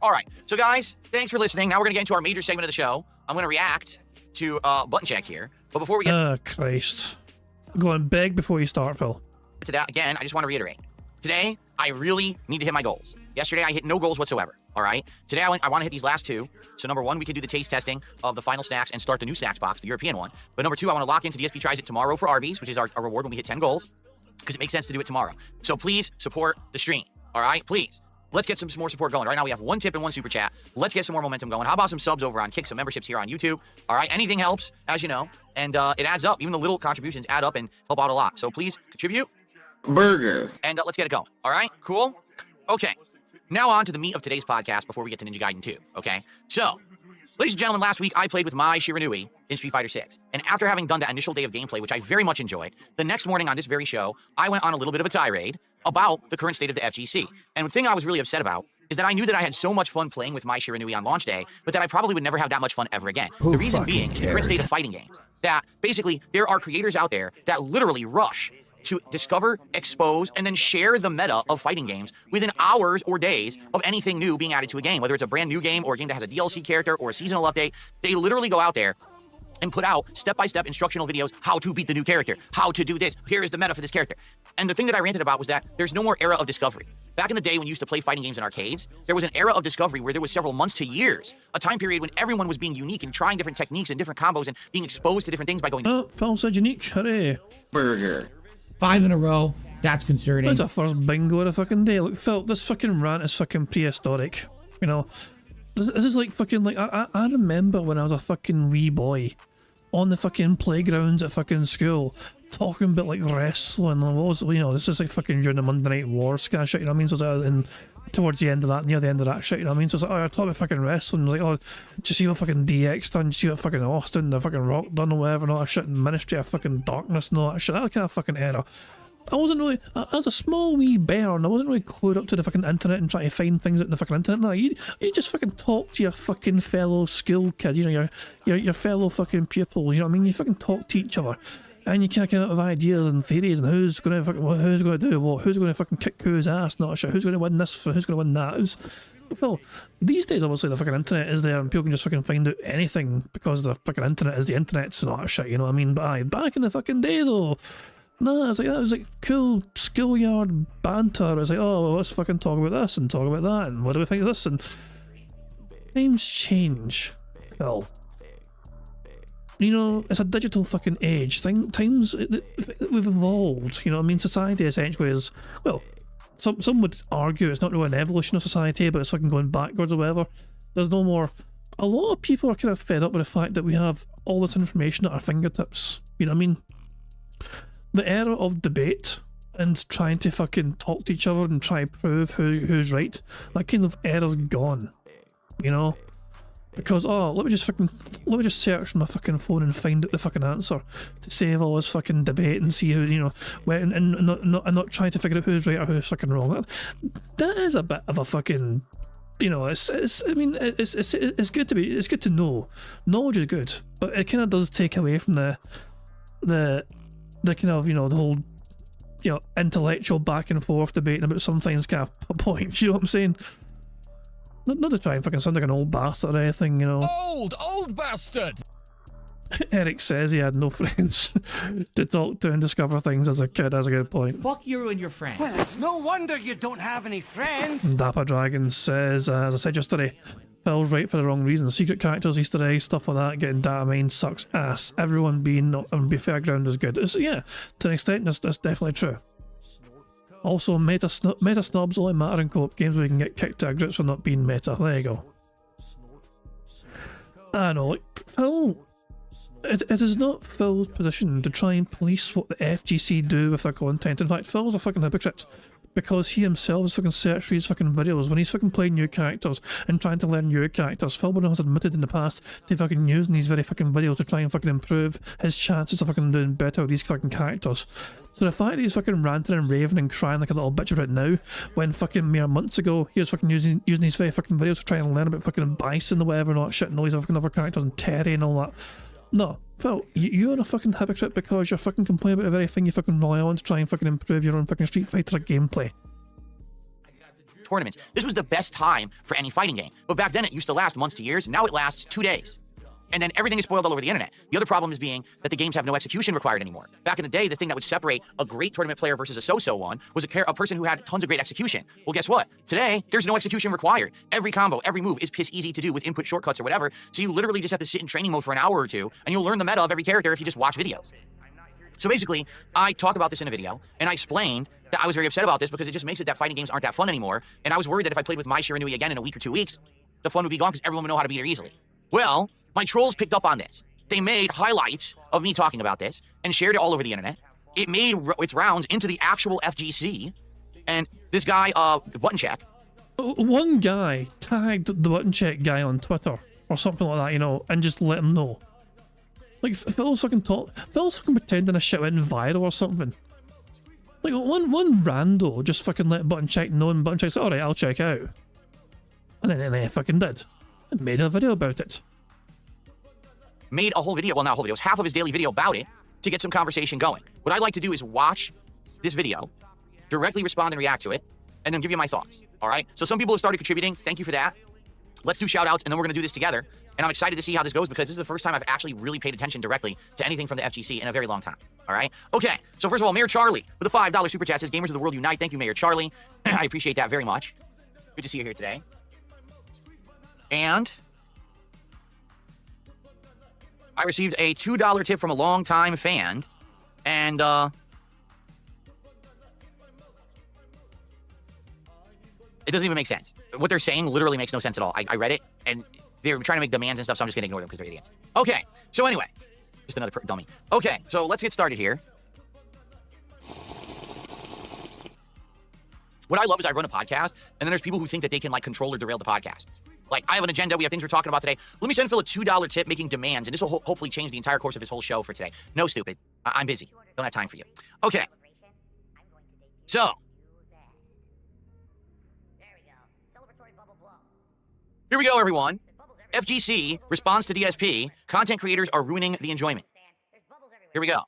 C: All right. So, guys, thanks for listening. Now we're going to get into our major segment of the show. I'm going to react to Button Check here. But before we get...
A: Oh, Christ. Go on, beg before you start, Phil.
C: To that, again, I just want to reiterate. Today, I really need to hit my goals. Yesterday, I hit no goals whatsoever. All right? Today, I want to hit these last 2. So, number 1, we can do the taste testing of the final snacks and start the new snacks box, the European one. But number 2, I want to lock into DSP Tries It tomorrow for Arby's, which is our reward when we hit 10 goals, because it makes sense to do it tomorrow. So, please support the stream. All right? Please. Let's get some more support going. Right now, we have 1 tip and 1 super chat. Let's get some more momentum going. How about some subs over on Kick, some memberships here on YouTube? All right? Anything helps, as you know. And it adds up. Even the little contributions add up and help out a lot. So, please contribute. Burger. And let's get it going. All right? Cool? Okay. Now on to the meat of today's podcast before we get to Ninja Gaiden 2, okay? So, ladies and gentlemen, last week I played with Mai Shiranui in Street Fighter 6. And after having done that initial day of gameplay, which I very much enjoyed, the next morning on this very show, I went on a little bit of a tirade about the current state of the FGC. And the thing I was really upset about is that I knew that I had so much fun playing with Mai Shiranui on launch day, but that I probably would never have that much fun ever again. The reason being is the current state of fighting games. That basically, there are creators out there that literally rush to discover, expose, and then share the meta of fighting games within hours or days of anything new being added to a game, whether it's a brand new game or a game that has a DLC character or a seasonal update. They literally go out there and put out step-by-step instructional videos, how to beat the new character, how to do this, here is the meta for this character. And the thing that I ranted about was that there's no more era of discovery. Back in the day when you used to play fighting games in arcades, there was an era of discovery where there was several months to years, a time period when everyone was being unique and trying different techniques and different combos and being exposed to different things by going,
A: oh, Phil said unique, hooray.
C: Burger.
B: 5 in a row. That's concerning.
A: That's our first bingo of the fucking day. Look, Phil, this fucking rant is fucking prehistoric. You know, This is like fucking like I remember when I was a fucking wee boy on the fucking playgrounds at fucking school talking about like wrestling and what was, you know, this is like fucking during the Monday Night Wars kind of shit, you know what I mean? So and towards the end of that, near the end of that shit, you know what I mean? So it's like, oh, I talk about fucking wrestling, like, oh, did you see what fucking DX done? Did you see what fucking Austin, the fucking Rock done or whatever, and all that shit, and Ministry of fucking Darkness and all that shit, that kind of fucking era. I wasn't really, as a small wee bairn, I wasn't really clued up to the fucking internet and trying to find things out in the fucking internet. No, you just fucking talk to your fucking fellow school kid, you know, your fellow fucking pupils, you know what I mean? You fucking talk to each other, and you kind of come up with ideas and theories and who's going to do what, who's going to fucking kick whose ass, not sure, who's going to win this, who's going to win that. Well, these days, obviously, the fucking internet is there and people can just fucking find out anything because the fucking internet is the internet and all that shit, you know what I mean? But back in the fucking day, though, no, it was like cool schoolyard banter. It was like, oh, well, let's fucking talk about this and talk about that, and what do we think of this? And times change, Phil. You know, it's a digital fucking age. Times we've evolved. You know what I mean? Society essentially is, well, some would argue it's not really an evolution of society, but it's fucking going backwards or whatever. There's no more. A lot of people are kind of fed up with the fact that we have all this information at our fingertips. You know what I mean? The era of debate and trying to fucking talk to each other and try to prove who's right, that kind of era's gone, you know? Because, oh, let me just search my fucking phone and find out the fucking answer to save all this fucking debate and see who, you know, and not trying to figure out who's right or who's fucking wrong. That is a bit of a fucking, you know, it's good to know. Knowledge is good, but it kind of does take away from the kind of, you know, the whole, you know, intellectual back and forth debating about some things kind of point, you know what I'm saying? Not to try and fucking sound like an old bastard or anything, you know.
N: Old bastard!
A: Eric says he had no friends to talk to and discover things as a kid. That's a good point.
O: Fuck you and your friends.
Q: Well, it's no wonder you don't have any friends.
A: Dapper Dragon says, as I said yesterday, Phil's right for the wrong reasons. Secret characters, Easter eggs, stuff like that, getting data mined sucks ass. Everyone being not and be fairground is good. Yeah, to an extent, that's definitely true. Also, meta snobs only matter in co-op games where you can get kicked to grips for not being meta. There you go. I know, like, Phil, it is not Phil's position to try and police what the FGC do with their content. In fact, Phil's a fucking hypocrite, because he himself has fucking searched for his fucking videos when he's fucking playing new characters and trying to learn new characters. Phil Bonner has admitted in the past to fucking using these very fucking videos to try and fucking improve his chances of fucking doing better with these fucking characters. So the fact that he's fucking ranting and raving and crying like a little bitch right now, when fucking mere months ago he was fucking using these very fucking videos to try and learn about fucking Bison or whatever and all that shit and all these fucking other characters and Terry and all that. No, Phil, you're a fucking hypocrite because you're fucking complaining about the very thing you fucking rely on to try and fucking improve your own fucking Street Fighter gameplay.
C: Tournaments. This was the best time for any fighting game. But back then it used to last months to years. Now it lasts 2 days. And then everything is spoiled all over the internet. The other problem is being that the games have no execution required anymore. Back in the day, the thing that would separate a great tournament player versus a so-so one was a person who had tons of great execution. Well, guess what? Today, there's no execution required. Every combo, every move is piss easy to do with input shortcuts or whatever. So you literally just have to sit in training mode for an hour or two, and you'll learn the meta of every character if you just watch videos. So basically, I talked about this in a video, and I explained that I was very upset about this because it just makes it that fighting games aren't that fun anymore, and I was worried that if I played with Mai Shiranui again in a week or 2 weeks, the fun would be gone because everyone would know how to beat her easily. Well, my trolls picked up on this. They made highlights of me talking about this and shared it all over the internet. It made its rounds into the actual FGC, and this guy, Button Check.
A: One guy tagged the Button Check guy on Twitter or something like that, you know, and just let him know. Like, Phil's fucking pretending a shit went viral or something. Like, one rando just fucking let Button Check know, and Button Check said, alright, I'll check out. And then they fucking did. And made a video about it.
C: Made a whole video, well, not a whole video, it was half of his daily video about it to get some conversation going. What I'd like to do is watch this video, directly respond and react to it, and then give you my thoughts, all right? So some people have started contributing. Thank you for that. Let's do shout outs, and then we're going to do this together. And I'm excited to see how this goes because this is the first time I've actually really paid attention directly to anything from the FGC in a very long time, all right? Okay, so first of all, Mayor Charlie with the $5 super chat says, Gamers of the World Unite. Thank you, Mayor Charlie. I appreciate that very much. Good to see you here today. And I received a $2 tip from a longtime fan, and it doesn't even make sense. What they're saying literally makes no sense at all. I read it, and they're trying to make demands and stuff, so I'm just gonna ignore them because they're idiots. Okay, so anyway, just another dummy. Okay, so let's get started here. What I love is I run a podcast, and then there's people who think that they can like control or derail the podcast. Like, I have an agenda, we have things we're talking about today. Let me send Phil a $2 tip making demands, and this will hopefully change the entire course of his whole show for today. No, stupid. I'm busy. Don't have time for you. Okay. So. Here we go, everyone. FGC responds to DSP. Content creators are ruining the enjoyment. Here we go.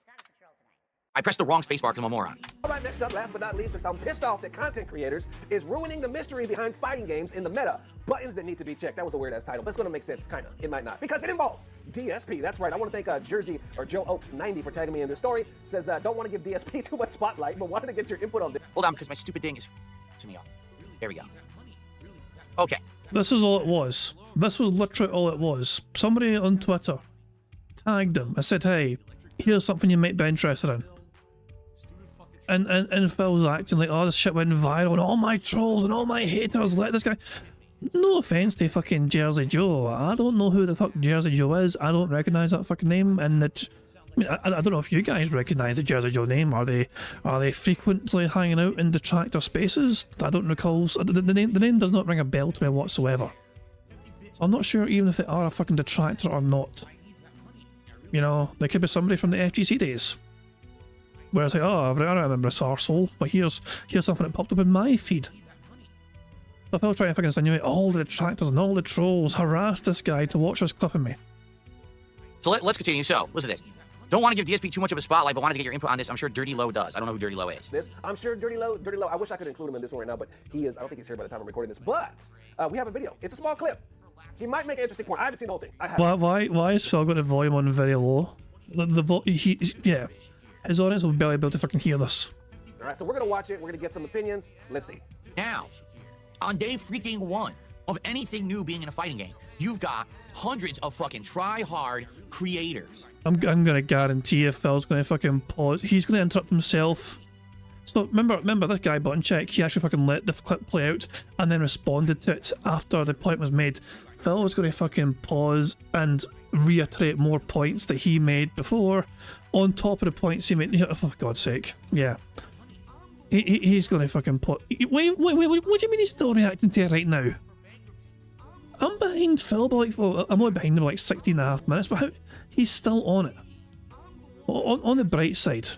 C: I pressed the wrong spacebar because I'm a moron.
T: All right, next up, last but not least, since I'm pissed off that content creators is ruining the mystery behind fighting games in the meta. Buttons that need to be checked. That was a weird-ass title, but it's going to make sense, kind of. It might not, because it involves DSP. That's right. I want to thank Jersey, or Joe Oaks 90 for tagging me in this story. Says, don't want to give DSP too much spotlight, but wanted to get your input on this.
C: Hold on, because my stupid thing is to me off. There we go. Okay.
A: This is all it was. This was literally all it was. Somebody on Twitter tagged him. I said, hey, here's something you might be interested in. And Phil's acting like, oh, this shit went viral, and all my trolls and all my haters let this guy. No offense to fucking Jersey Joe. I don't know who the fuck Jersey Joe is. I don't recognize that fucking name, and it. I mean, I don't know if you guys recognize the Jersey Joe name. Are they frequently hanging out in detractor spaces? I don't recall. The name does not ring a bell to me whatsoever. So I'm not sure even if they are a fucking detractor or not. You know, they could be somebody from the FGC days. Where I say, oh, I remember this arsehole, but here's something that popped up in my feed. So Phil's trying to fucking insinuate all the detractors and all the trolls harassed this guy to watch us clipping me.
C: So let's continue. So, listen to this. Don't want to give DSP too much of a spotlight, but wanted to get your input on this. I'm sure Dirty Low does. I don't know who Dirty Low is.
T: I'm sure Dirty Low, I wish I could include him in this one right now, but he is, I don't think he's here by the time I'm recording this, but we have a video. It's a small clip. He might make an interesting point. I haven't seen the whole thing. I haven't.
A: Why is Phil got the volume on very low? Yeah. His audience will barely be able to fucking hear this.
T: All right, so we're going to watch it. We're going to get some opinions. Let's see.
C: Now, on day freaking 1 of anything new being in a fighting game, you've got hundreds of fucking try-hard creators.
A: I'm going to guarantee if Phil's going to fucking pause, he's going to interrupt himself. So remember this guy, Button Check, he actually fucking let the clip play out and then responded to it after the point was made. Phil was going to fucking pause and reiterate more points that he made before, on top of the points he made. Oh, for God's sake. Yeah. He's going to fucking put. Wait, what do you mean he's still reacting to it right now? I'm behind Phil by I'm only behind him by like 16.5 minutes, but he's still on it. On the bright side,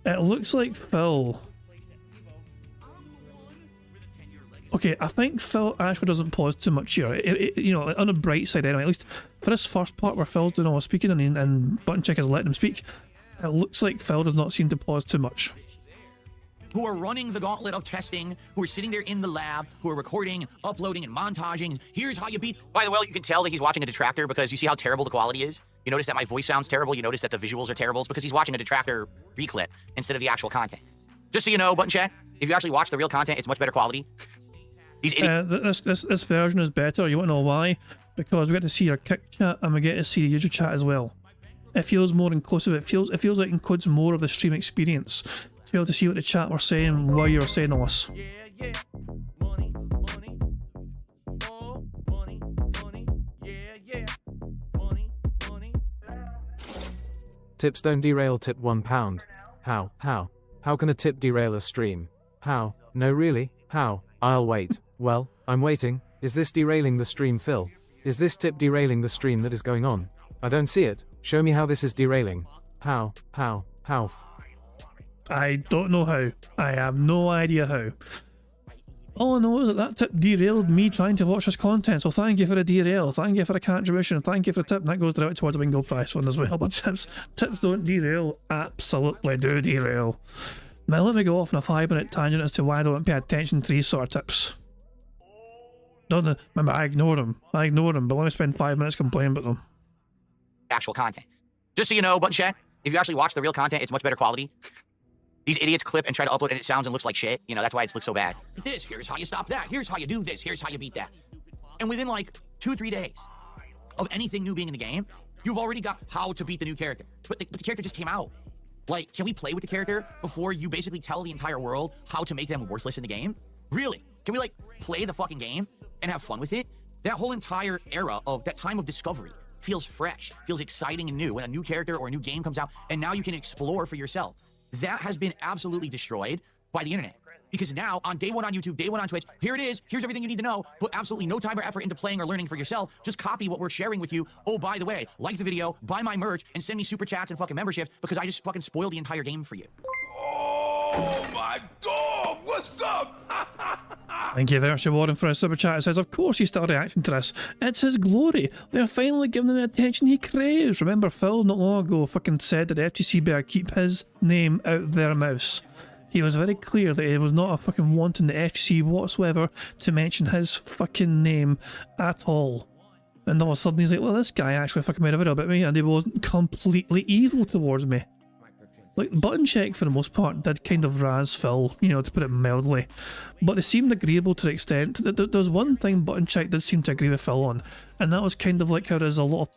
A: it looks like Phil. Okay, I think Phil actually doesn't pause too much here. You know, on the bright side anyway, at least for this first part where Phil's doing all the speaking and Button Check is letting him speak, it looks like Phil does not seem to pause too much.
C: Who are running the gauntlet of testing, who are sitting there in the lab, who are recording, uploading, and montaging. Here's how you beat. By the way, you can tell that he's watching a detractor because you see how terrible the quality is. You notice that my voice sounds terrible. You notice that the visuals are terrible. It's because he's watching a detractor reclip instead of the actual content. Just so you know, Button Check, if you actually watch the real content, it's much better quality.
A: This version is better. You want to know why? Because we get to see your kick chat and we get to see the user chat as well. It feels more inclusive. It feels like it includes more of the stream experience. To be able to see what the chat were saying while you were saying all this.
R: Tips don't derail. Tip £1. How can a tip derail a stream? How? No really? How? I'll wait. Well, I'm waiting. Is this derailing the stream, Phil? Is this tip derailing the stream that is going on? I don't see it. Show me how this is derailing. How?
A: I don't know how. I have no idea how. All I know is that tip derailed me trying to watch this content, so thank you for the derail, thank you for the contribution, thank you for the tip, and that goes direct towards the bingo prize fund as well, but tips don't derail, absolutely do derail. Now let me go off on a 5-minute tangent as to why I don't pay attention to these sort of tips. Remember, I ignore them, but let me spend 5 minutes complaining about them.
C: Actual content. Just so you know, Button Check, if you actually watch the real content, it's much better quality. These idiots clip and try to upload and it sounds and looks like shit. You know, that's why it looks so bad. Here's how you stop that. Here's how you do this. Here's how you beat that. And within like 2-3 days of anything new being in the game, you've already got how to beat the new character. But the character just came out. Like, can we play with the character before you basically tell the entire world how to make them worthless in the game? Really? Can we like play the fucking game and have fun with it That whole entire era of that time of discovery feels fresh, feels exciting and new when a new character or a new game comes out, and now you can explore for yourself. That has been absolutely destroyed by the internet. Because now, on day one on YouTube, day one on Twitch, here it is, here's everything you need to know. Put absolutely no time or effort into playing or learning for yourself. Just copy what we're sharing with you. Oh, by the way, like the video, buy my merch, and send me super chats and fucking memberships because I just fucking spoiled the entire game for you.
F: Oh my dog, what's up?
A: Thank you, Virtue Warden, for a super chat. It says, of course he's still reacting to this. It's his glory. They're finally giving him the attention he craves. Remember, Phil not long ago fucking said that the FTC better keep his name out their mouths. He was very clear that he was not a fucking wanting the FTC whatsoever to mention his fucking name at all. And all of a sudden he's like, well, this guy actually fucking made a video about me and he wasn't completely evil towards me. Like, Button Check, for the most part, did kind of razz Phil, you know, to put it mildly. But they seemed agreeable to the extent that there's one thing Button Check did seem to agree with Phil on, and that was kind of like how there's a lot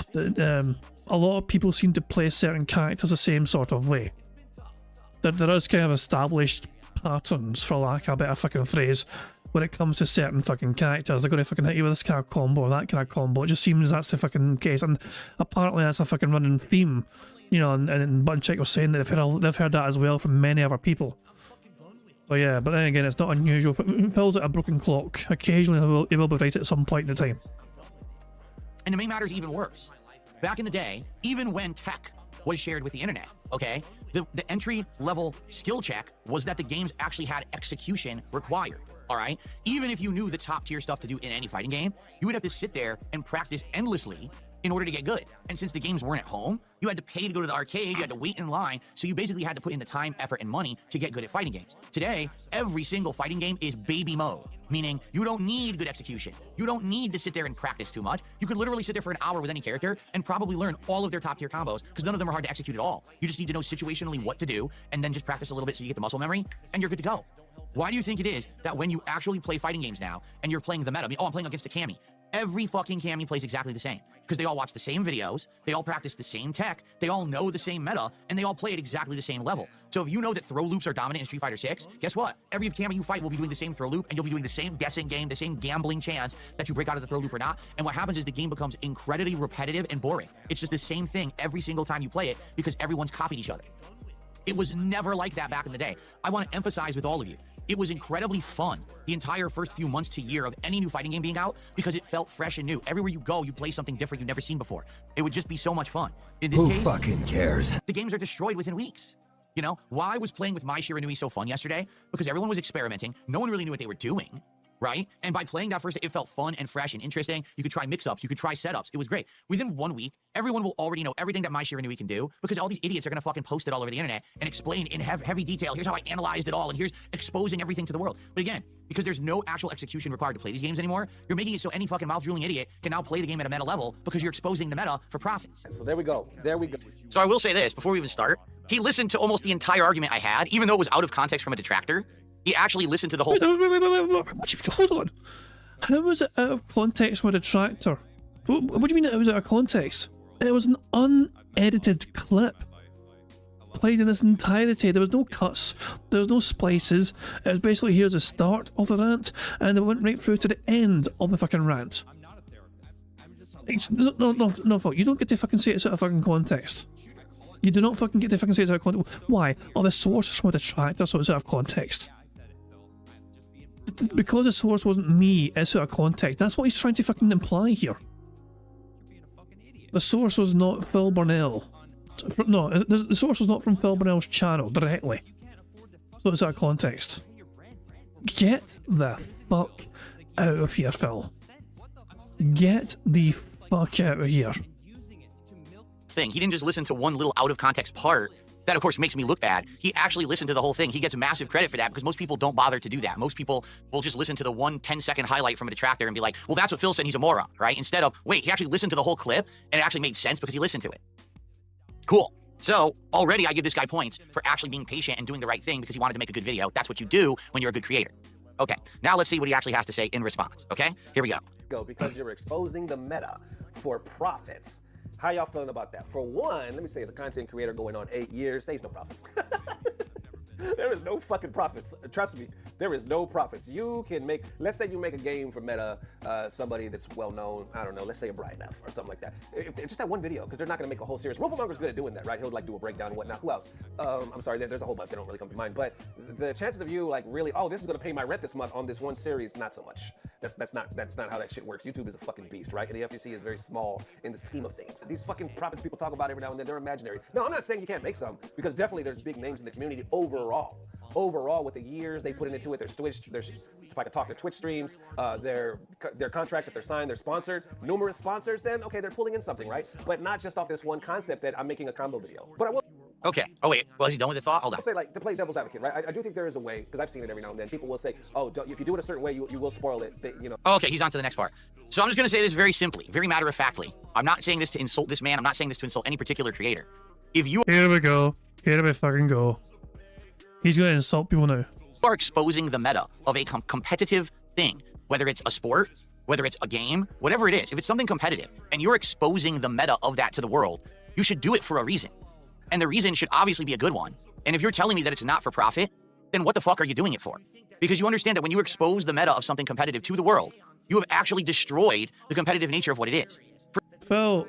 A: of people seem to play certain characters the same sort of way. There is kind of established patterns, for lack of a better fucking phrase, when it comes to certain fucking characters. They're going to fucking hit you with this kind of combo or that kind of combo. It just seems that's the fucking case, and apparently that's a fucking running theme. You know, and Button Check was saying that they've heard that as well from many other people. So yeah, but then again, it's not unusual. Phil's at a broken clock. Occasionally he will be right at some point in time.
C: And to make matters even worse, back in the day, even when tech was shared with the internet, okay, the entry-level skill check was that the games actually had execution required, all right? Even if you knew the top-tier stuff to do in any fighting game, you would have to sit there and practice endlessly in order to get good. And since the games weren't at home, you had to pay to go to the arcade, you had to wait in line, so you basically had to put in the time, effort, and money to get good at fighting games. Today, every single fighting game is baby mode, meaning you don't need good execution. You don't need to sit there and practice too much. You could literally sit there for an hour with any character and probably learn all of their top-tier combos, because none of them are hard to execute at all. You just need to know situationally what to do, and then just practice a little bit so you get the muscle memory, and you're good to go. Why do you think it is that when you actually play fighting games now, and you're playing the meta, I'm playing against a Cammy, every fucking Cammy plays exactly the same? Because they all watch the same videos, they all practice the same tech, they all know the same meta, and they all play at exactly the same level. So if you know that throw loops are dominant in Street Fighter 6, guess what? Every Cammy you fight will be doing the same throw loop, and you'll be doing the same guessing game, the same gambling chance that you break out of the throw loop or not. And what happens is the game becomes incredibly repetitive and boring. It's just the same thing every single time you play it because everyone's copied each other. It was never like that back in the day. I want to emphasize with all of you, it was incredibly fun the entire first few months to year of any new fighting game being out because it felt fresh and new. Everywhere you go, you play something different you've never seen before. It would just be so much fun. In this case,
D: fucking cares?
C: The games are destroyed within weeks. You know, why was playing with Mai Shiranui so fun yesterday? Because everyone was experimenting. No one really knew what they were doing, right? And by playing that first, it felt fun and fresh and interesting. You could try mix-ups. You could try setups. It was great. Within 1 week, everyone will already know everything that Mai Shiranui can do because all these idiots are going to fucking post it all over the internet and explain in heavy detail. Here's how I analyzed it all, and here's exposing everything to the world. But again, because there's no actual execution required to play these games anymore, you're making it so any fucking mouth-drooling idiot can now play the game at a meta level because you're exposing the meta for profits.
T: So there we go. There we go.
C: So I will say this before we even start. He listened to almost the entire argument I had, even though it was out of context from a detractor. He actually listened to the whole...
A: Wait, hold on. How was it out of context with a detractor? What do you mean it was out of context? It was an unedited clip. Played in its entirety. There was no cuts. There was no splices. It was basically, here's the start of the rant, and it went right through to the end of the fucking rant. No, fuck. You don't get to fucking say it's out of fucking context. You do not fucking get to fucking say it's out of context. Why? Oh, the source is from a detractor, so it's out of context. Because the source wasn't me, it's out of context. That's what he's trying to fucking imply here. The source was not Phil Burnell. No, the source was not from Phil Burnell's channel directly. So it's out of context. Get the fuck out of here, Phil. Get the fuck out of here.
C: Thing. He didn't just listen to one little out of context part. That, of course, makes me look bad. He actually listened to the whole thing. He gets massive credit for that because most people don't bother to do that. Most people will just listen to the 1 10-second highlight from a detractor and be like, well, that's what Phil said, he's a moron, right? Instead of, wait, he actually listened to the whole clip and it actually made sense because he listened to it. Cool. So already I give this guy points for actually being patient and doing the right thing because he wanted to make a good video. That's what you do when you're a good creator. Okay, now let's see what he actually has to say in response, okay? Here we go.
T: Because you're exposing the meta for profits. How y'all feeling about that? For one, let me say, as a content creator going on 8 years, there's no profits. There is no fucking profits. Trust me, there is no profits. You can make, let's say you make a game for Meta, somebody that's well known, I don't know, let's say a Brian F or something like that. Just that one video, because they're not gonna make a whole series. Wolfmonger's good at doing that, right? He'll like do a breakdown and whatnot. Who else? I'm sorry, there's a whole bunch that don't really come to mind, but the chances of you like really, oh, this is gonna pay my rent this month on this one series, not so much. That's not how that shit works. YouTube is a fucking beast, right? And the FTC is very small in the scheme of things. These fucking profits people talk about every now and then, they're imaginary. No, I'm not saying you can't make some, because definitely there's big names in the community overall. Overall, with the years they put into it, there's Twitch, if I could talk, their Twitch streams, their contracts, if they're signed, they're sponsored, numerous sponsors, then okay, they're pulling in something, right? But not just off this one concept that I'm making a combo video. But I will.
C: Okay. Oh wait. Well, is he done with the thought? Hold on.
T: I'll say, like, to play devil's advocate, right? I do think there is a way, because I've seen it every now and then. People will say, oh, if you do it a certain way, you will spoil it. You know.
C: Okay, he's on to the next part. So I'm just gonna say this very simply, very matter-of-factly. I'm not saying this to insult this man. I'm not saying this to insult any particular creator. If you
A: Here we go. Here we fucking go. He's gonna insult people now.
C: are exposing the meta of a competitive thing, whether it's a sport, whether it's a game, whatever it is, if it's something competitive, and you're exposing the meta of that to the world, you should do it for a reason. And the reason should obviously be a good one. And if you're telling me that it's not for profit, then what the fuck are you doing it for? Because you understand that when you expose the meta of something competitive to the world, you have actually destroyed the competitive nature of what it is.
A: Phil,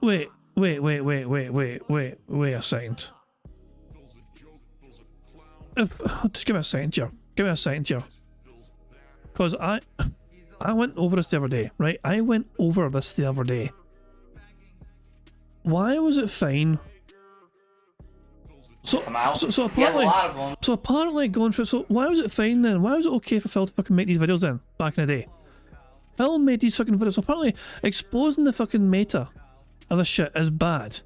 A: wait a second. Just give me a second here. Give me a second here. Because I went over this the other day, right? I went over this the other day. Why was it fine? So apparently going through, so why was it fine then? Why was it okay for Phil to fucking make these videos then, back in the day? Phil made these fucking videos, so apparently exposing the fucking meta of this shit is bad.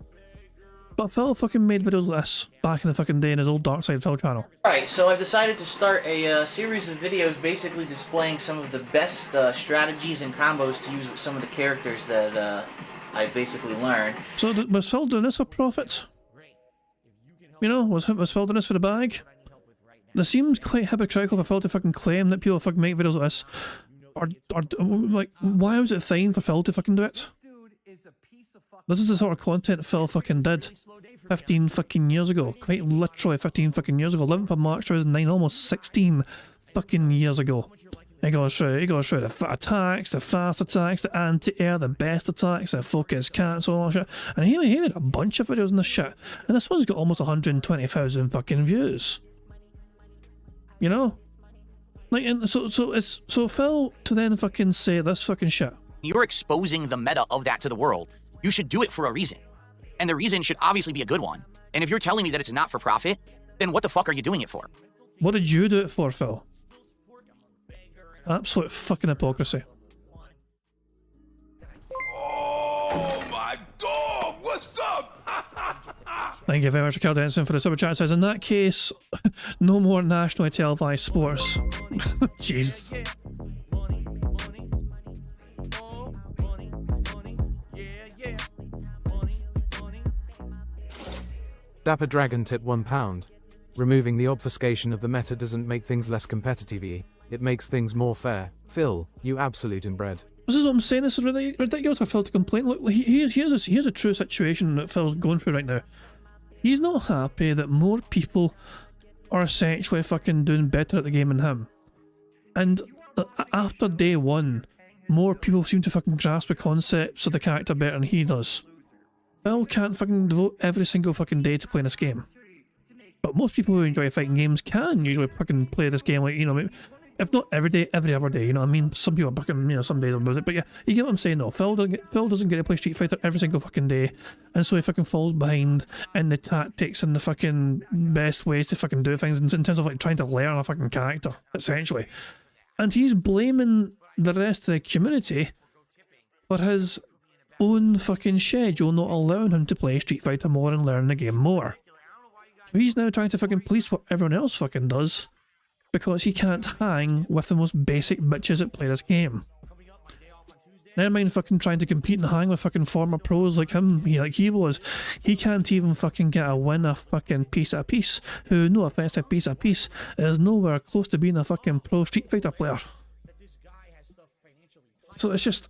A: But Phil fucking made videos like this back in the fucking day in his old Dark Side Phil channel.
U: Alright, so I've decided to start a series of videos basically displaying some of the best strategies and combos to use with some of the characters that I basically learned.
A: So was Phil doing this for profit? You know, was Phil doing this for the bag? This seems quite hypocritical for Phil to fucking claim that people fucking make videos like this. Or like, why was it fine for Phil to fucking do it? This is the sort of content Phil fucking did 15 fucking years ago. Quite literally 15 fucking years ago. 11th of March 2009, almost 16 fucking years ago. He goes through the attacks, the fast attacks, the anti-air, the best attacks, the focus cancel, all that shit. And he made a bunch of videos on this shit. And this one's got almost 120,000 fucking views. You know? Like, and so Phil to then fucking say this fucking shit.
C: You're exposing the meta of that to the world. You should do it for a reason. And the reason should obviously be a good one. And if you're telling me that it's not for profit, then what the fuck are you doing it for?
A: What did you do it for, Phil? Absolute fucking hypocrisy.
V: Oh my dog, what's up?
A: Thank you very much, Cal Denson, for the super chat. It says, in that case, no more nationally televised sports. Jeez.
R: Dapper Dragon tip £1. Removing the obfuscation of the meta doesn't make things less competitive, it makes things more fair. Phil, you absolute inbred.
A: This is what I'm saying, this is ridiculous for Phil to complain. Look, here's a true situation that Phil's going through right now. He's not happy that more people are essentially fucking doing better at the game than him. And after day one, more people seem to fucking grasp the concepts of the character better than he does. Phil can't fucking devote every single fucking day to playing this game. But most people who enjoy fighting games can usually fucking play this game, like, you know, if not every day, every other day, you know what I mean? Some people are fucking, you know, some days about it, but yeah, you get what I'm saying though. Phil doesn't get to play Street Fighter every single fucking day, and so he fucking falls behind in the tactics and the fucking best ways to fucking do things in terms of like trying to learn a fucking character, essentially. And he's blaming the rest of the community for his own fucking schedule not allowing him to play Street Fighter more and learn the game more. So he's now trying to fucking police what everyone else fucking does because he can't hang with the most basic bitches that play this game. Never mind fucking trying to compete and hang with fucking former pros like him, like he was. He can't even fucking get a win a fucking piece of piece, who, no offense to piece of piece, is nowhere close to being a fucking pro Street Fighter player. So it's just...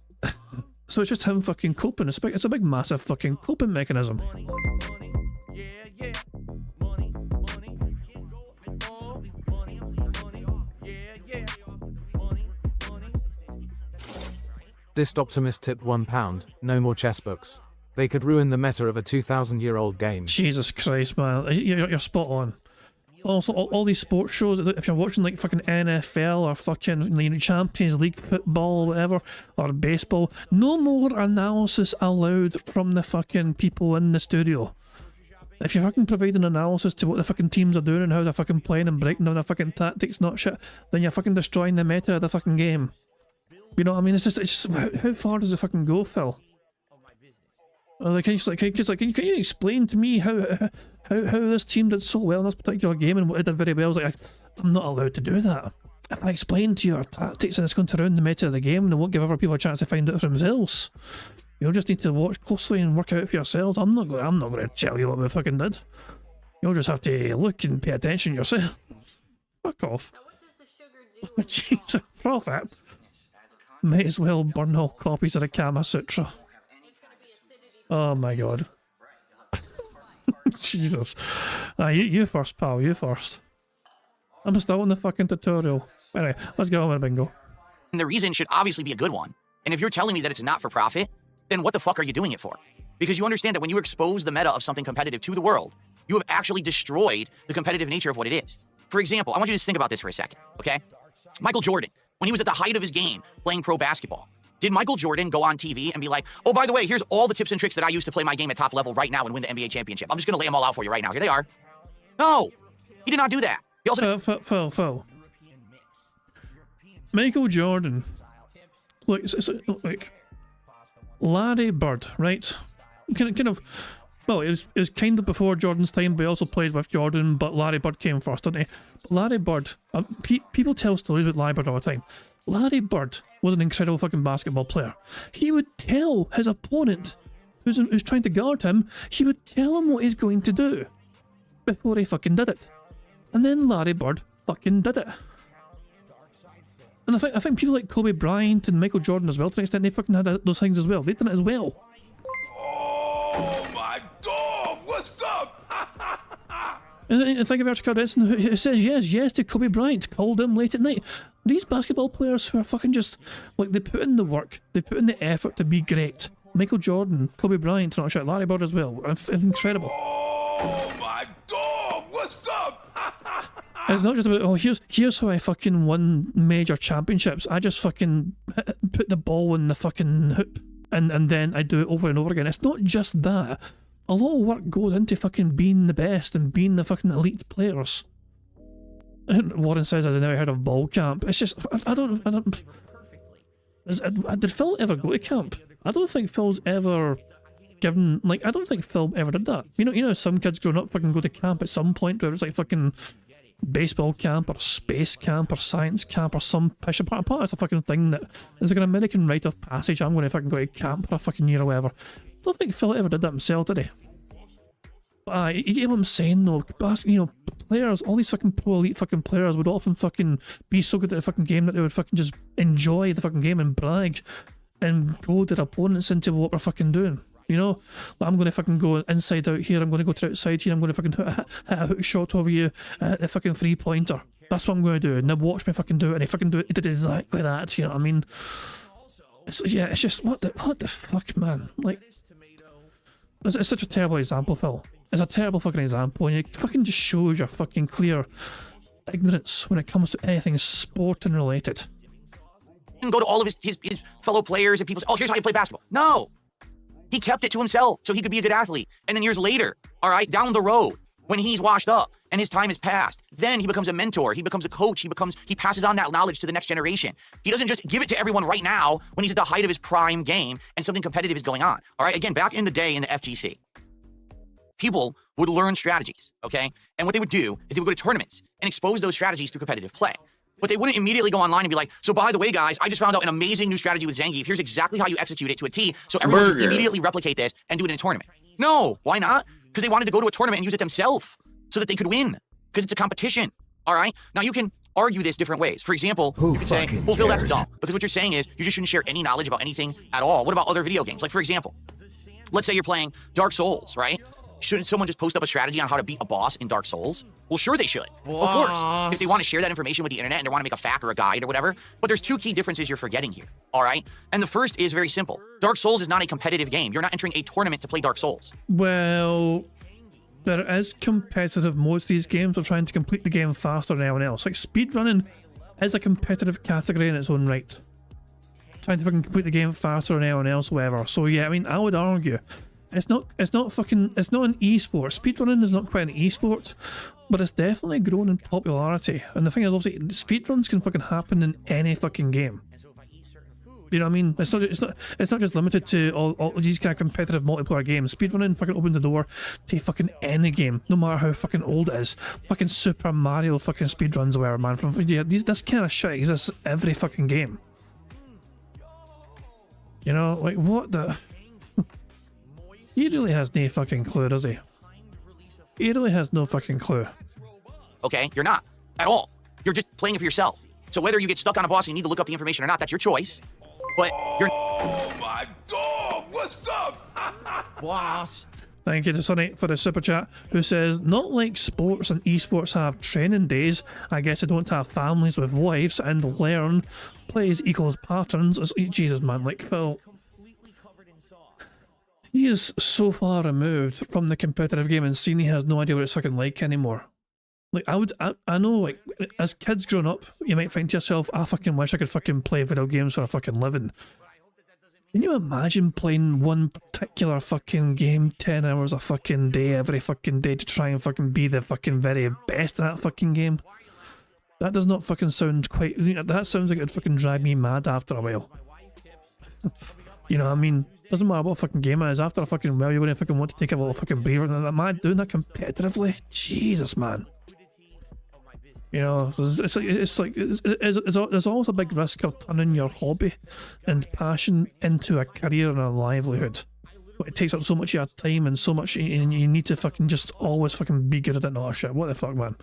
A: So it's just him fucking coping. It's a big massive fucking coping mechanism.
R: Dist Optimist tipped £1. No more chess books. They could ruin the meta of a 2,000-year-old game.
A: Jesus Christ, man. You're spot on. Also, all these sports shows, if you're watching like fucking NFL or fucking Champions League football or whatever, or baseball, no more analysis allowed from the fucking people in the studio. If you're fucking providing analysis to what the fucking teams are doing and how they're fucking playing and breaking down their fucking tactics, not shit, then you're fucking destroying the meta of the fucking game. You know what I mean? It's just how far does it fucking go, Phil? Can you explain to me how this team did so well in this particular game and what it did very well? I'm not allowed to do that. If I explain to you our tactics and it's going to ruin the meta of the game, they won't give other people a chance to find out for themselves. You'll just need to watch closely and work out for yourselves. I'm not going to tell you what we fucking did. You'll just have to look and pay attention yourself. Fuck off. Jesus, Prophet. Might as well burn all copies of the Kama Sutra. Oh my god. Jesus. You first, pal, you first. I'm still in the fucking tutorial. Anyway, let's go on with bingo.
C: And the reason should obviously be a good one. And if you're telling me that it's not for profit, then what the fuck are you doing it for? Because you understand that when you expose the meta of something competitive to the world, you have actually destroyed the competitive nature of what it is. For example, I want you to just think about this for a second, okay? Michael Jordan, when he was at the height of his game playing pro basketball, did Michael Jordan go on TV and be like, oh, by the way, here's all the tips and tricks that I use to play my game at top level right now and win the NBA championship. I'm just going to lay them all out for you right now. Here they are. No, he did not do that. He also
A: Phil. Michael Jordan. Look, like Larry Bird, right? Kind of. Well, it was kind of before Jordan's time, but he also played with Jordan, but Larry Bird came first, didn't he? But Larry Bird, people tell stories about Larry Bird all the time. Larry Bird was an incredible fucking basketball player. He would tell his opponent, who's trying to guard him, he would tell him what he's going to do before he fucking did it. And then Larry Bird fucking did it. And I think people like Kobe Bryant and Michael Jordan as well, to an extent, they fucking had those things as well. They've done it as well.
V: Oh my dog, what's up?
A: And think of Archie Cardesson, who says yes to Kobe Bryant, called him late at night. These basketball players who are fucking just, like, they put in the work, they put in the effort to be great. Michael Jordan, Kobe Bryant, not sure, Larry Bird as well. Incredible.
V: Oh my dog, what's up?
A: It's not just about, oh, here's how I fucking won major championships. I just fucking put the ball in the fucking hoop and then I do it over and over again. It's not just that. A lot of work goes into fucking being the best and being the fucking elite players. And Warren says, I've never heard of ball camp. It's just, I don't. Did Phil ever go to camp? I don't think Phil's ever given, like, I don't think Phil ever did that. You know, some kids growing up fucking go to camp at some point, whether it's like fucking baseball camp or space camp or science camp or some pish. Apart, it's a fucking thing that is like an American rite of passage. I'm going to fucking go to camp for a fucking year or whatever. I don't think Phil ever did that himself, did he? But you get what I'm saying though, players, all these fucking pro elite fucking players would often fucking be so good at the fucking game that they would fucking just enjoy the fucking game and brag and goad their opponents into what we're fucking doing. You know, like, I'm going to fucking go inside out here, I'm going to go to outside here, I'm going to fucking hit a hook shot over you, the fucking 3-pointer. That's what I'm going to do. And then watch me fucking do it, and he fucking do it. He did exactly that, you know what I mean? It's just, what the fuck, man? Like, it's such a terrible example, Phil. It's a terrible fucking example, and it fucking just shows your fucking clear ignorance when it comes to anything sporting related.
C: And go to all of his fellow players and people say, oh, here's how you play basketball. No. He kept it to himself so he could be a good athlete. And then years later, all right, down the road, when he's washed up and his time has passed, then he becomes a mentor, he becomes a coach, he passes on that knowledge to the next generation. He doesn't just give it to everyone right now when he's at the height of his prime game and something competitive is going on. All right, again, back in the day in the FGC, people would learn strategies, okay? And what they would do is they would go to tournaments and expose those strategies through competitive play. But they wouldn't immediately go online and be like, so by the way, guys, I just found out an amazing new strategy with Zangief. Here's exactly how you execute it to a T, so everyone can immediately replicate this and do it in a tournament. No, why not? Because they wanted to go to a tournament and use it themselves so that they could win, because it's a competition, all right? Now, you can argue this different ways. For example, you can say, well, Phil, that's dumb, because what you're saying is you just shouldn't share any knowledge about anything at all. What about other video games? Like, for example, let's say you're playing Dark Souls, right? Shouldn't someone just post up a strategy on how to beat a boss in Dark Souls? Well, sure they should. Of course. If they want to share that information with the internet and they want to make a fact or a guide or whatever. But there's two key differences you're forgetting here, all right? And the first is very simple. Dark Souls is not a competitive game. You're not entering a tournament to play Dark Souls.
A: Well, there is competitive modes to these games. Are trying to complete the game faster than anyone else. Like, speedrunning is a competitive category in its own right. Trying to fucking complete the game faster than anyone else, whatever. So yeah, I mean, I would argue it's not an esport. Speedrunning is not quite an esport, but it's definitely grown in popularity. And the thing is, obviously, speedruns can fucking happen in any fucking game. You know what I mean? It's not just limited to all these kind of competitive multiplayer games. Speedrunning fucking opens the door to fucking any game, no matter how fucking old it is. Fucking Super Mario fucking speedruns or whatever, man. This kind of shit exists every fucking game. You know, like, what the... He really has no fucking clue, does he? He really has no fucking clue.
C: Okay, you're not. At all. You're just playing it for yourself. So whether you get stuck on a boss and you need to look up the information or not, that's your choice. But you're...
V: Oh my dog! What's up?
C: Boss.
A: Thank you to Sonny for the super chat, who says, not like sports and esports have training days. I guess they don't have families with wives and learn plays equals patterns. Jesus, man, like, Phil... He is so far removed from the competitive gaming scene, he has no idea what it's fucking like anymore. Like, I know, like, as kids growing up, you might think to yourself, I fucking wish I could fucking play video games for a fucking living. Can you imagine playing one particular fucking game 10 hours a fucking day, every fucking day, to try and fucking be the fucking very best at that fucking game? That does not fucking sound quite... That sounds like it would fucking drive me mad after a while. You know what I mean? Doesn't matter what fucking game it is, after a fucking while, you're going to fucking want to take a little fucking breather. Am I doing that competitively? Jesus, man. You know, there's always a big risk of turning your hobby and passion into a career and a livelihood. But it takes up so much of your time and so much, and you need to fucking just always fucking be good at it and all that shit. What the fuck, man?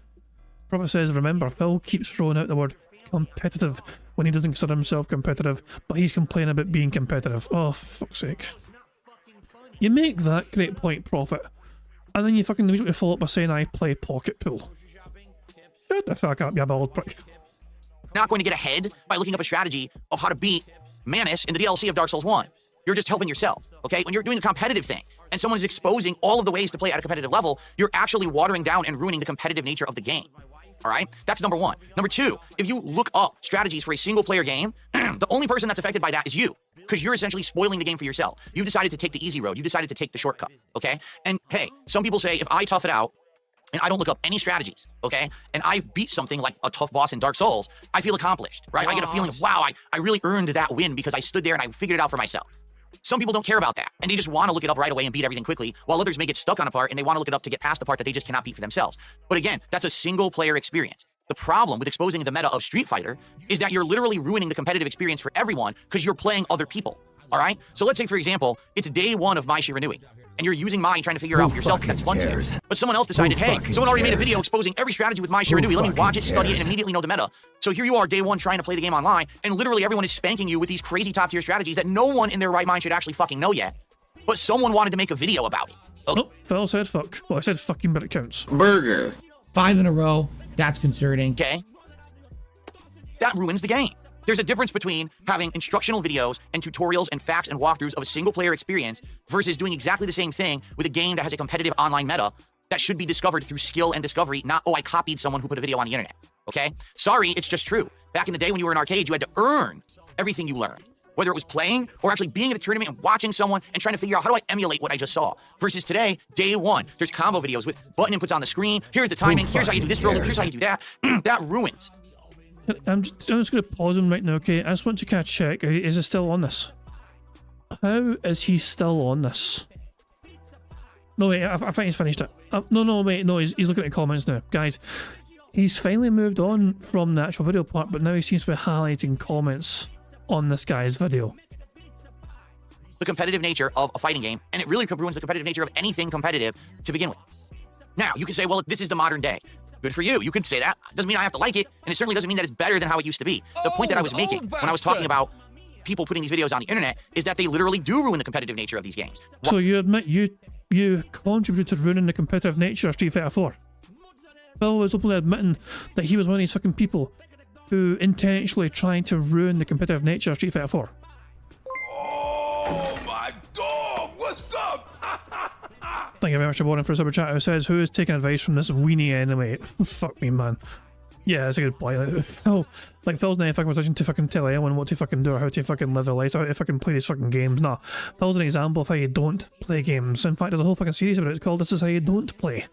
A: Prophet says, remember, Phil keeps throwing out the word competitive when he doesn't consider himself competitive, but he's complaining about being competitive. Oh, for fuck's sake. You make that great point, Prophet, and then you fucking immediately follow up by saying, I play pocket pool. Shut the fuck up, you bald prick.
C: Not going to get ahead by looking up a strategy of how to beat Manus in the DLC of Dark Souls 1. You're just helping yourself, okay? When you're doing a competitive thing, and someone is exposing all of the ways to play at a competitive level, you're actually watering down and ruining the competitive nature of the game. All right? That's number one. Number two, if you look up strategies for a single-player game, the only person that's affected by that is you, because you're essentially spoiling the game for yourself. You've decided to take the easy road. You decided to take the shortcut, okay? And hey, some people say if I tough it out and I don't look up any strategies, okay, and I beat something like a tough boss in Dark Souls, I feel accomplished, right? I get a feeling of, wow, I really earned that win because I stood there and I figured it out for myself. Some people don't care about that, and they just want to look it up right away and beat everything quickly, while others may get stuck on a part and they want to look it up to get past the part that they just cannot beat for themselves. But again, that's a single-player experience. The problem with exposing the meta of Street Fighter is that you're literally ruining the competitive experience for everyone because you're playing other people, all right? So let's say, for example, it's day one of Mai Shiranui, and you're using Mai trying to figure out for yourself because that's fun to you. But someone else decided, hey, someone already made a video exposing every strategy with Mai Shiranui. Let me watch it, study it, and immediately know the meta. So here you are, day one, trying to play the game online, and literally everyone is spanking you with these crazy top-tier strategies that no one in their right mind should actually fucking know yet. But someone wanted to make a video about it.
A: Okay. Oh, Phil said fuck. Well, I said fucking, but it counts.
B: Burger. 5 in a row. That's concerning.
C: Okay. That ruins the game. There's a difference between having instructional videos and tutorials and facts and walkthroughs of a single-player experience versus doing exactly the same thing with a game that has a competitive online meta that should be discovered through skill and discovery, not, oh, I copied someone who put a video on the internet, okay? Sorry, it's just true. Back in the day when you were in arcade, you had to earn everything you learned, whether it was playing or actually being at a tournament and watching someone and trying to figure out, how do I emulate what I just saw? Versus today, day one, there's combo videos with button inputs on the screen, here's the timing, here's how you do this roll, here's how you do that. That ruins.
A: I'm just going to pause him right now, okay? I just want to kind of check. Is he still on this? How is he still on this? No, wait, I think he's finished it. No, wait, no, he's looking at the comments now. Guys, he's finally moved on from the actual video part, but now he seems to be highlighting comments on this guy's video.
C: The competitive nature of a fighting game, and it really ruins the competitive nature of anything competitive to begin with. Now, you can say, well, this is the modern day. Good for you. You could say that. Doesn't mean I have to like it, and it certainly doesn't mean that it's better than how it used to be. The point that I was making when I was talking about people putting these videos on the internet is that they literally do ruin the competitive nature of these games.
A: So you admit you contributed to ruining the competitive nature of Street Fighter 4? Phil was openly admitting that he was one of these fucking people who intentionally tried to ruin the competitive nature of Street Fighter 4.
V: Oh my dog! What's up?
A: Thank you very much for voting for a super chat who says, who is taking advice from this weenie anyway? Fuck me, man. Yeah, that's a good point. Phil's not in a fucking position to fucking tell anyone what to fucking do or how to fucking live their lives, how to fucking play these fucking games. Nah, Phil's an example of how you don't play games. In fact, there's a whole fucking series about it. It's called This Is How You Don't Play.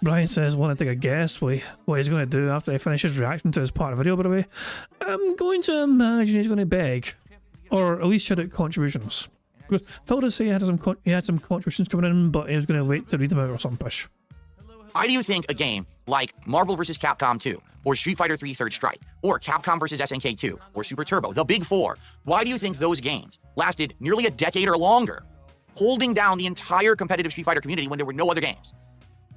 A: Brian says, want to take a guess what he's going to do after he finishes reacting to his part of the video, by the way. I'm going to imagine he's going to beg. Or at least shout out contributions. Because Phil did say he had some contributions coming in, but he was going to wait to read them out or some push.
C: Why do you think a game like Marvel vs. Capcom 2, or Street Fighter 3 Third Strike, or Capcom vs. SNK 2, or Super Turbo, the big four, why do you think those games lasted nearly a decade or longer, holding down the entire competitive Street Fighter community when there were no other games?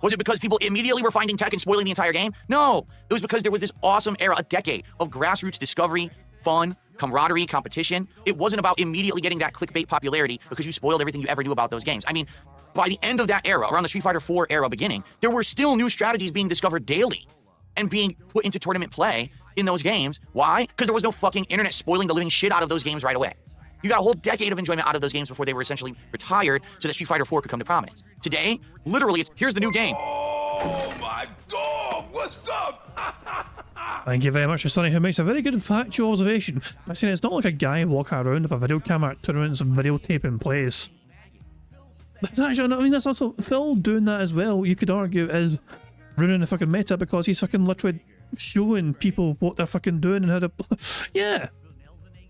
C: Was it because people immediately were finding tech and spoiling the entire game? No, it was because there was this awesome era, a decade of grassroots discovery, fun, camaraderie, competition. It wasn't about immediately getting that clickbait popularity because you spoiled everything you ever knew about those games. I mean, by the end of that era, around the Street Fighter 4 era beginning, there were still new strategies being discovered daily and being put into tournament play in those games. Why? Because there was no fucking internet spoiling the living shit out of those games right away. You got a whole decade of enjoyment out of those games before they were essentially retired so that Street Fighter 4 could come to prominence. Today, literally, here's the new game.
V: Oh my dog! What's up?
A: Thank you very much for Sonny, who makes a very good factual observation by saying it's not like a guy walking around with a video camera at tournaments and videotaping plays. That's actually, I mean, that's also Phil doing that as well. You could argue is ruining the fucking meta because he's fucking literally showing people what they're fucking doing and how to. Yeah,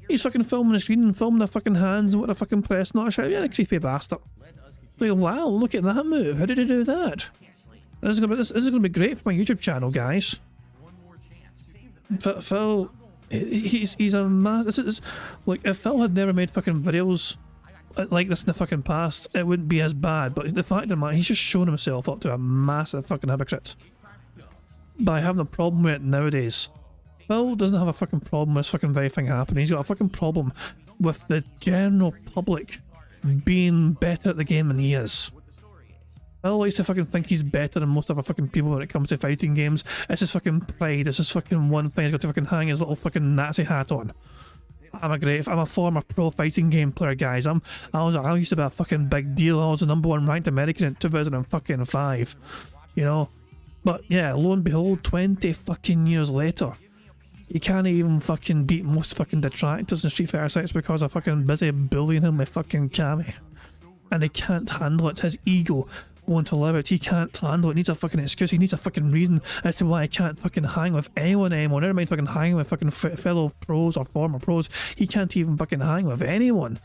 A: he's fucking filming the screen and filming their fucking hands and what they're fucking pressing. Not a yeah, creepy bastard. Like, wow, look at that move. How did he do that? This is gonna be great for my YouTube channel, guys. Phil, he's a mass. Like, if Phil had never made fucking videos like this in the fucking past, it wouldn't be as bad. But the fact of the matter, he's just shown himself up to a massive fucking hypocrite by having a problem with it nowadays. Phil doesn't have a fucking problem with this fucking very thing happening. He's got a fucking problem with the general public being better at the game than he is. Phil likes to fucking think he's better than most of our fucking people when it comes to fighting games. It's his fucking pride. It's his fucking one thing. He's got to fucking hang his little fucking Nazi hat on. I'm a former pro fighting game player, guys. I used to be a fucking big deal. I was the #1 ranked American in 2005. You know? But yeah, lo and behold, 20 fucking years later, he can't even fucking beat most fucking detractors in Street Fighter 6 because they're fucking busy bullying him with fucking Kami. And he can't handle it. It's his ego won't allow it. He can't handle it. He needs a fucking excuse. He needs a fucking reason as to why he can't fucking hang with anyone anymore. Never mind fucking hanging with fucking fellow pros or former pros. He can't even fucking hang with anyone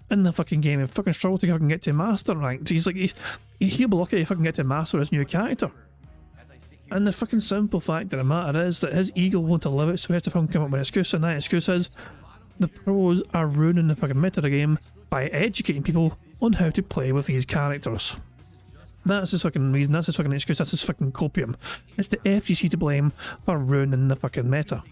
A: in the fucking game. He fucking struggles to fucking get to master rank. He's like, he'll be lucky to fucking get to master his new character. And the fucking simple fact of the matter is that his ego won't allow it, so he has to fucking come up with an excuse, and that excuse is the pros are ruining the fucking meta of the game by educating people on how to play with these characters. That's his fucking reason, that's his fucking excuse, that's his fucking copium. It's the FGC to blame for ruining the fucking meta.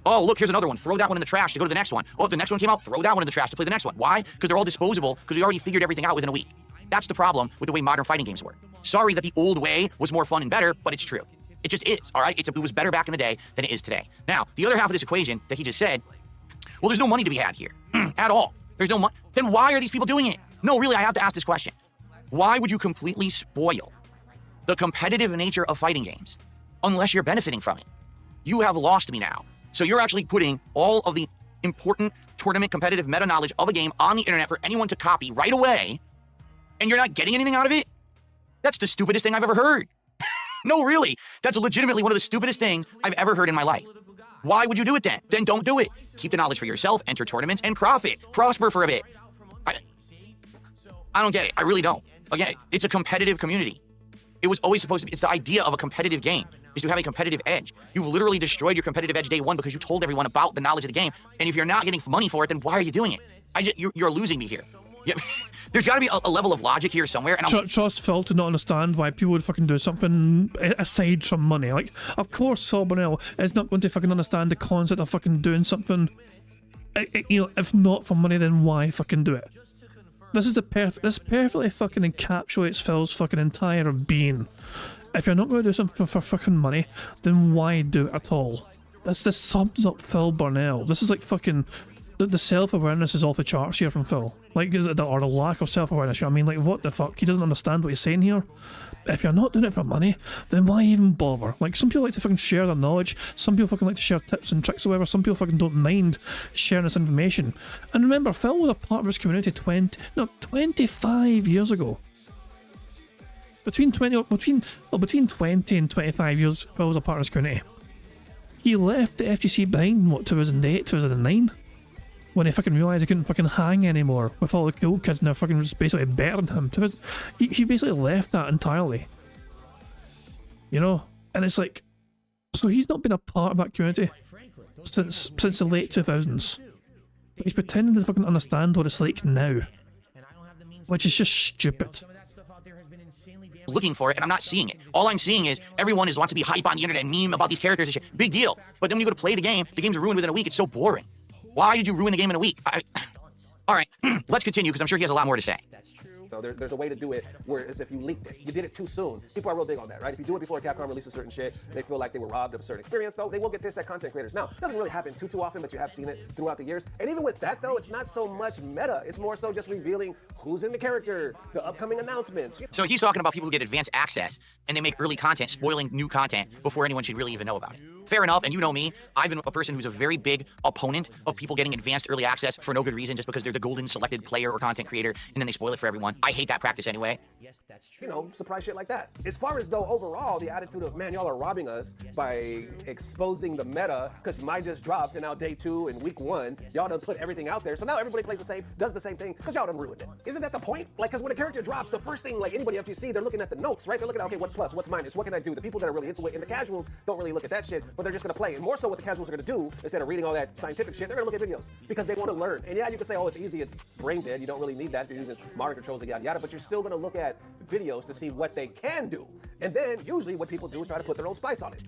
C: Oh, look, here's another one. Throw that one in the trash to go to the next one. Oh, the next one came out, throw that one in the trash to play the next one. Why? Because they're all disposable, because we already figured everything out within a week. That's the problem with the way modern fighting games work. Sorry that the old way was more fun and better, but it's true. It just is, all right? It was better back in the day than it is today. Now, the other half of this equation that he just said, well, there's no money to be had here at all. There's no money. Then why are these people doing it? No, really, I have to ask this question. Why would you completely spoil the competitive nature of fighting games unless you're benefiting from it? You have lost me now. So you're actually putting all of the important tournament competitive meta knowledge of a game on the internet for anyone to copy right away, and you're not getting anything out of it? That's the stupidest thing I've ever heard. No, really. That's legitimately one of the stupidest things I've ever heard in my life. Why would you do it then? Then don't do it. Keep the knowledge for yourself, enter tournaments, and profit. Prosper for a bit. I don't get it. I really don't. Again, it's a competitive community. It was always supposed to be. It's the idea of a competitive game, is to have a competitive edge. You've literally destroyed your competitive edge day one because you told everyone about the knowledge of the game. And if you're not getting money for it, then why are you doing it? You're losing me here. Yeah, there's got to be a level of logic here somewhere. And
A: Trust Phil to not understand why people would fucking do something aside from money. Like, of course, Phil Burnell is not going to fucking understand the concept of fucking doing something. You know, if not for money, then why fucking do it? This is this perfectly fucking encapsulates Phil's fucking entire being. If you're not going to do something for fucking money, then why do it at all? This sums up Phil Burnell. This is like fucking. The self-awareness is off the charts here from Phil. Like, or the lack of self-awareness, you know what I mean? Like, what the fuck? He doesn't understand what he's saying here. If you're not doing it for money, then why even bother? Like, some people like to fucking share their knowledge. Some people fucking like to share tips and tricks or whatever. Some people fucking don't mind sharing this information. And remember, Phil was a part of his community 25 years ago. Between 20 and 25 years, Phil was a part of his community. He left the FGC behind, what, 2008, 2009? When he fucking realised he couldn't fucking hang anymore with all the cool kids and they're fucking just basically better than him. He basically left that entirely. You know? And it's like, so he's not been a part of that community since the late 2000s. But he's pretending to fucking understand what it's like now. Which is just stupid.
C: Looking for it, and I'm not seeing it. All I'm seeing is everyone wants to be hype on the internet and meme about these characters and shit. Big deal. But then when you go to play the game's ruined within a week. It's so boring. Why did you ruin the game in a week? All right, let's continue because I'm sure he has a lot more to say.
T: So there's a way to do it where as if you leaked it. You did it too soon. People are real big on that, right? If you do it before Capcom releases certain shit, they feel like they were robbed of a certain experience, though. They will get pissed at content creators. Now, it doesn't really happen too often, but you have seen it throughout the years. And even with that, though, it's not so much meta. It's more so just revealing who's in the character, the upcoming announcements.
C: So he's talking about people who get advanced access and they make early content, spoiling new content before anyone should really even know about it. Fair enough, and you know me, I've been a person who's a very big opponent of people getting advanced early access for no good reason, just because they're the golden selected player or content creator, and then they spoil it for everyone. I hate that practice anyway.
T: You know, surprise shit like that. As far as though overall, the attitude of, man, y'all are robbing us by exposing the meta, because mine just dropped, and now day 2 and week 1, y'all done put everything out there, so now everybody plays the same, does the same thing, because y'all done ruined it. Isn't that the point? Like, because when a character drops, the first thing, like anybody FGC, they're looking at the notes, right? They're looking at, okay, what's plus, what's minus, what can I do? The people that are really into it, and the casuals don't really look at that shit, but they're just gonna play. And more so what the casuals are gonna do, instead of reading all that scientific shit, they're gonna look at videos, because they want to learn. And yeah, you can say, oh, it's easy, it's brain dead, you don't really need that, you're using motor controls and yada yada, but you're still gonna look at videos to see what they can do. And then, usually what people do is try to put their own spice on it.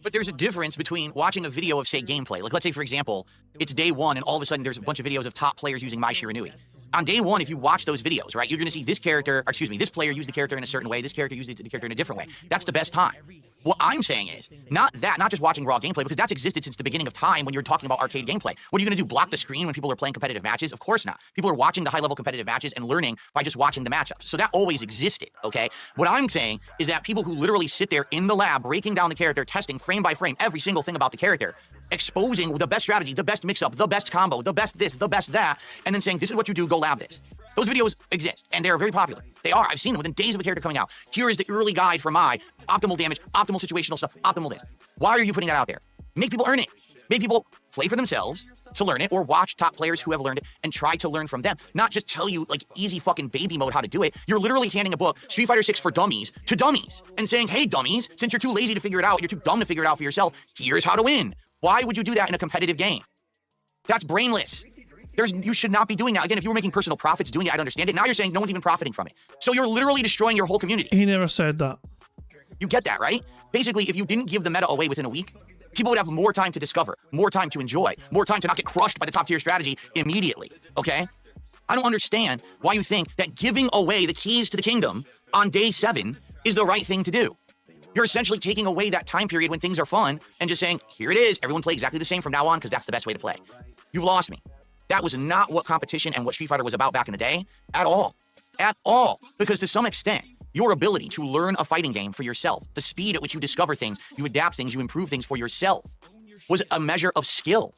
C: But there's a difference between watching a video of, say, gameplay. Like, let's say, for example, it's day 1, and all of a sudden there's a bunch of videos of top players using Mai Shiranui. On day 1, if you watch those videos, right, you're going to see this player use the character in a certain way, this character use the character in a different way. That's the best time. What I'm saying is, not just watching raw gameplay, because that's existed since the beginning of time when you're talking about arcade gameplay. What are you going to do, block the screen when people are playing competitive matches? Of course not. People are watching the high-level competitive matches and learning by just watching the matchups. So that always existed, okay? What I'm saying is that people who literally sit there in the lab, breaking down the character, testing frame by frame every single thing about the character, exposing the best strategy, the best mix-up, the best combo, the best this, the best that, and then saying, this is what you do, go lab this. Those videos exist, and they are very popular. They are. I've seen them within days of a character coming out. Here is the early guide for Mai. Optimal damage, optimal situational stuff, optimal this. Why are you putting that out there? Make people earn it. Make people play for themselves to learn it, or watch top players who have learned it and try to learn from them. Not just tell you, like, easy fucking baby mode how to do it. You're literally handing a book, Street Fighter 6 for dummies, to dummies, and saying, hey, dummies, since you're too lazy to figure it out, you're too dumb to figure it out for yourself, here's how to win. Why would you do that in a competitive game? That's brainless. You should not be doing that. Again, if you were making personal profits doing it, I'd understand it. Now you're saying no one's even profiting from it. So you're literally destroying your whole community.
A: He never said that.
C: You get that, right? Basically, if you didn't give the meta away within a week, people would have more time to discover, more time to enjoy, more time to not get crushed by the top tier strategy immediately, okay? I don't understand why you think that giving away the keys to the kingdom on day 7 is the right thing to do. You're essentially taking away that time period when things are fun and just saying, here it is, everyone play exactly the same from now on because that's the best way to play. You've lost me. That was not what competition and what Street Fighter was about back in the day at all. At all. Because to some extent, your ability to learn a fighting game for yourself, the speed at which you discover things, you adapt things, you improve things for yourself, was a measure of skill.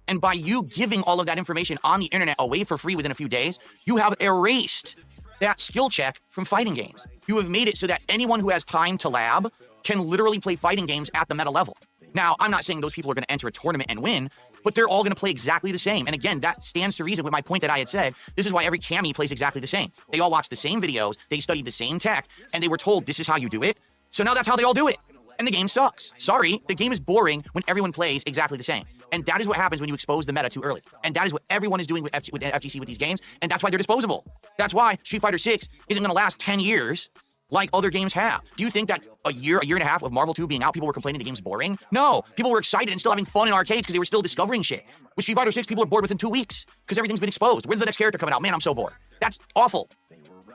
C: And by you giving all of that information on the internet away for free within a few days, you have erased that skill check from fighting games. You have made it so that anyone who has time to lab can literally play fighting games at the meta level. Now, I'm not saying those people are going to enter a tournament and win, but they're all going to play exactly the same. And again, that stands to reason with my point that I had said. This is why every Cammy plays exactly the same. They all watch the same videos, they studied the same tech, and they were told this is how you do it. So now that's how they all do it. and the game sucks. Sorry, the game is boring when everyone plays exactly the same. And that is what happens when you expose the meta too early. And that is what everyone is doing with FGC with these games, and that's why they're disposable. That's why Street Fighter 6 isn't going to last 10 years like other games have. Do you think that a year and a half of Marvel 2 being out, people were complaining the game's boring? No, people were excited and still having fun in arcades because they were still discovering shit. With Street Fighter 6, people are bored within 2 weeks because everything's been exposed. When's the next character coming out? Man, I'm so bored. That's awful.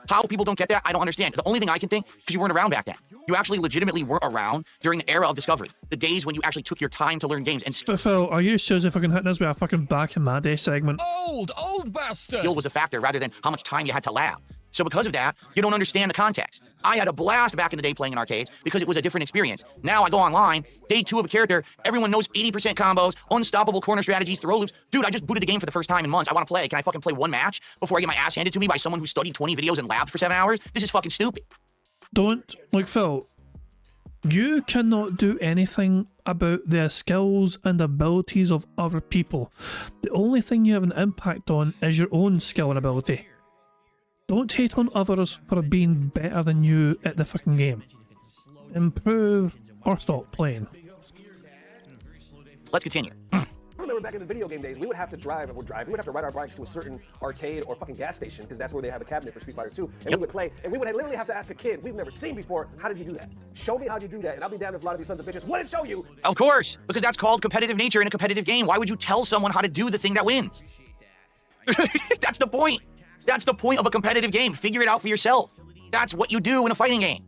C: How people don't get that, I don't understand. The only thing I can think, because you weren't around back then. You actually legitimately weren't around during the era of discovery. The days when you actually took your time to learn games. And
A: but Phil, are you sure if I can hit this with a fucking back in my day segment?
N: Old bastard!
C: Skill was a factor rather than how much time you had to lab. So because of that, you don't understand the context. I had a blast back in the day playing in arcades because it was a different experience. Now I go online, day 2 of a character, everyone knows 80% combos, unstoppable corner strategies, throw loops. Dude, I just booted the game for the first time in months. I want to play. Can I fucking play one match before I get my ass handed to me by someone who studied 20 videos and labbed for 7 hours? This is fucking stupid.
A: Phil, you cannot do anything about the skills and abilities of other people. The only thing you have an impact on is your own skill and ability. Don't hate on others for being better than you at the fucking game. Improve or stop playing.
C: Let's continue.
T: I remember back in the video game days, we would have to drive, we would have to ride our bikes to a certain arcade or fucking gas station, because that's where they have a cabinet for Street Fighter 2, and we would play, and we would literally have to ask a kid we've never seen before, how did you do that? Show me how you do that, and I'll be damned if a lot of these sons of bitches wouldn't show you.
C: Of course, because that's called competitive nature in a competitive game. Why would you tell someone how to do the thing that wins? That's the point. That's the point of a competitive game. Figure it out for yourself. That's what you do in a fighting game.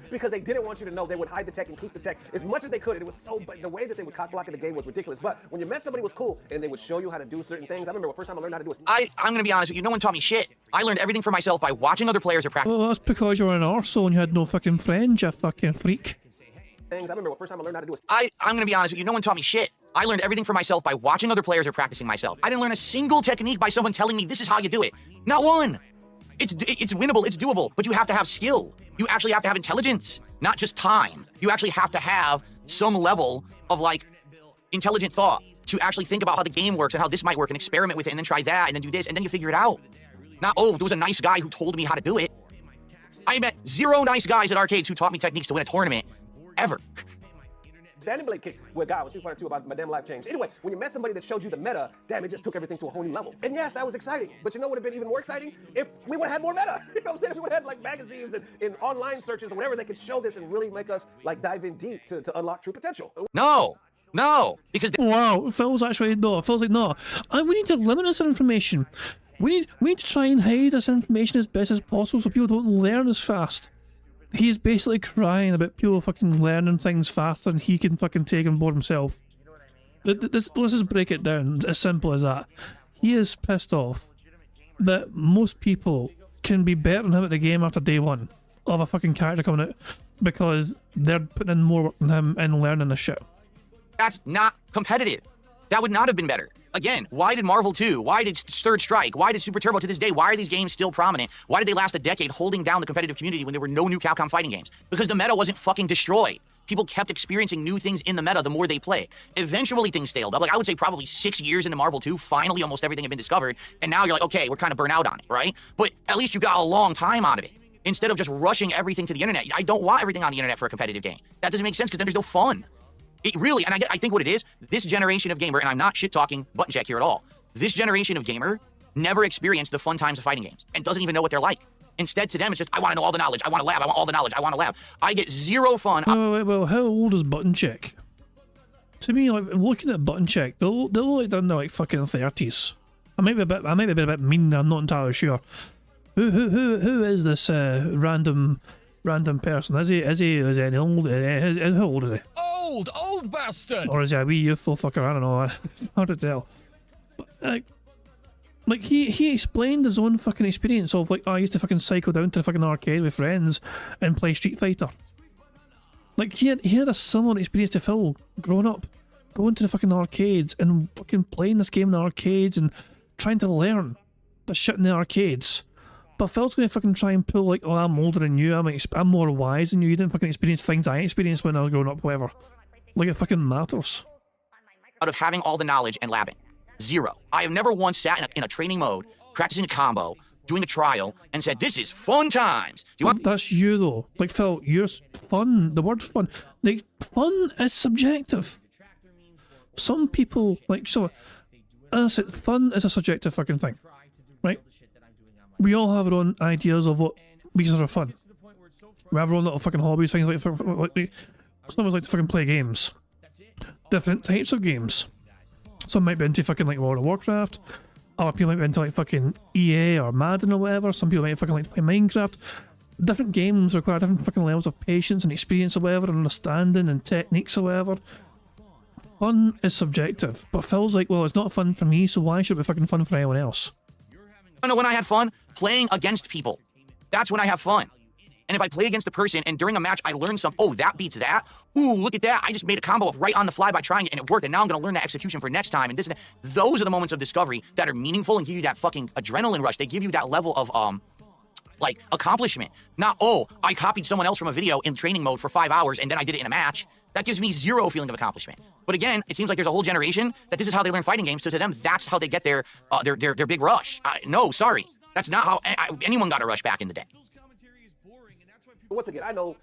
T: Because they didn't want you to know, they would hide the tech and keep the tech as much as they could. And it was so, but the way that they would cock block in the game was ridiculous. But when you met somebody who was cool and they would show you how to do certain things, I remember the first time I learned how to do it.
C: I'm gonna be honest with you, no one taught me shit. I learned everything for myself by watching other players or practice.
A: Well, that's because you were an arsehole and you had no fucking friends, you fucking freak.
T: I remember the first time I learned how to do it.
C: I'm gonna be honest with you, no one taught me shit. I learned everything for myself by watching other players or practicing myself. I didn't learn a single technique by someone telling me this is how you do it. Not one. It's winnable, it's doable, but you have to have skill. You actually have to have intelligence, not just time. You actually have to have some level of like intelligent thought to actually think about how the game works and how this might work and experiment with it and then try that and then do this and then you figure it out. Not, oh, there was a nice guy who told me how to do it. I met 0 nice guys at arcades who taught me techniques to win a tournament, ever.
T: Standing blade kick with God was Street Fighter 2 about my damn life changed. Anyway, when you met somebody that showed you the meta, damn, it just took everything to a whole new level. And yes, that was exciting. But you know what would have been even more exciting? If we would have had more meta. You know what I'm saying? If we would have had like magazines and online searches or whatever, they could show this and really make us like dive in deep to unlock true potential.
C: No, because
A: wow, Phil's actually no. Phil's like no. We need to limit this information. We need to try and hide this information as best as possible so people don't learn as fast. He's basically crying about people fucking learning things faster than he can fucking take on board himself. Let's just break it down, as simple as that. He is pissed off that most people can be better than him at the game after day 1 of a fucking character coming out because they're putting in more work than him and learning the shit.
C: That's not competitive. That would not have been better. Again, why did Marvel 2? Why did Third Strike? Why did Super Turbo to this day? Why are these games still prominent? Why did they last a decade holding down the competitive community when there were no new Capcom fighting games? Because the meta wasn't fucking destroyed. People kept experiencing new things in the meta the more they play. Eventually things staled up. Like I would say probably 6 years into Marvel 2, finally almost everything had been discovered. And now you're like, okay, we're kind of burnt out on it, right? But at least you got a long time out of it. Instead of just rushing everything to the internet. I don't want everything on the internet for a competitive game. That doesn't make sense because then there's no fun. It really, and I think what it is, this generation of gamer, and I'm not shit-talking button check here at all, this generation of gamer never experienced the fun times of fighting games and doesn't even know what they're like. Instead, to them, it's just, I want to know all the knowledge, I want to lab, I want all the knowledge, I want to lab. I get 0 fun.
A: Well, how old is button check? To me, like, looking at button check, they look like they're in their like fucking 30s. I might be a bit mean, I'm not entirely sure. Who is this random person? Is he any old? How old is he?
N: Old bastard!
A: Or is he a wee youthful fucker? I don't know. Hard to tell. But, like he explained his own fucking experience of like, I used to fucking cycle down to the fucking arcade with friends and play Street Fighter. Like he had a similar experience to Phil growing up, going to the fucking arcades and fucking playing this game in the arcades and trying to learn the shit in the arcades. But Phil's gonna fucking try and pull like, oh, I'm older than you, I'm more wise than you. You didn't fucking experience things I experienced when I was growing up, whatever. Like it fucking matters.
C: Out of having all the knowledge and labbing. 0. I have never once sat in a training mode, practicing a combo, doing a trial and said, this is fun times. Do you want?
A: That's you though. Like Phil, you're fun. The word fun. Like fun is subjective. Some people like so. As I said, fun is a subjective fucking thing, right? We all have our own ideas of what we consider fun. We have our own little fucking hobbies, things like some of us like to fucking play games. Different types of games. Some might be into fucking like World of Warcraft. Other people might be into like fucking EA or Madden or whatever. Some people might fucking like to play Minecraft. Different games require different fucking levels of patience and experience or whatever, and understanding and techniques or whatever. Fun is subjective, but Phil's like, well, it's not fun for me, so why should it be fucking fun for anyone else?
C: I know when I had fun playing against people. That's when I have fun. And if I play against a person and during a match I learn some, oh, that beats that. Ooh, look at that. I just made a combo up right on the fly by trying it and it worked. And now I'm going to learn that execution for next time. And this and that. Those are the moments of discovery that are meaningful and give you that fucking adrenaline rush. They give you that level of, like, accomplishment. Not, oh, I copied someone else from a video in training mode for 5 hours and then I did it in a match. That gives me zero feeling of accomplishment. But again, it seems like there's a whole generation that this is how they learn fighting games. So to them, that's how they get their big rush. No, sorry. That's not how anyone got a rush back in the day.
T: Once again, I know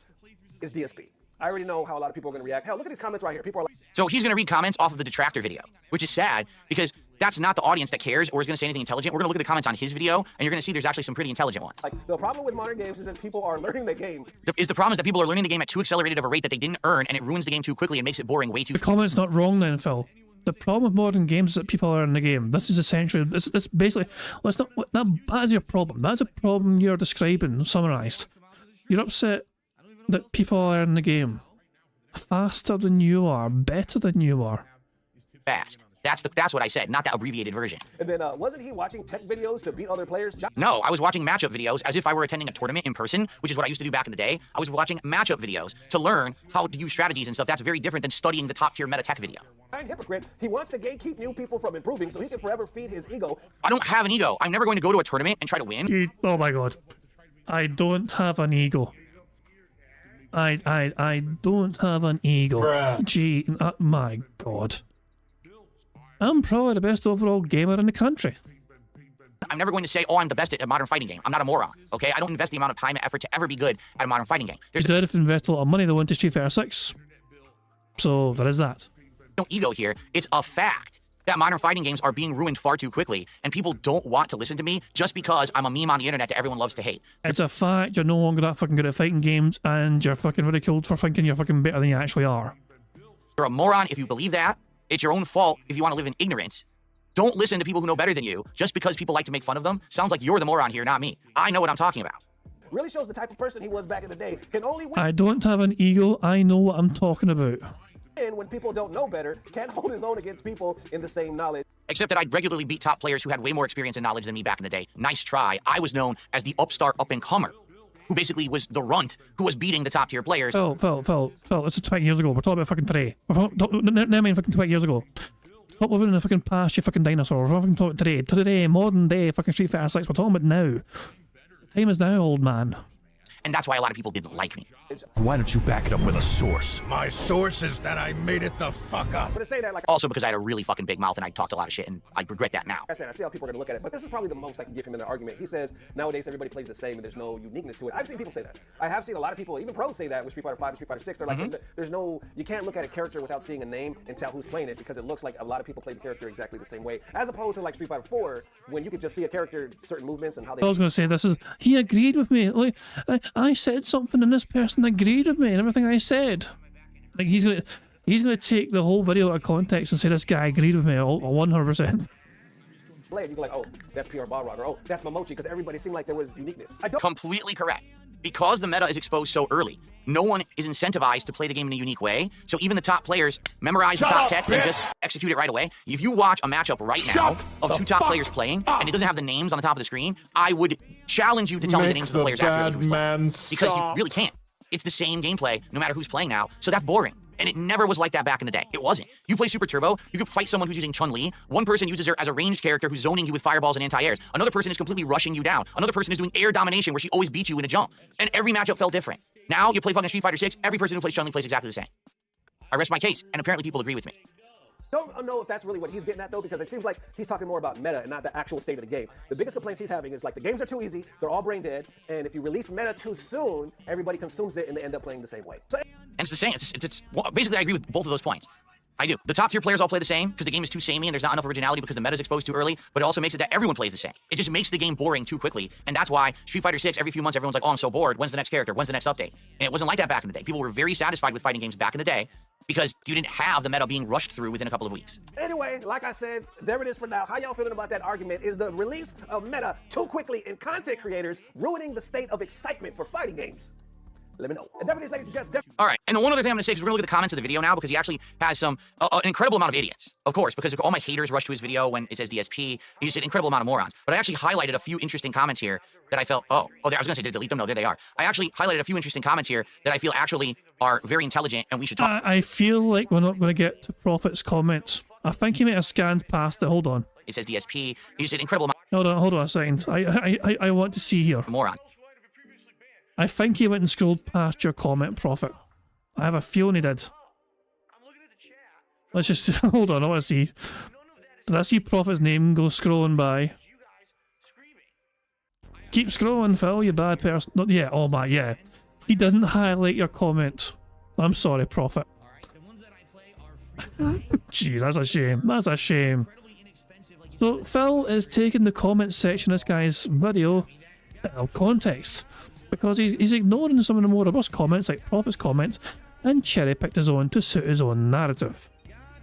T: it's DSP. I already know how a lot of people are going to react. Hell, look at these comments right here. People are like...
C: So he's going to read comments off of the detractor video, which is sad because that's not the audience that cares or is going to say anything intelligent. We're going to look at the comments on his video, and you're going to see there's actually some pretty intelligent ones.
T: Like, the problem with modern games is that people are learning the game.
C: The problem is that people are learning the game at too accelerated of a rate that they didn't earn, and it ruins the game too quickly and makes it boring way too
A: The comment's not wrong then, Phil. The problem with modern games is that people are in the game. This is essentially, it's basically, well, it's not, that is your problem. That's a problem you're describing, summarised. You're upset that people are in the game faster than you are, better than you are.
C: Fast. That's what I said, not that abbreviated version.
T: And then, wasn't he watching tech videos to beat other players?
C: No, I was watching matchup videos as if I were attending a tournament in person, which is what I used to do back in the day. I was watching matchup videos to learn how to use strategies and stuff. That's very different than studying the top tier meta tech video.
T: Hypocrite. He wants to gatekeep new people from improving so he can forever feed his ego.
C: I don't have an ego. I'm never going to go to a tournament and try to win.
A: Oh my god. I don't have an ego. I don't have an ego.
T: Bruh.
A: Gee, my god. I'm probably the best overall gamer in the country.
C: I'm never going to say, oh, I'm the best at a modern fighting game. I'm not a moron, okay? I don't invest the amount of time and effort to ever be good at a modern fighting game.
A: You did invest a lot of money though into Street Fighter 6. So there is that.
C: No ego here. It's a fact that modern fighting games are being ruined far too quickly, and people don't want to listen to me just because I'm a meme on the internet that everyone loves to hate.
A: It's a fact you're no longer that fucking good at fighting games, and you're fucking ridiculed for thinking you're fucking better than you actually are.
C: You're a moron if you believe that. It's your own fault if you want to live in ignorance. Don't listen to people who know better than you just because people like to make fun of them. Sounds like you're the moron here, not me. I know what I'm talking about.
T: Really shows the type of person he was back in the day. Can only win.
A: I don't have an ego. I know what I'm talking about.
T: And when people don't know better, can't hold his own against people in the same knowledge.
C: Except that I'd regularly beat top players who had way more experience and knowledge than me back in the day. Nice try. I was known as the upstart up-and-comer, who basically was the runt who was beating the top tier players.
A: Phil, this is 20 years ago. We're talking about fucking today. Never mind fucking 20 years ago. Stop living in the fucking past, you fucking dinosaur. We're fucking talking today. Today, modern day fucking Street Fighter 6. We're talking about now. Time is now, old man.
C: And that's why a lot of people didn't like me.
V: Why don't you back it up with a source? My source is that I made it the fuck up.
T: But to say that, like,
C: also because I had a really fucking big mouth and I talked a lot of shit, and I regret that now.
T: I said, I see how people are gonna look at it, but this is probably the most I can give him in an argument. He says nowadays everybody plays the same and there's no uniqueness to it. I've seen people say that. I have seen a lot of people, even pros, say that with Street Fighter 5 and Street Fighter 6. They're like, there's no, you can't look at a character without seeing a name and tell who's playing it because it looks like a lot of people play the character exactly the same way, as opposed to like Street Fighter 4 when you could just see a character, certain movements and how they.
A: I was gonna say this is. He agreed with me. Like I said something and this person agreed with me and everything I said. Like he's gonna take the whole video out of context and say this guy agreed with me 100%.
T: You go like, oh, that's PR Balrog, or oh, that's Momochi, because everybody seemed like there was uniqueness. I don't.
C: Completely correct. Because the meta is exposed so early, no one is incentivized to play the game in a unique way. So even the top players memorize the top tech and just execute it right away. If you watch a matchup right now of two top players playing and it doesn't have the names on the top of the screen, I would challenge you to tell me the names of the players accurately who's playing. Because you really can't. It's the same gameplay no matter who's playing now, so that's boring. And it never was like that back in the day. It wasn't. You play Super Turbo, you could fight someone who's using Chun-Li. One person uses her as a ranged character who's zoning you with fireballs and anti-airs. Another person is completely rushing you down. Another person is doing air domination where she always beats you in a jump. And every matchup felt different. Now you play fucking Street Fighter 6, every person who plays Chun-Li plays exactly the same. I rest my case, and apparently people agree with me.
T: Don't know if that's really what he's getting at, though, because it seems like he's talking more about meta and not the actual state of the game. The biggest complaints he's having is like the games are too easy, they're all brain dead, and if you release meta too soon, everybody consumes it and they end up playing the same way. So,
C: And it's the same. Well, basically, I agree with both of those points. I do. The top tier players all play the same because the game is too samey and there's not enough originality because the meta is exposed too early, but it also makes it that everyone plays the same. It just makes the game boring too quickly, and that's why Street Fighter 6, every few months, everyone's like, oh, I'm so bored. When's the next character? When's the next update? And it wasn't like that back in the day. People were very satisfied with fighting games back in the day because you didn't have the meta being rushed through within a couple of weeks.
T: anyway, like I said, there it is for now. How y'all feeling about that argument? Is the release of meta too quickly in content creators ruining the state of excitement for fighting games? Let me know. And deputies, ladies and gents,
C: All right, and the one other thing I'm going to say is we're going to look at the comments of the video now because he actually has an incredible amount of idiots, of course, because all my haters rush to his video when it says DSP. He just said incredible amount of morons. But I actually highlighted a few interesting comments here that I felt, I was going to say, did I delete them? No, there they are. I actually highlighted a few interesting comments here that I feel actually are very intelligent and we should talk.
A: I feel like we're not going to get to Prophet's comments. I think he might have scanned past it. Hold on.
C: It says DSP. He just said incredible amount.
A: Hold on a second. I want to see here.
C: Moron.
A: I think he went and scrolled past your comment, Prophet. I have a feeling he did. Let's just hold on. I want to see. Did I see Prophet's name go scrolling by? Keep scrolling, Phil. You bad person. Not yeah. Oh my yeah. He didn't highlight your comment. I'm sorry, Prophet. Gee, that's a shame. That's a shame. So Phil is taking the comment section of this guy's video out of context because he's ignoring some of the more robust comments like Prophet's comments and cherry-picked his own to suit his own narrative.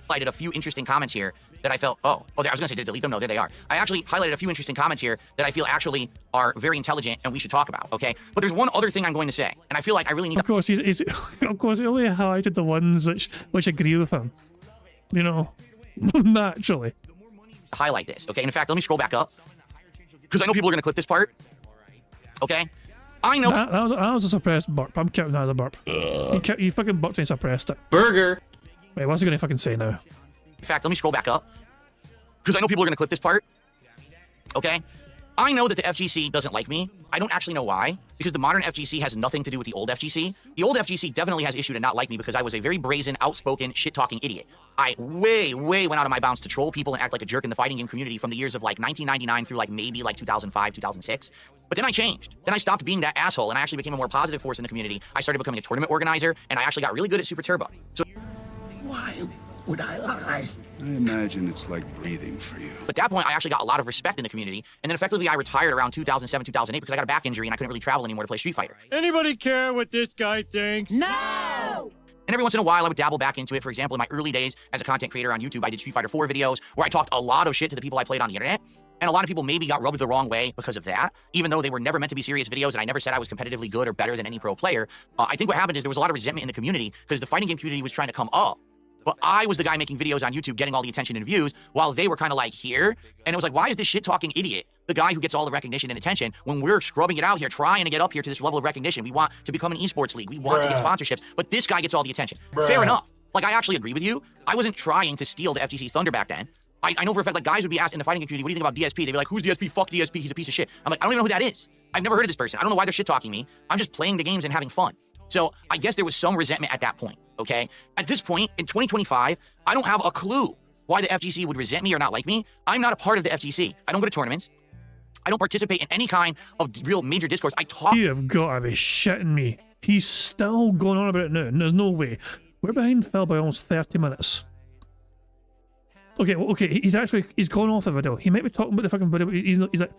C: I highlighted a few interesting comments here that I felt, I was going to say, did I delete them? No, there they are. I actually highlighted a few interesting comments here that I feel actually are very intelligent and we should talk about, okay? But there's one other thing I'm going to say, and I feel like I really need
A: Of course, he's of course, he only highlighted the ones which agree with him. You know, naturally.
C: Highlight this, okay? And in fact, let me scroll back up because I know people are going to clip this part, okay? I know
A: that was a suppressed burp. I'm counting that as a burp. You fucking burped and suppressed it.
C: Burger.
A: Wait, what's he gonna fucking say now?
C: In fact, let me scroll back up because I know people are gonna clip this part. Okay? I know that the FGC doesn't like me. I don't actually know why, because the modern FGC has nothing to do with the old FGC. The old FGC definitely has issue to not like me because I was a very brazen, outspoken, shit-talking idiot. I way went out of my bounds to troll people and act like a jerk in the fighting game community from the years of like 1999 through like maybe like 2005, 2006. But then I changed. Then I stopped being that asshole and I actually became a more positive force in the community. I started becoming a tournament organizer and I actually got really good at Super Turbo. So
G: why would I lie? I imagine it's like breathing for you.
C: At that point, I actually got a lot of respect in the community, and then effectively I retired around 2007, 2008 because I got a back injury and I couldn't really travel anymore to play Street Fighter.
I: Anybody care what this guy thinks?
C: No! And every once in a while, I would dabble back into it. For example, in my early days as a content creator on YouTube, I did Street Fighter 4 videos where I talked a lot of shit to the people I played on the internet. And a lot of people maybe got rubbed the wrong way because of that, even though they were never meant to be serious videos and I never said I was competitively good or better than any pro player. I think what happened is there was a lot of resentment in the community because the fighting game community was trying to come up. But I was the guy making videos on YouTube getting all the attention and views while they were kind of like here. And it was like, why is this shit-talking idiot the guy who gets all the recognition and attention when we're scrubbing it out here, trying to get up here to this level of recognition? We want to become an esports league. We want to get sponsorships. But this guy gets all the attention. Fair enough. Like, I actually agree with you. I wasn't trying to steal the FGC's thunder back then. I know for a fact, like, guys would be asked in the fighting game community, what do you think about DSP? They'd be like, who's DSP? Fuck DSP. He's a piece of shit. I'm like, I don't even know who that is. I've never heard of this person. I don't know why they're shit-talking me. I'm just playing the games and having fun. So I guess there was some resentment at that point, okay? At this point, in 2025, I don't have a clue why the FGC would resent me or not like me. I'm not a part of the FGC. I don't go to tournaments. I don't participate in any kind of real major discourse. I talk.
A: You have got to be shitting me. He's still going on about it now. There's no way. We're behind Phil by almost 30 minutes. Okay, he's gone off the video. He might be talking about the fucking video, but he's like,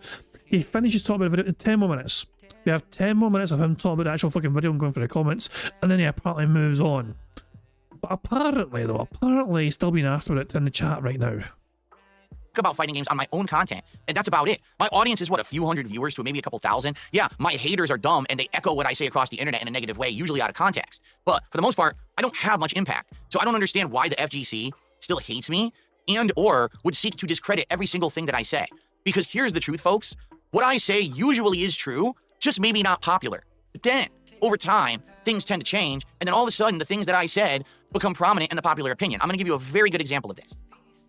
A: he finishes talking about the video in 10 more minutes. We have 10 more minutes of him talking about the actual fucking video and going for the comments, and then he apparently moves on. But apparently he's still being asked about it in the chat right now.
C: About fighting games on my own content, and that's about it. My audience is what, a few hundred viewers to maybe a couple thousand. Yeah, my haters are dumb and they echo what I say across the internet in a negative way, usually out of context. But for the most part, I don't have much impact. So I don't understand why the FGC still hates me and or would seek to discredit every single thing that I say. Because here's the truth, folks. What I say usually is true, just maybe not popular. But then, over time, things tend to change, and then all of a sudden, the things that I said become prominent in the popular opinion. I'm gonna give you a very good example of this.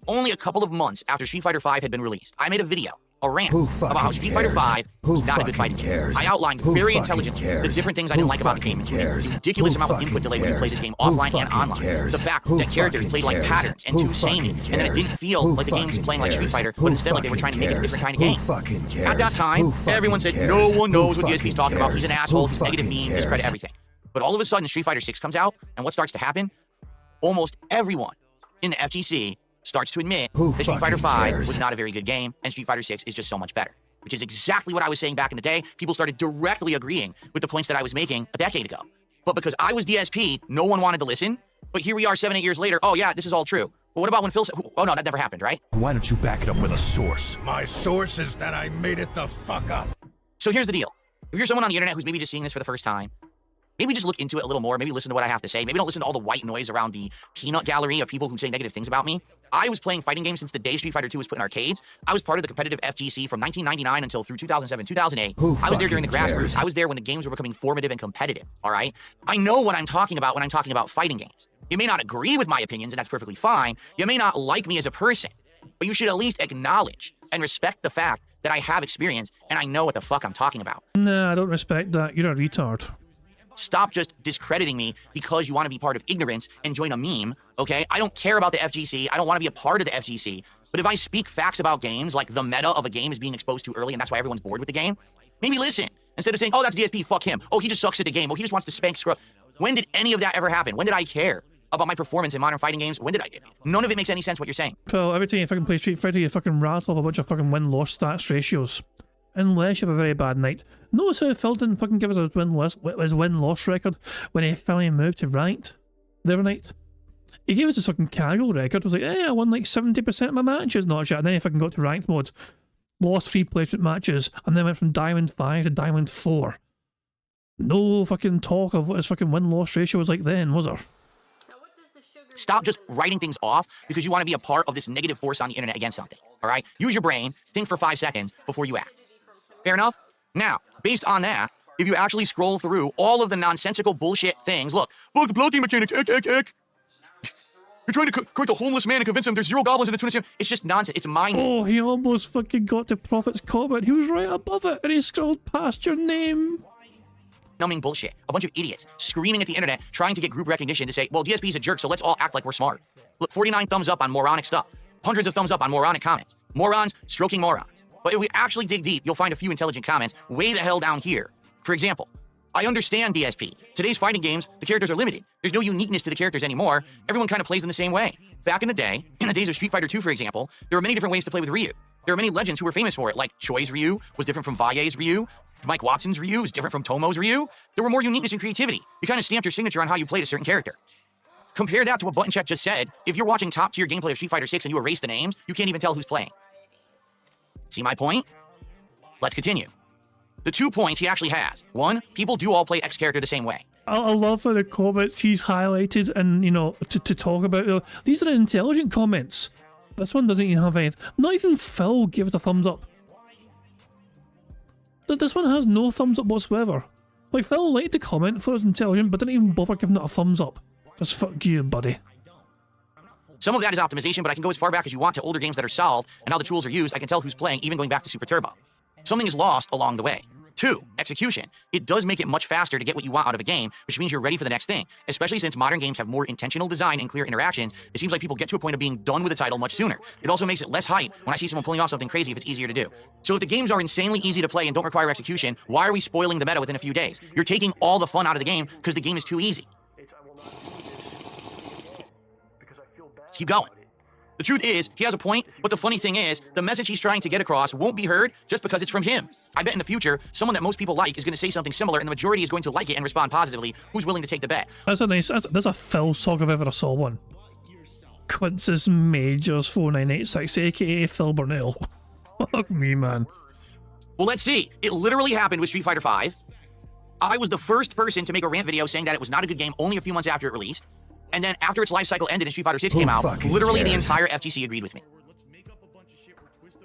C: Only a couple of months after Street Fighter V had been released, I made a video a rant about how Street Fighter V was not a good fighting game. I outlined very intelligently the different things I didn't like about the game, including the ridiculous amount of input delay when you play this game offline and online. The fact that characters played like patterns and too samey, and that it didn't feel like the game was playing like Street Fighter, but instead like they were trying to make it a different kind of game. At that time, everyone said, no one knows what DSP's talking about. He's an asshole, he's negative mean, discredit everything. But all of a sudden, Street Fighter 6 comes out, and what starts to happen? Almost everyone in the FGC starts to admit that Street Fighter V was not a very good game, and Street Fighter 6 is just so much better. Which is exactly what I was saying back in the day. People started directly agreeing with the points that I was making a decade ago. But because I was DSP, no one wanted to listen. But here we are 7, 8 years later. Oh yeah, this is all true. But what about when Phil said, oh no, that never happened, right?
V: Why don't you back it up with a source? My source is that I made it the fuck up.
C: So here's the deal. If you're someone on the internet who's maybe just seeing this for the first time, maybe just look into it a little more. Maybe listen to what I have to say. Maybe don't listen to all the white noise around the peanut gallery of people who say negative things about me. I was playing fighting games since the day Street Fighter 2 was put in arcades. I was part of the competitive FGC from 1999 until through 2007, 2008. I was there during the grassroots. I was there when the games were becoming formative and competitive, all right? I know what I'm talking about when I'm talking about fighting games. You may not agree with my opinions, and that's perfectly fine. You may not like me as a person, but you should at least acknowledge and respect the fact that I have experience and I know what the fuck I'm talking about.
A: Nah, I don't respect that. You're a retard.
C: Stop just discrediting me because you want to be part of ignorance and join a meme, okay? I don't care about the FGC. I don't want to be a part of the FGC. But if I speak facts about games, like the meta of a game is being exposed too early and that's why everyone's bored with the game, maybe listen. Instead of saying, oh, that's DSP, fuck him. Oh, he just sucks at the game. Oh, he just wants to spank scrub. When did any of that ever happen? When did I care about my performance in modern fighting games? When did I? None of it makes any sense what you're saying.
A: Well, every time you fucking play Street Fighter, you fucking rattle off a bunch of fucking win-loss stats ratios. Unless you have a very bad night. Notice how Phil didn't fucking give us his win-loss record when he finally moved to ranked the other night. He gave us a fucking casual record. It was like, hey, I won like 70% of my matches. Not shit. And then he fucking got to ranked mode. Lost 3 placement matches. And then went from Diamond 5 to Diamond 4. No fucking talk of what his fucking win-loss ratio was like then, was there?
C: Stop just writing things off because you want to be a part of this negative force on the internet against something, all right? Use your brain, think for 5 seconds before you act. Fair enough? Now, based on that, if you actually scroll through all of the nonsensical bullshit things, look, the blocking mechanics, You're trying to correct the homeless man and convince him there's 0 goblins in the 27. It's just nonsense. It's mind.
A: Oh, he almost fucking got to Prophet's comment. He was right above it and he scrolled past your name.
C: Numbing bullshit. A bunch of idiots screaming at the internet, trying to get group recognition to say, well, DSP's a jerk, so let's all act like we're smart. Look, 49 thumbs up on moronic stuff. Hundreds of thumbs up on moronic comments. Morons stroking morons. But if we actually dig deep, you'll find a few intelligent comments way the hell down here. For example, I understand DSP. Today's fighting games, the characters are limited. There's no uniqueness to the characters anymore. Everyone kind of plays them the same way. Back in the day, in the days of Street Fighter 2, for example, there were many different ways to play with Ryu. There are many legends who were famous for it, like Choi's Ryu was different from Vaille's Ryu. Mike Watson's Ryu is different from Tomo's Ryu. There were more uniqueness and creativity. You kind of stamped your signature on how you played a certain character. Compare that to what Button Check just said. If you're watching top-tier gameplay of Street Fighter 6 and you erase the names, you can't even tell who's playing. See my point? Let's continue. The 2 points he actually has. 1, people do all play X character the same way.
A: I love how the comments he's highlighted and, you know, to talk about. These are intelligent comments. This one doesn't even have anything. Not even Phil gave it a thumbs up. This one has no thumbs up whatsoever. Like, Phil liked the comment for his intelligent, but didn't even bother giving it a thumbs up. Just fuck you, buddy.
C: Some of that is optimization, but I can go as far back as you want to older games that are solved and how the tools are used. I can tell who's playing, even going back to Super Turbo. Something is lost along the way. 2, execution. It does make it much faster to get what you want out of a game, which means you're ready for the next thing. Especially since modern games have more intentional design and clear interactions, it seems like people get to a point of being done with a title much sooner. It also makes it less hype when I see someone pulling off something crazy if it's easier to do. So if the games are insanely easy to play and don't require execution, why are we spoiling the meta within a few days? You're taking all the fun out of the game because the game is too easy. Let's keep going. The truth is, he has a point, but the funny thing is, the message he's trying to get across won't be heard just because it's from him. I bet in the future, someone that most people like is going to say something similar, and the majority is going to like it and respond positively. Who's willing to take the bet?
A: That's a nice, that's a Phil song if ever I saw one. Quintus Majors 4986, aka Phil Burnell. Fuck me, man.
C: Well, let's see. It literally happened with Street Fighter V. I was the first person to make a rant video saying that it was not a good game only a few months after it released. And then after its life cycle ended and Street Fighter 6 came out, literally the entire FGC agreed with me.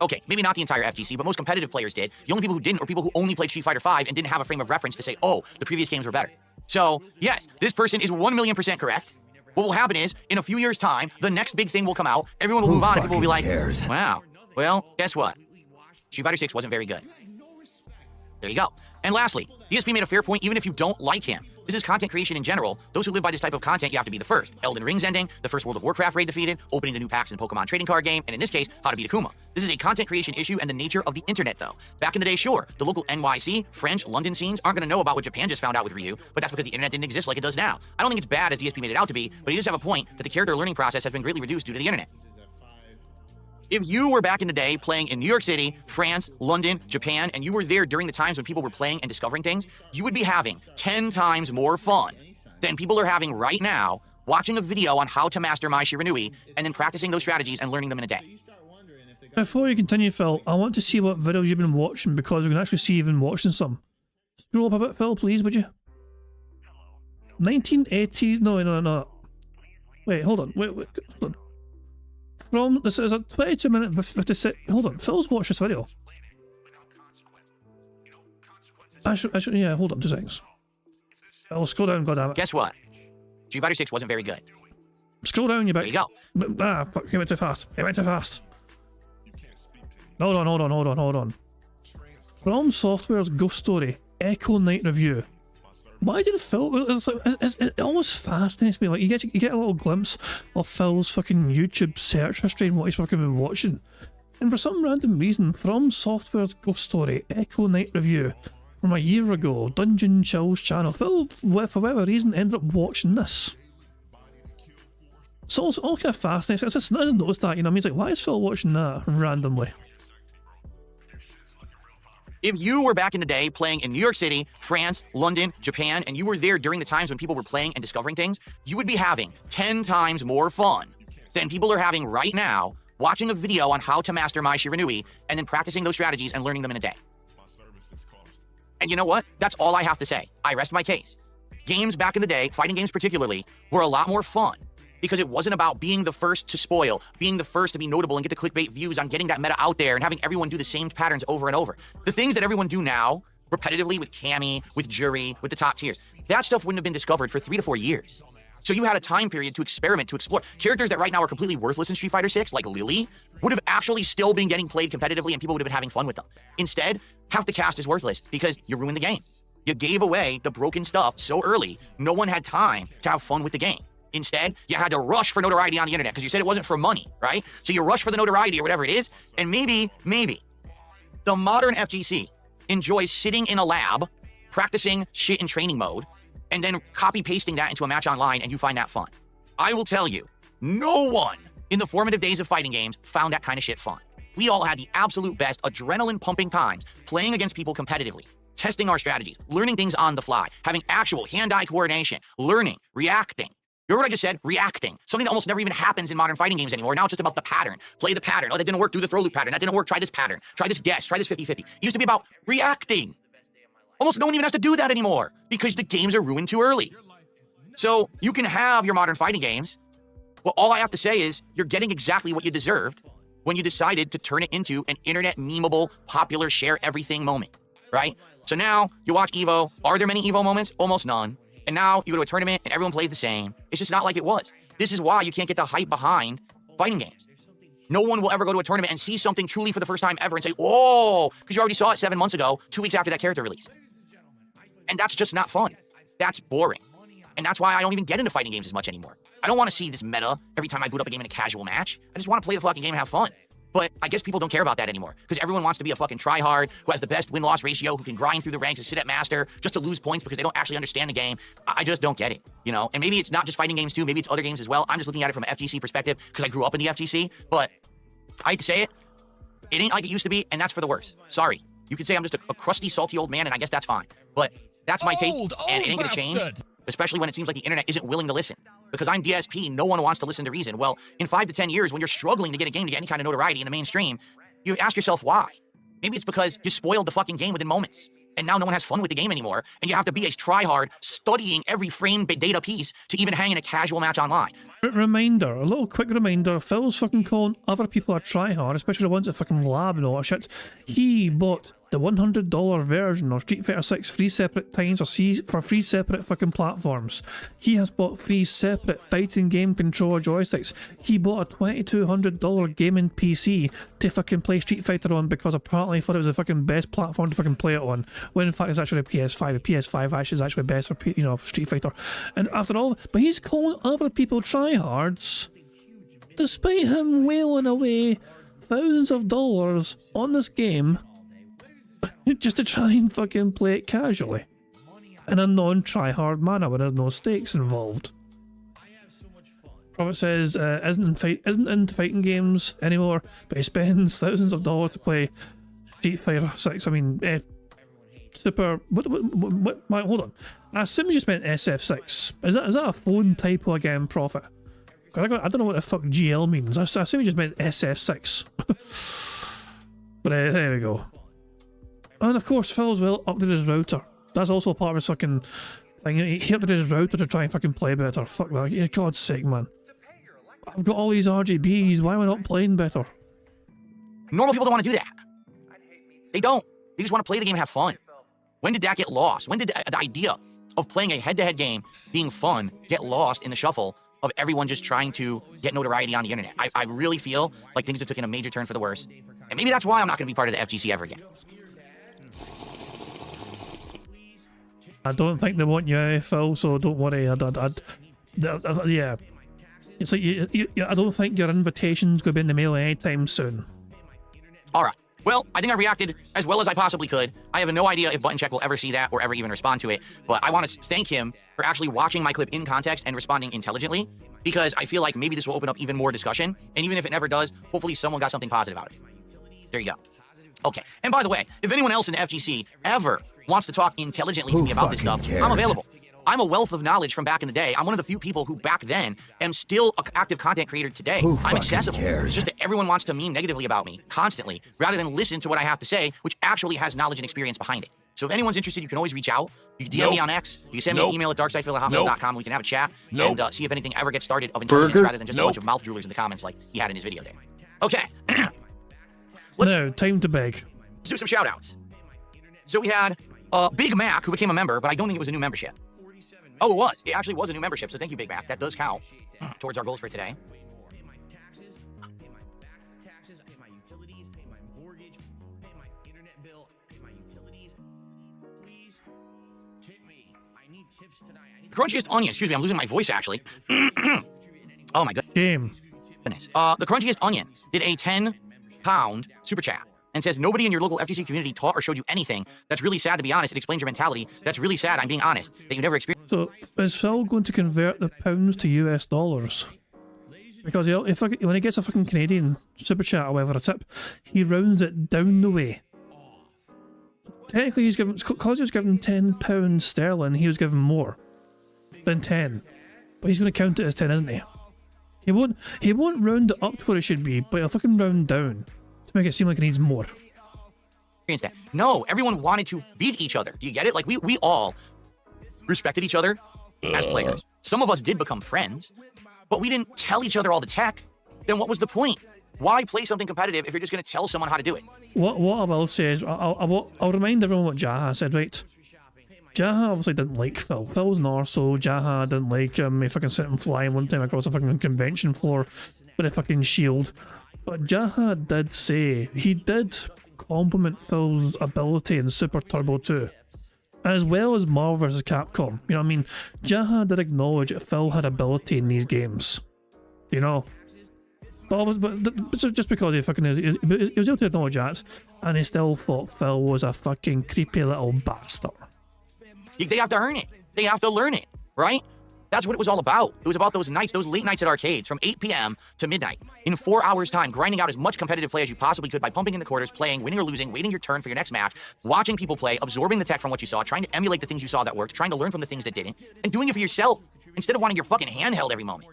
C: Okay, maybe not the entire FGC, but most competitive players did. The only people who didn't were people who only played Street Fighter 5 and didn't have a frame of reference to say, oh, the previous games were better. So, yes, this person is 1,000,000% correct. What will happen is, in a few years' time, the next big thing will come out, everyone will move on, and people will be like, wow, well, guess what? Street Fighter 6 wasn't very good. There you go. And lastly, DSP made a fair point even if you don't like him. This is content creation in general. Those who live by this type of content, you have to be the first. Elden Ring's ending, the first World of Warcraft raid defeated, opening the new packs in Pokemon trading card game, and in this case, how to beat Akuma. This is a content creation issue and the nature of the internet, though. Back in the day, sure, the local NYC, French, London scenes aren't going to know about what Japan just found out with Ryu, but that's because the internet didn't exist like it does now. I don't think it's bad as DSP made it out to be, but he does have a point that the character learning process has been greatly reduced due to the internet. If you were back in the day playing in New York City, France, London, Japan, and you were there during the times when people were playing and discovering things, you would be having 10 times more fun than people are having right now watching a video on how to master Mai Shiranui and then practicing those strategies and learning them in a day.
A: Before you continue, Phil, I want to see what videos you've been watching because we can actually see you've been watching some. Scroll up a bit, Phil, please, would you? 1980s? No. Wait, hold on. Wait, hold on. From, this is a 22-minute 56. Hold on, Phil's watched this video. I should, yeah, hold on 2 seconds. I'll scroll down, goddammit.
C: Guess what? Street Fighter 6 wasn't very good.
A: Scroll down, you bet.
C: There you go.
A: Ah, fuck, you went too fast. You went too fast. Hold on. From Software's Ghost Story, Echo Night Review. Why did Phil? It almost fascinates me. Like you get a little glimpse of Phil's fucking YouTube search history and what he's fucking been watching, and for some random reason, From Software's Ghost Story, Echo Night Review, from a year ago, Dungeon Chill's channel. Phil, for whatever reason, ended up watching this. So it's all kind of fascinating. I just noticed that, you know. I mean, it's like, why is Phil watching that randomly?
C: If you were back in the day playing in New York City, France, London, Japan, and you were there during the times when people were playing and discovering things, you would be having 10 times more fun than people are having right now watching a video on how to master Mai Shiranui and then practicing those strategies and learning them in a day. And you know what? That's all I have to say. I rest my case. Games back in the day, fighting games particularly, were a lot more fun because it wasn't about being the first to spoil, being the first to be notable and get the clickbait views on getting that meta out there and having everyone do the same patterns over and over. The things that everyone do now, repetitively with Cammy, with Jury, with the top tiers, that stuff wouldn't have been discovered for 3 to 4 years. So you had a time period to experiment, to explore. Characters that right now are completely worthless in Street Fighter 6, like Lily, would have actually still been getting played competitively and people would have been having fun with them. Instead, half the cast is worthless because you ruined the game. You gave away the broken stuff so early, no one had time to have fun with the game. Instead, you had to rush for notoriety on the internet because you said it wasn't for money, right? So you rush for the notoriety or whatever it is, and maybe, the modern FGC enjoys sitting in a lab, practicing shit in training mode, and then copy-pasting that into a match online, and you find that fun. I will tell you, no one in the formative days of fighting games found that kind of shit fun. We all had the absolute best adrenaline-pumping times playing against people competitively, testing our strategies, learning things on the fly, having actual hand-eye coordination, learning, reacting. You heard what I just said? Reacting. Something that almost never even happens in modern fighting games anymore. Now it's just about the pattern. Play the pattern. Oh, that didn't work. Do the throw loop pattern. That didn't work. Try this pattern. Try this guess. Try this 50-50. It used to be about reacting. Almost no one even has to do that anymore because the games are ruined too early. So you can have your modern fighting games. Well, all I have to say is you're getting exactly what you deserved when you decided to turn it into an internet memeable, popular, share everything moment, right? So now you watch Evo. Are there many Evo moments? Almost none. And now you go to a tournament and everyone plays the same. It's just not like it was. This is why you can't get the hype behind fighting games. No one will ever go to a tournament and see something truly for the first time ever and say, whoa, because you already saw it 7 months ago, 2 weeks after that character released. And that's just not fun. That's boring. And that's why I don't even get into fighting games as much anymore. I don't want to see this meta every time I boot up a game in a casual match. I just want to play the fucking game and have fun. But I guess people don't care about that anymore because everyone wants to be a fucking tryhard who has the best win-loss ratio, who can grind through the ranks and sit at master just to lose points because they don't actually understand the game. I just don't get it, you know? And maybe it's not just fighting games too, maybe it's other games as well. I'm just looking at it from an FGC perspective because I grew up in the FGC, but I hate to say it, it ain't like it used to be, and that's for the worse. Sorry. You could say I'm just a crusty, salty old man, and I guess that's fine. But that's my take, and it ain't gonna change, especially when it seems like the internet isn't willing to listen. Because I'm DSP, no one wants to listen to reason. Well, in 5 to 10 years, when you're struggling to get a game to get any kind of notoriety in the mainstream, you ask yourself why. Maybe it's because you spoiled the fucking game within moments, and now no one has fun with the game anymore, and you have to be a tryhard studying every frame data piece to even hang in a casual match online.
A: Reminder, a little quick reminder, Phil's fucking calling other people a tryhard, especially the ones that fucking lab and all that shit. He bought the $100 version of Street Fighter 6 3 separate times for 3 separate fucking platforms. He has bought 3 separate fighting game controller joysticks. He bought a $2,200 gaming PC to fucking play Street Fighter on because apparently he thought it was the fucking best platform to fucking play it on, when in fact it's actually a PS5. The PS5 actually is actually best for, you know, for Street Fighter. And after all, but he's calling other people tryhards, despite him wailing away thousands of dollars on this game just to try and fucking play it casually in a non-try-hard manner where there's no stakes involved. Prophet says isn't into fighting games anymore, but he spends thousands of dollars to play Street Fighter 6. I mean, Super. What, hold on. I assume you just meant SF6. Is that a phone typo again, Prophet? I don't know what the fuck GL means. I assume you just meant SF6. But there we go. And of course, Phil as well updated his router. That's also part of his fucking thing. He updated his router to try and fucking play better. Fuck that. For God's sake, man. I've got all these RGBs. Why am I not playing better?
C: Normal people don't want to do that. They don't. They just want to play the game and have fun. When did that get lost? When did the idea of playing a head-to-head game being fun get lost in the shuffle of everyone just trying to get notoriety on the internet? I really feel like things have taken a major turn for the worse. And maybe that's why I'm not going to be part of the FGC ever again.
A: I don't think they want you, Phil, so don't worry. Yeah. It's like, I don't think your invitation's going to be in the mail anytime soon.
C: All right. Well, I think I reacted as well as I possibly could. I have no idea if Button Check will ever see that or ever even respond to it, but I want to thank him for actually watching my clip in context and responding intelligently, because I feel like maybe this will open up even more discussion, and even if it never does, hopefully someone got something positive out of it. There you go. Okay, and by the way, if anyone else in the FGC ever wants to talk intelligently to me about this stuff, I'm available. I'm a wealth of knowledge from back in the day. I'm one of the few people who back then am still an active content creator today. I'm accessible. It's just that everyone wants to meme negatively about me constantly, rather than listen to what I have to say, which actually has knowledge and experience behind it. So if anyone's interested, you can always reach out. You can DM me on X. You can send me an email at darksidefeel@hotmail.com. We can have a chat and see if anything ever gets started of intelligence rather than just a bunch of mouth droolers in the comments like he had in his video there. Okay.
A: No, time to beg.
C: Let's do some shout outs. So we had Big Mac, who became a member, but I don't think it was a new membership. Oh, it was. It actually was a new membership, so thank you, Big Mac. That does count towards our goals for today. Crunchiest Onion. Excuse me, I'm losing my voice, actually. Oh, my goodness. Goodness. The Crunchiest Onion did a £10 super chat and says, nobody in your local FTC community taught or showed you anything. That's really sad, to be honest. It explains your mentality. That's really sad, I'm being honest, that you never experienced.
A: So, is Phil going to convert the pounds to US dollars? Because when he gets a fucking Canadian super chat or whatever, a tip, he rounds it down the way. Technically, because he was given £10 sterling, he was given more than 10. But he's going to count it as 10, isn't he? He won't round it up to where it should be, but he'll fucking round down to make it seem like it needs more.
C: No, everyone wanted to beat each other. Do you get it? Like, we all respected each other as players. Some of us did become friends, but we didn't tell each other all the tech. Then what was the point? Why play something competitive if you're just going to tell someone how to do it?
A: What I will say is, I'll remind everyone what Jaha said, right? Jaha obviously didn't like Phil. Phil's an arsehole. Jaha didn't like him. He fucking sent him flying one time across a fucking convention floor with a fucking shield. But Jaha did say, he did compliment Phil's ability in Super Turbo 2, as well as Marvel vs. Capcom. You know what I mean? Jaha did acknowledge that Phil had ability in these games. You know? But just because he was able to acknowledge that, and he still thought Phil was a fucking creepy little bastard.
C: They have to earn it. They have to learn it, right? That's what it was all about. It was about those nights, those late nights at arcades from 8 p.m. to midnight. In 4 hours' time, grinding out as much competitive play as you possibly could by pumping in the quarters, playing, winning or losing, waiting your turn for your next match, watching people play, absorbing the tech from what you saw, trying to emulate the things you saw that worked, trying to learn from the things that didn't, and doing it for yourself instead of wanting your fucking handheld every moment.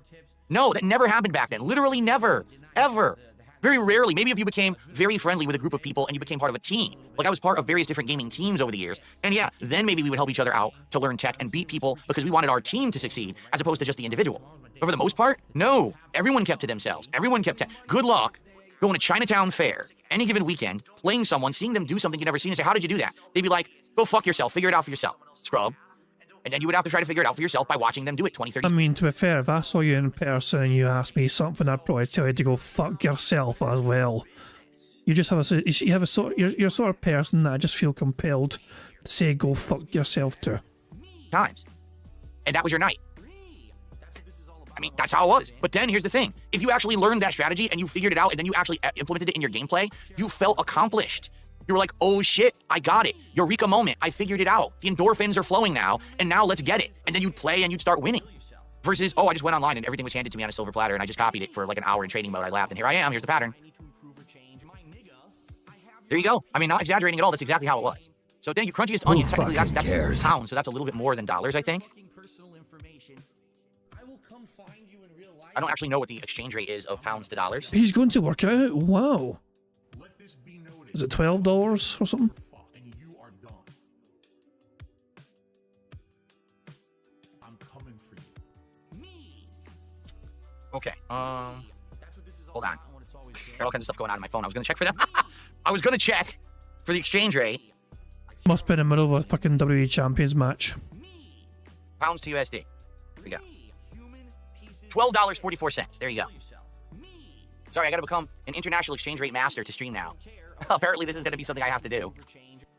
C: No, that never happened back then. Literally never. Ever. Very rarely. Maybe if you became very friendly with a group of people and you became part of a team. Like, I was part of various different gaming teams over the years. And yeah, then maybe we would help each other out to learn tech and beat people because we wanted our team to succeed as opposed to just the individual. But for the most part, no. Everyone kept to themselves. Everyone kept to... Good luck going to Chinatown Fair any given weekend, playing someone, seeing them do something you've never seen, and say, how did you do that? They'd be like, go fuck yourself, figure it out for yourself, scrub. And then you would have to try to figure it out for yourself by watching them do it 20, 30
A: I mean, to be fair, if I saw you in person and you asked me something, I'd probably tell you to go fuck yourself as well. You just have you're sort of person that I just feel compelled to say go fuck yourself to.
C: times. And that was your night. I mean, that's how it was. But then here's the thing. If you actually learned that strategy and you figured it out and then you actually implemented it in your gameplay, you felt accomplished. You were like, oh shit, I got it. Eureka moment, I figured it out. The endorphins are flowing now, and now let's get it. And then you'd play and you'd start winning. Versus, oh, I just went online and everything was handed to me on a silver platter and I just copied it for like an hour in training mode. I laughed and here I am, here's the pattern. There you go. I mean, not exaggerating at all, that's exactly how it was. So then you crunchiest onion, technically that's pounds, so that's a little bit more than dollars, I think. I don't actually know what the exchange rate is of pounds to dollars.
A: He's going to work out. Wow. Is it $12 or something?
C: Okay. Hold on. Got all kinds of stuff going on in my phone. I was gonna check for that. I was gonna check for the exchange rate.
A: Must be in the middle of a fucking WWE Champions match.
C: Pounds to USD. Here we go. $12.44. There you go. Sorry, I gotta become an international exchange rate master to stream now. Apparently this is gonna be something I have to do.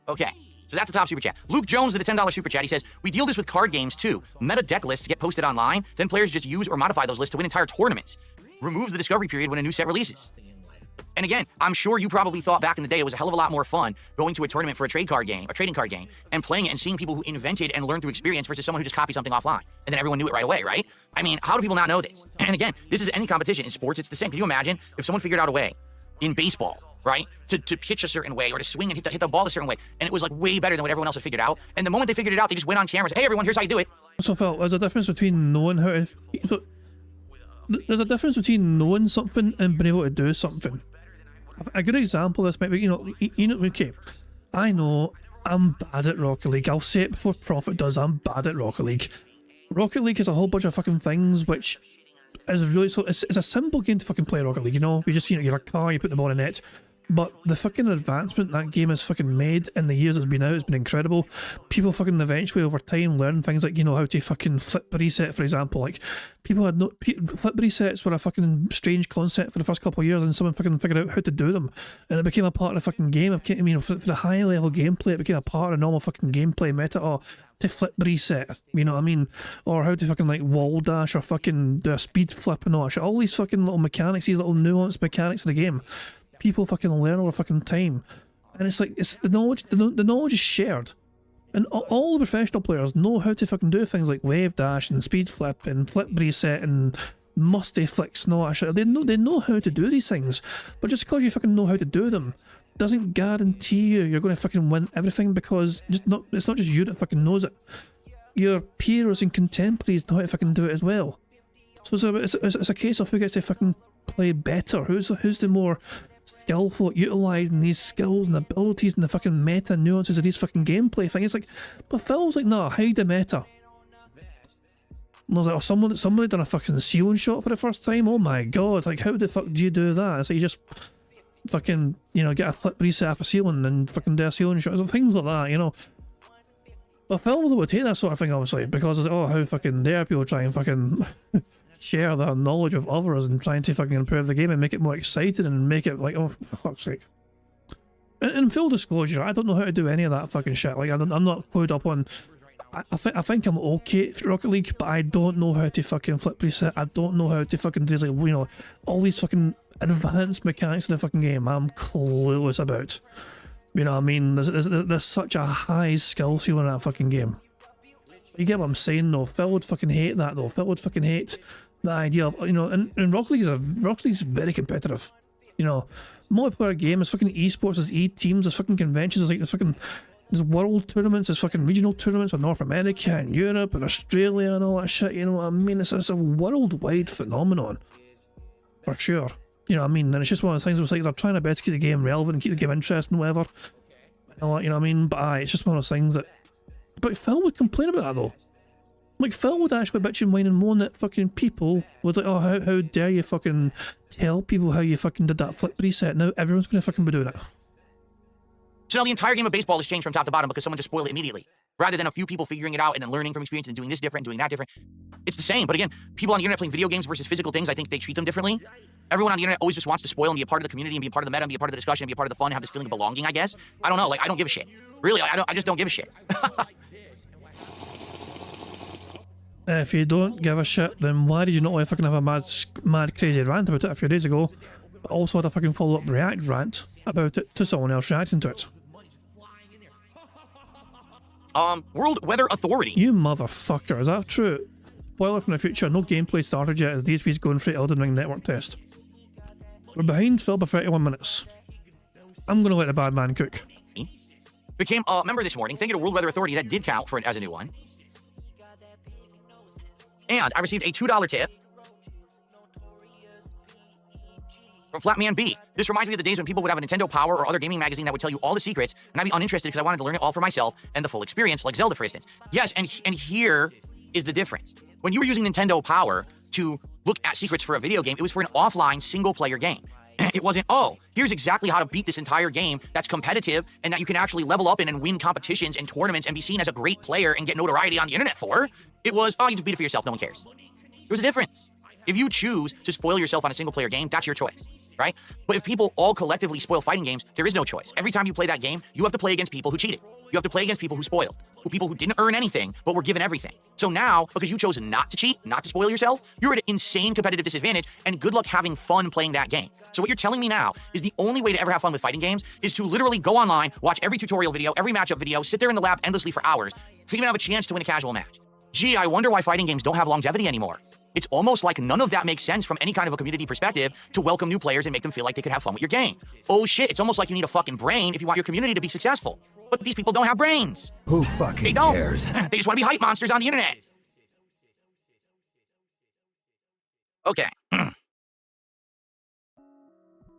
C: Okay, so that's the top super chat. Luke Jones did a $10 super chat. He says, we deal this with card games too. Meta deck lists get posted online, then players just use or modify those lists to win entire tournaments. Removes the discovery period when a new set releases. And again, I'm sure you probably thought back in the day it was a hell of a lot more fun going to a tournament for a trading card game, and playing it and seeing people who invented and learned through experience versus someone who just copied something offline. And then everyone knew it right away, right? I mean, how do people not know this? And again, this is any competition. In sports, it's the same. Can you imagine if someone figured out a way in baseball, right, to pitch a certain way or to swing and hit the ball a certain way, and it was like way better than what everyone else had figured out, and the moment they figured it out, they just went on camera and said, hey everyone, here's how you do it.
A: So Phil, there's a difference between knowing how to... So, there's a difference between knowing something and being able to do something. A good example of this might be, okay, I know I'm bad at Rocket League. I'll say it before Prophet does, I'm bad at Rocket League. Rocket League is a whole bunch of fucking things which is really, so it's a simple game to fucking play Rocket League, you just, you're a car, you put the ball in the net. But the fucking advancement that game has fucking made in the years it's been out has been incredible. People fucking eventually over time learn things like, how to fucking flip reset, for example. Like, people had no... Flip resets were a fucking strange concept for the first couple of years, and someone fucking figured out how to do them. And it became a part of the fucking game. For the high level gameplay, it became a part of normal fucking gameplay meta. Or to flip reset, you know what I mean? Or how to fucking like wall dash or fucking do a speed flip and all that shit. All these fucking little mechanics, these little nuanced mechanics of the game. People fucking learn over fucking time, and it's like the knowledge is shared, and all the professional players know how to fucking do things like wave dash and speed flip and flip reset and musty flicks and all that shit. They know how to do these things, but just because you fucking know how to do them doesn't guarantee you're going to fucking win everything, because it's not just you that fucking knows it. Your peers and contemporaries know how to fucking do it as well. So it's a case of who gets to fucking play better, who's the more skillful at utilising these skills and abilities and the fucking meta nuances of these fucking gameplay things. It's like, but Phil's like, nah, hide the meta. And I was like, oh, somebody done a fucking ceiling shot for the first time? Oh my god, like, how the fuck do you do that? It's like, you just fucking, get a flip reset off a ceiling and fucking do a ceiling shot, and things like that, But Phil would take that sort of thing, obviously, because of, how fucking dare people try and fucking share their knowledge of others and trying to fucking improve the game and make it more exciting and make it like, oh, for fuck's sake. In full disclosure, I don't know how to do any of that fucking shit. Like, I'm not clued up on... I think I'm okay at Rocket League, but I don't know how to fucking flip reset. I don't know how to fucking do, like, all these fucking advanced mechanics in the fucking game I'm clueless about. You know what I mean? There's such a high skill ceiling in that fucking game. You get what I'm saying, though? Phil would fucking hate that, though. Phil would fucking hate the idea of, and Rocket League's very competitive. Multiplayer game, there's fucking esports, there's e-teams, there's fucking conventions, there's world tournaments, there's fucking regional tournaments with North America and Europe and Australia and all that shit, you know what I mean? It's a worldwide phenomenon. For sure. You know what I mean? And it's just one of those things where it's like they're trying their best to keep the game relevant and keep the game interesting, whatever. You know what I mean? But it's just one of those things that... But Phil would complain about that, though. Like, Phil would actually bitch and whine and moan that fucking people would like, oh, how dare you fucking tell people how you fucking did that flip reset. Now everyone's gonna fucking be doing it.
C: So now the entire game of baseball has changed from top to bottom because someone just spoiled it immediately. Rather than a few people figuring it out and then learning from experience and doing this different, doing that different. It's the same, but again, people on the internet playing video games versus physical things, I think they treat them differently. Everyone on the internet always just wants to spoil and be a part of the community and be a part of the meta and be a part of the discussion and be a part of the fun and have this feeling of belonging, I guess. I don't know, like, I don't give a shit. Really, I just don't give a shit.
A: If you don't give a shit, then why did you not only fucking have a mad crazy rant about it a few days ago, but also had a fucking follow-up react rant about it to someone else reacting to it?
C: World Weather Authority.
A: You motherfucker, is that true? Spoiler from the future, no gameplay started yet as DSP's going for Elden Ring network test. We're behind Phil by 31 minutes. I'm gonna let the bad man cook.
C: Became a member this morning. Thank you to World Weather Authority. That did count for it as a new one. And I received a $2 tip from Flatman B. This reminds me of the days when people would have a Nintendo Power or other gaming magazine that would tell you all the secrets, and I'd be uninterested because I wanted to learn it all for myself and the full experience, like Zelda, for instance. Yes, and here is the difference. When you were using Nintendo Power to look at secrets for a video game, it was for an offline single-player game. It wasn't, oh, here's exactly how to beat this entire game that's competitive and that you can actually level up in and win competitions and tournaments and be seen as a great player and get notoriety on the internet for. It was, oh, you just beat it for yourself, no one cares. There's a difference. If you choose to spoil yourself on a single-player game, that's your choice, right? But if people all collectively spoil fighting games, there is no choice. Every time you play that game, you have to play against people who cheated. You have to play against people who spoiled, people who didn't earn anything, but were given everything. So now, because you chose not to cheat, not to spoil yourself, you're at an insane competitive disadvantage, and good luck having fun playing that game. So what you're telling me now is the only way to ever have fun with fighting games is to literally go online, watch every tutorial video, every matchup video, sit there in the lab endlessly for hours to even have a chance to win a casual match. Gee, I wonder why fighting games don't have longevity anymore. It's almost like none of that makes sense from any kind of a community perspective to welcome new players and make them feel like they could have fun with your game. Oh shit, it's almost like you need a fucking brain if you want your community to be successful. But these people don't have brains.
V: Who fucking
C: They don't.
V: cares?
C: They just want to be hype monsters on the internet. Okay.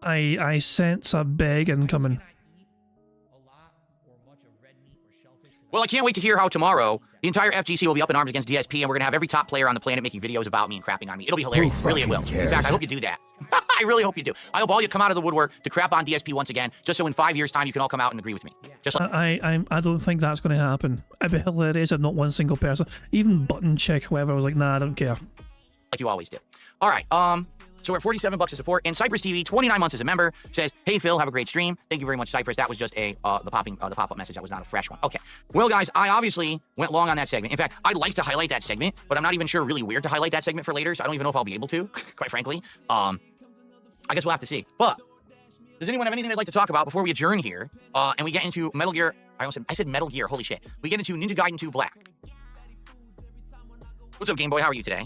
A: I sense a beg incoming.
C: Well, I can't wait to hear how tomorrow the entire FGC will be up in arms against DSP, and we're gonna have every top player on the planet making videos about me and crapping on me. It'll be hilarious. Really, it will. In fact, I hope you do that. I really hope you do. I hope all you come out of the woodwork to crap on DSP once again, just so in 5 years' time you can all come out and agree with me. Just like
A: I don't think that's going to happen. It'd be hilarious if not one single person, even button check, whoever, was like, nah, I don't care.
C: Like you always do. All right. So we're at $47 to support, and Cypress TV, 29 months as a member, says, "Hey Phil, have a great stream. Thank you very much, Cypress." That was just the pop-up message. That was not a fresh one. Okay. Well, guys, I obviously went long on that segment. In fact, I'd like to highlight that segment, but I'm not even sure really weird to highlight that segment for later, so I don't even know if I'll be able to, quite frankly. I guess we'll have to see. But does anyone have anything they'd like to talk about before we adjourn here? And we get into Metal Gear. I said Metal Gear. Holy shit. We get into Ninja Gaiden 2 Black. What's up, Game Boy? How are you today?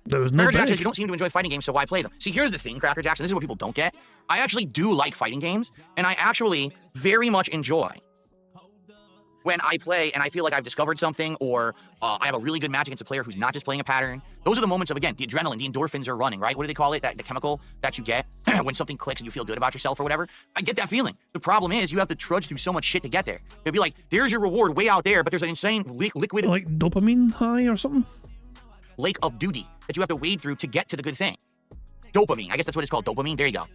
A: There was no
C: Cracker Jack says, you don't seem to enjoy fighting games, so why play them? See, here's the thing, Cracker Jackson. This is what people don't get. I actually do like fighting games, and I actually very much enjoy when I play and I feel like I've discovered something, or I have a really good match against a player who's not just playing a pattern. Those are the moments of, again, the adrenaline, the endorphins are running, right? What do they call it? The chemical that you get when something clicks and you feel good about yourself or whatever. I get that feeling. The problem is you have to trudge through so much shit to get there. It'll be like, there's your reward way out there, but there's an insane liquid...
A: Like dopamine high or something?
C: Lake of duty that you have to wade through to get to the good thing. Dopamine. I guess that's what it's called. Dopamine. There you go.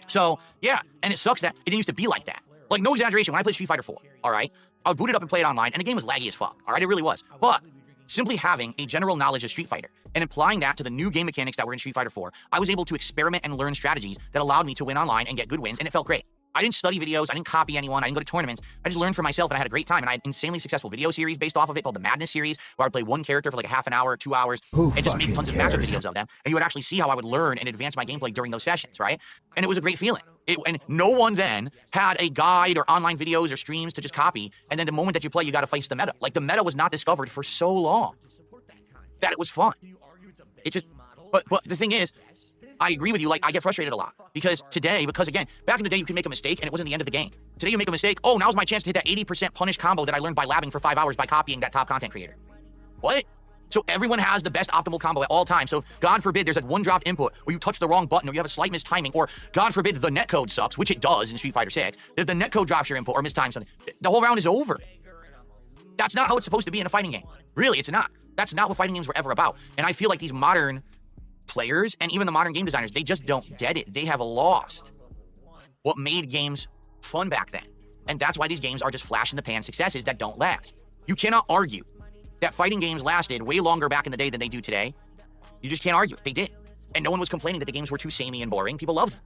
C: So, yeah. And it sucks that it didn't used to be like that. Like, no exaggeration. When I played Street Fighter 4, all right, I would boot it up and play it online, and the game was laggy as fuck. All right, it really was. But simply having a general knowledge of Street Fighter and applying that to the new game mechanics that were in Street Fighter 4, I was able to experiment and learn strategies that allowed me to win online and get good wins, and it felt great. I didn't study videos, I didn't copy anyone, I didn't go to tournaments. I just learned for myself, and I had a great time. And I had an insanely successful video series based off of it called the Madness series, where I'd play one character for like a half an hour, 2 hours, and just make tons of matchup videos of them. And you would actually see how I would learn and advance my gameplay during those sessions, right? And it was a great feeling. And no one then had a guide or online videos or streams to just copy. And then the moment that you play, you got to face the meta. Like, the meta was not discovered for so long that it was fun. It just, but the thing is, I agree with you. Like, I get frustrated a lot because again, back in the day, you could make a mistake and it wasn't the end of the game. Today, you make a mistake. Oh, now's my chance to hit that 80% punish combo that I learned by labbing for 5 hours by copying that top content creator. What? So everyone has the best optimal combo at all times. So if, God forbid, there's that one dropped input or you touch the wrong button or you have a slight mistiming, or God forbid, the netcode sucks, which it does in Street Fighter 6. If the netcode drops your input or mistimes something, the whole round is over. That's not how it's supposed to be in a fighting game. Really, it's not. That's not what fighting games were ever about. And I feel like these modern players and even the modern game designers, they just don't get it. They have lost what made games fun back then. And that's why these games are just flash in the pan successes that don't last. You cannot argue that fighting games lasted way longer back in the day than they do today. You just can't argue it. They did. And no one was complaining that the games were too samey and boring. People loved them.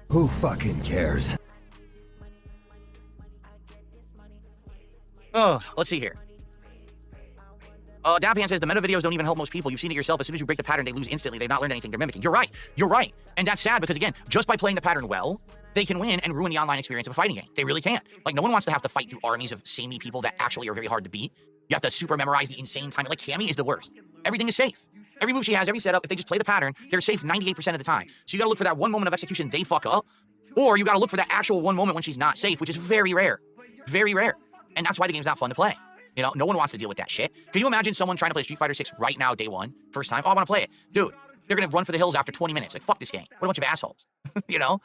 H: Who fucking cares?
C: Oh, let's see here. Dapian says the meta videos don't even help most people. You've seen it yourself. As soon as you break the pattern, they lose instantly. They've not learned anything. They're mimicking. You're right. You're right. And that's sad because, again, just by playing the pattern well, they can win and ruin the online experience of a fighting game. They really can. Like, no one wants to have to fight through armies of samey people that actually are very hard to beat. You have to super memorize the insane time. Like, Cammy is the worst. Everything is safe. Every move she has, every setup, if they just play the pattern, they're safe 98% of the time. So you gotta look for that one moment of execution they fuck up, or you gotta look for that actual one moment when she's not safe, which is very rare. Very rare. And that's why the game's not fun to play. You know, no one wants to deal with that shit. Can you imagine someone trying to play Street Fighter 6 right now, day one, first time? Oh, I want to play it. Dude, they're going to run for the hills after 20 minutes. Like, fuck this game. What a bunch of assholes. You know?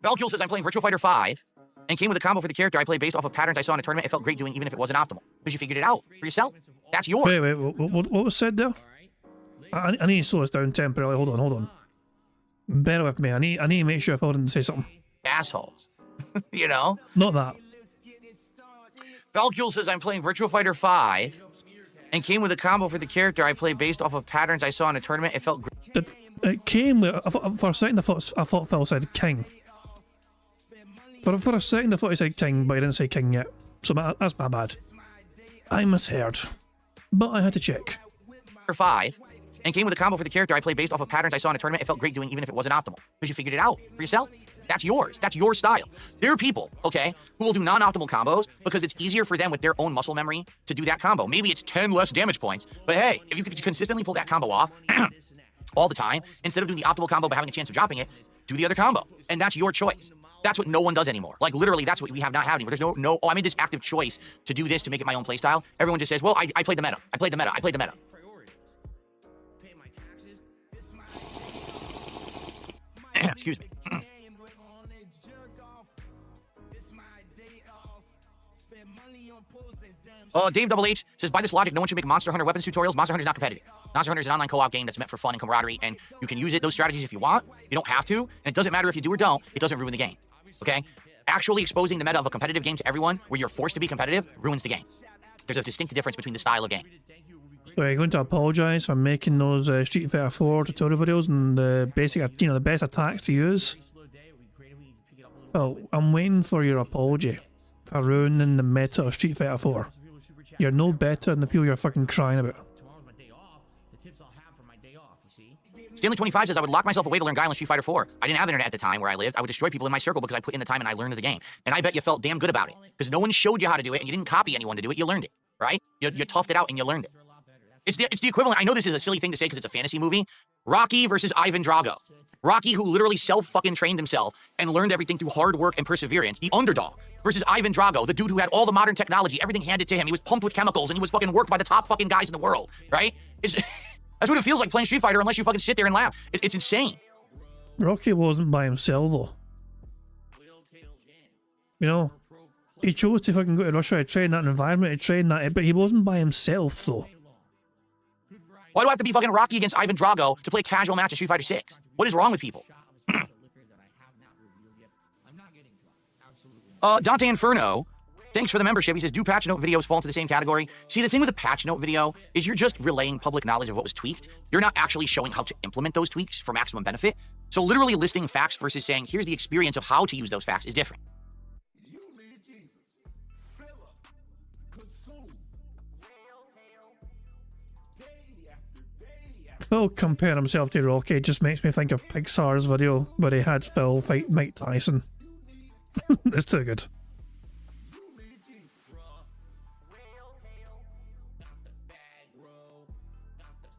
C: Valkyl says, I'm playing Virtua Fighter 5 and came with a combo for the character I play based off of patterns I saw in a tournament. It felt great doing even if it wasn't optimal. Because you figured it out for yourself. That's yours.
A: Wait, what was said there? I need to slow this down temporarily. Hold on. Bear with me. I need to make sure I didn't say something.
C: Assholes. You know?
A: Not that.
C: Valkyl says, I'm playing Virtua Fighter 5 and came with a combo for the character I play based off of patterns I saw in a tournament. It felt great.
A: It came with, for a second, I thought Phil said king. For a second, I thought he said king, but he didn't say king yet. So that's my bad. I misheard. But I had to check.
C: 5 and came with a combo for the character I play based off of patterns I saw in a tournament. It felt great doing even if it wasn't optimal. Because you figured it out for yourself. That's yours. That's your style. There are people, okay, who will do non-optimal combos because it's easier for them with their own muscle memory to do that combo. Maybe it's 10 less damage points, but hey, if you could consistently pull that combo off all the time, instead of doing the optimal combo but having a chance of dropping it, do the other combo. And that's your choice. That's what no one does anymore. Like, literally, that's what we have not had anymore. There's no, oh, I made this active choice to do this to make it my own playstyle. Everyone just says, well, I played the meta. I played the meta. I played the meta. Excuse me. Dave Double H says, by this logic, no one should make Monster Hunter weapons tutorials. Monster Hunter is not competitive. Monster Hunter is an online co-op game that's meant for fun and camaraderie, and you can use those strategies if you want. You don't have to, and it doesn't matter if you do or don't. It doesn't ruin the game. Okay? Actually exposing the meta of a competitive game to everyone, where you're forced to be competitive, ruins the game. There's a distinct difference between the style of game.
A: So I'm going to apologise for making those Street Fighter 4 tutorial videos and the basic, the best attacks to use. Well, I'm waiting for your apology for ruining the meta of Street Fighter 4. You're no better than the people you're fucking crying about.
C: Stanley25 says, I would lock myself away to learn Guile in Street Fighter 4. I didn't have internet at the time where I lived. I would destroy people in my circle because I put in the time and I learned the game. And I bet you felt damn good about it. Because no one showed you how to do it and you didn't copy anyone to do it. You learned it, right? You toughed it out and you learned it. It's the equivalent. I know this is a silly thing to say because it's a fantasy movie. Rocky versus Ivan Drago. Rocky, who literally self-fucking-trained himself and learned everything through hard work and perseverance. The underdog versus Ivan Drago, the dude who had all the modern technology, everything handed to him. He was pumped with chemicals and he was fucking worked by the top fucking guys in the world, right? That's what it feels like playing Street Fighter unless you fucking sit there and laugh. It's insane.
A: Rocky wasn't by himself, though. You know, he chose to fucking go to Russia to train that environment, to train that, but he wasn't by himself, though.
C: Why do I have to be fucking Rocky against Ivan Drago to play a casual match of Street Fighter 6? What is wrong with people? Dante Inferno, thanks for the membership. He says, do patch note videos fall into the same category? See, the thing with a patch note video is you're just relaying public knowledge of what was tweaked. You're not actually showing how to implement those tweaks for maximum benefit. So literally listing facts versus saying, here's the experience of how to use those facts is different.
A: Phil comparing himself to Rocky just makes me think of Pixar's video where he had Phil fight Mike Tyson. It's too good.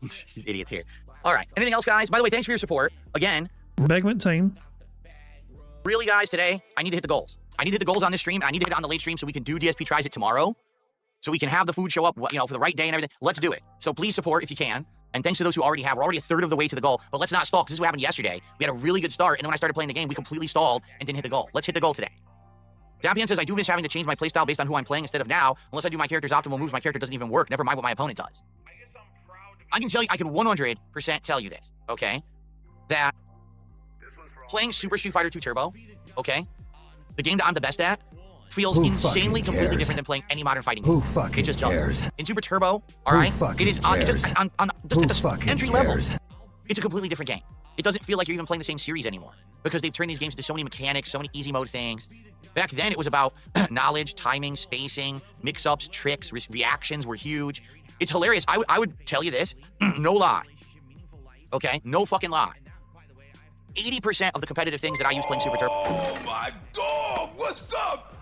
C: These idiots here. All right. Anything else, guys? By the way, thanks for your support. Again.
A: Segment time.
C: Really, guys, today, I need to hit the goals. I need to hit the goals on this stream. I need to hit it on the late stream so we can do DSP Tries It tomorrow. So we can have the food show up, you know, for the right day and everything. Let's do it. So please support if you can. And thanks to those who already have. We're already a third of the way to the goal. But let's not stall, because this is what happened yesterday. We had a really good start, and then when I started playing the game, we completely stalled and didn't hit the goal. Let's hit the goal today. Dapian says, I do miss having to change my playstyle based on who I'm playing instead of now. Unless I do my character's optimal moves, my character doesn't even work. Never mind what my opponent does. I can tell you, I can 100% tell you this, okay? That playing Super Street Fighter 2 Turbo, okay? The game that I'm the best at feels insanely completely different than playing any modern fighting game.
H: Who fucking
C: It just
H: cares?
C: does. In Super Turbo, all right, it is on just at the entry level. It's a completely different game. It doesn't feel like you're even playing the same series anymore because they've turned these games into so many mechanics, so many easy mode things. Back then, it was about knowledge, timing, spacing, mix-ups, tricks, reactions were huge. It's hilarious. I would tell you this, no lie. Okay, no fucking lie. 80% of the competitive things that I use playing Super Turbo.
V: Oh my dog! What's up?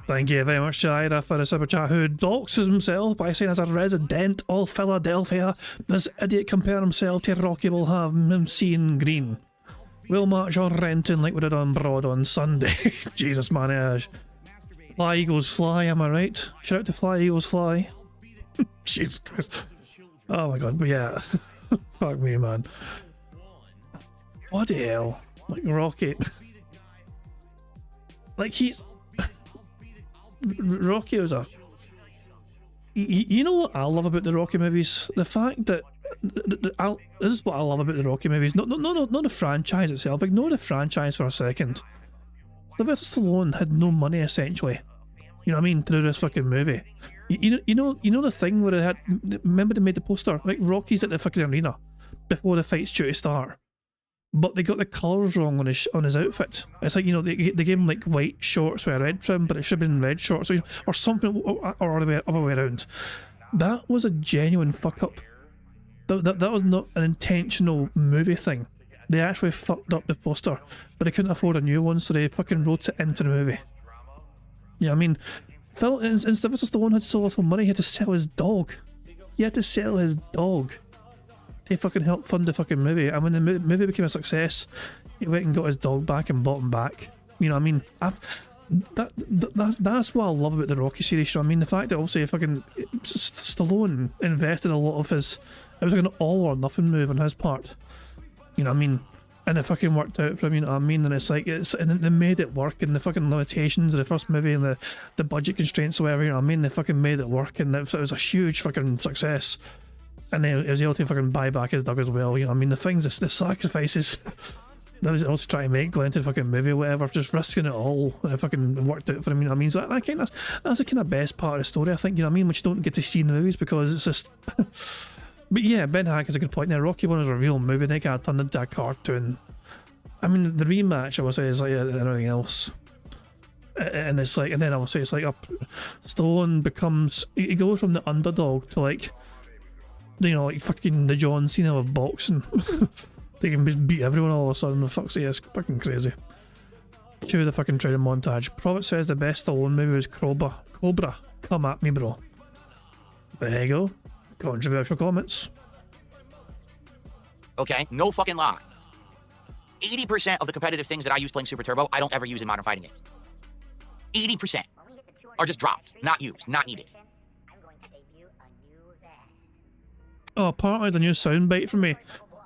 A: Thank you very much, Jaira, for the super chat, who doxes himself by saying, as a resident of Philadelphia, this idiot compare himself to Rocky will have him seen green. We'll match on renting like we did on Broad on Sunday. Jesus, man. Fly Eagles Fly, am I right? Shout out to Fly Eagles Fly. Jesus Christ. Oh my god, but yeah. Fuck me, man. Bloody hell. Like Rocky. Like he's... Rocky was a... You know what I love about the Rocky movies? The fact that... this is what I love about the Rocky movies. Not the franchise itself. Ignore the franchise for a second. Sylvester Stallone had no money, essentially. You know what I mean? To do this fucking movie. You know the thing where it had... Remember they made the poster? Like Rocky's at the fucking arena before the fight's due to start. But they got the colours wrong on his outfit. It's like, you know, they gave him like white shorts with a red trim, but it should have been red shorts or something, or the other way around. That was a genuine fuck up. That was not an intentional movie thing. They actually fucked up the poster, but they couldn't afford a new one, so they fucking wrote it into the movie. You know what I mean? Phil and Sylvester Stallone had so little money, he had to sell his dog. He had to sell his dog to fucking help fund the fucking movie, and when the movie became a success, he went and got his dog back and bought him back. You know what I mean? That's what I love about the Rocky series. You know what I mean? The fact that obviously fucking Stallone invested a lot of his... It was like an all or nothing move on his part. You know what I mean? And it fucking worked out for him, you know what I mean? And it's like, and they made it work, and the fucking limitations of the first movie and the budget constraints or whatever, you know what I mean? They fucking made it work, and it was a huge fucking success. And then he was able to fucking buy back his dog as well, you know what I mean? The things, the sacrifices that was also trying to make going into the fucking movie or whatever, just risking it all, and it fucking worked out for him, you know what I mean? So that's the kind of best part of the story, I think, you know what I mean? Which you don't get to see in the movies because it's just... But yeah, Ben Hack is a good point there. Rocky 1 was a real movie, they got turned into a cartoon. I mean, the rematch, I would say, is like anything else. And it's like, and then I would say it's like, Stallone becomes... He goes from the underdog to like... You know, like fucking the John Cena of boxing. They can just beat everyone all of a sudden. Fuck's sake, it's fucking crazy. Cue the fucking training montage. Prophet says the best Stallone movie is Cobra. Come at me, bro. There you go. Controversial comments.
C: Okay, no fucking lie. 80% of the competitive things that I use playing Super Turbo, I don't ever use in modern fighting games. 80% are just dropped, not used, not needed.
A: Oh, apparently there's a new soundbite for me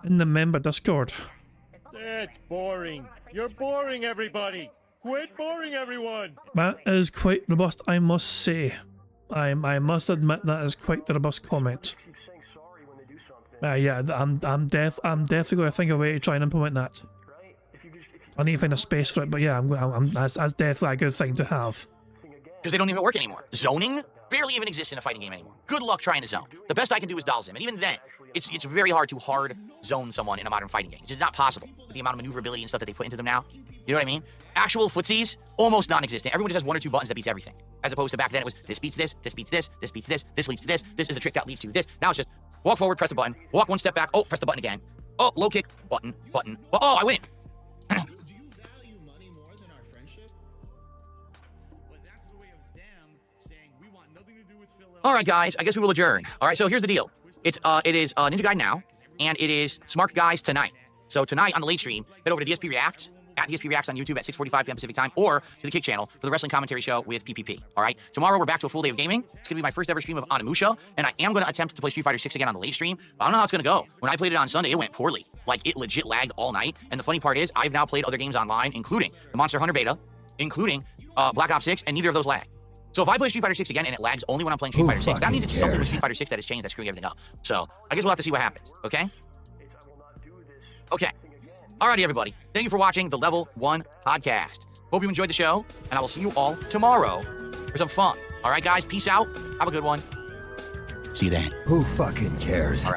A: in the member Discord.
I: That's boring. You're boring everybody. Quit boring everyone.
A: That is quite robust, I must say. I must admit that is quite the robust comment. Yeah, I'm definitely going to think of a way to try and implement that. I need to find a space for it, but yeah, that's definitely a good thing to have.
C: Because they don't even work anymore. Zoning barely even exists in a fighting game anymore. Good luck trying to zone. The best I can do is dial zim, and even then, it's very hard to hard zone someone in a modern fighting game. It's just not possible with the amount of maneuverability and stuff that they put into them now. You know what I mean? Actual footsies, almost non-existent. Everyone just has one or two buttons that beats everything. As opposed to back then, it was this beats this, this beats this, this beats this, this leads to this, this is a trick that leads to this. Now it's just walk forward, press the button, walk one step back, oh, press the button again. Oh, low kick, button, oh, I win. All right, guys, I guess we will adjourn. All right, so here's the deal. It is Ninja Guide now, and it is Smart Guys tonight. So tonight on the late stream, head over to DSP Reacts, at DSP Reacts on YouTube at 6:45 p.m. Pacific time, or to the Kick channel for the wrestling commentary show with PPP. All right, tomorrow we're back to a full day of gaming. It's going to be my first ever stream of Onimusha, and I am going to attempt to play Street Fighter 6 again on the late stream, but I don't know how it's going to go. When I played it on Sunday, it went poorly. Like, it legit lagged all night, and the funny part is, I've now played other games online, including the Monster Hunter beta, including Black Ops 6, and neither of those lag. So if I play Street Fighter 6 again and it lags only when I'm playing Street Fighter 6, that means it's something with Street Fighter 6 that has changed that's screwing everything up. So I guess we'll have to see what happens, okay? Okay. Alrighty, everybody. Thank you for watching the Level 1 podcast. Hope you enjoyed the show, and I will see you all tomorrow for some fun. Alright, guys, peace out. Have a good one. See you then.
H: Who fucking cares?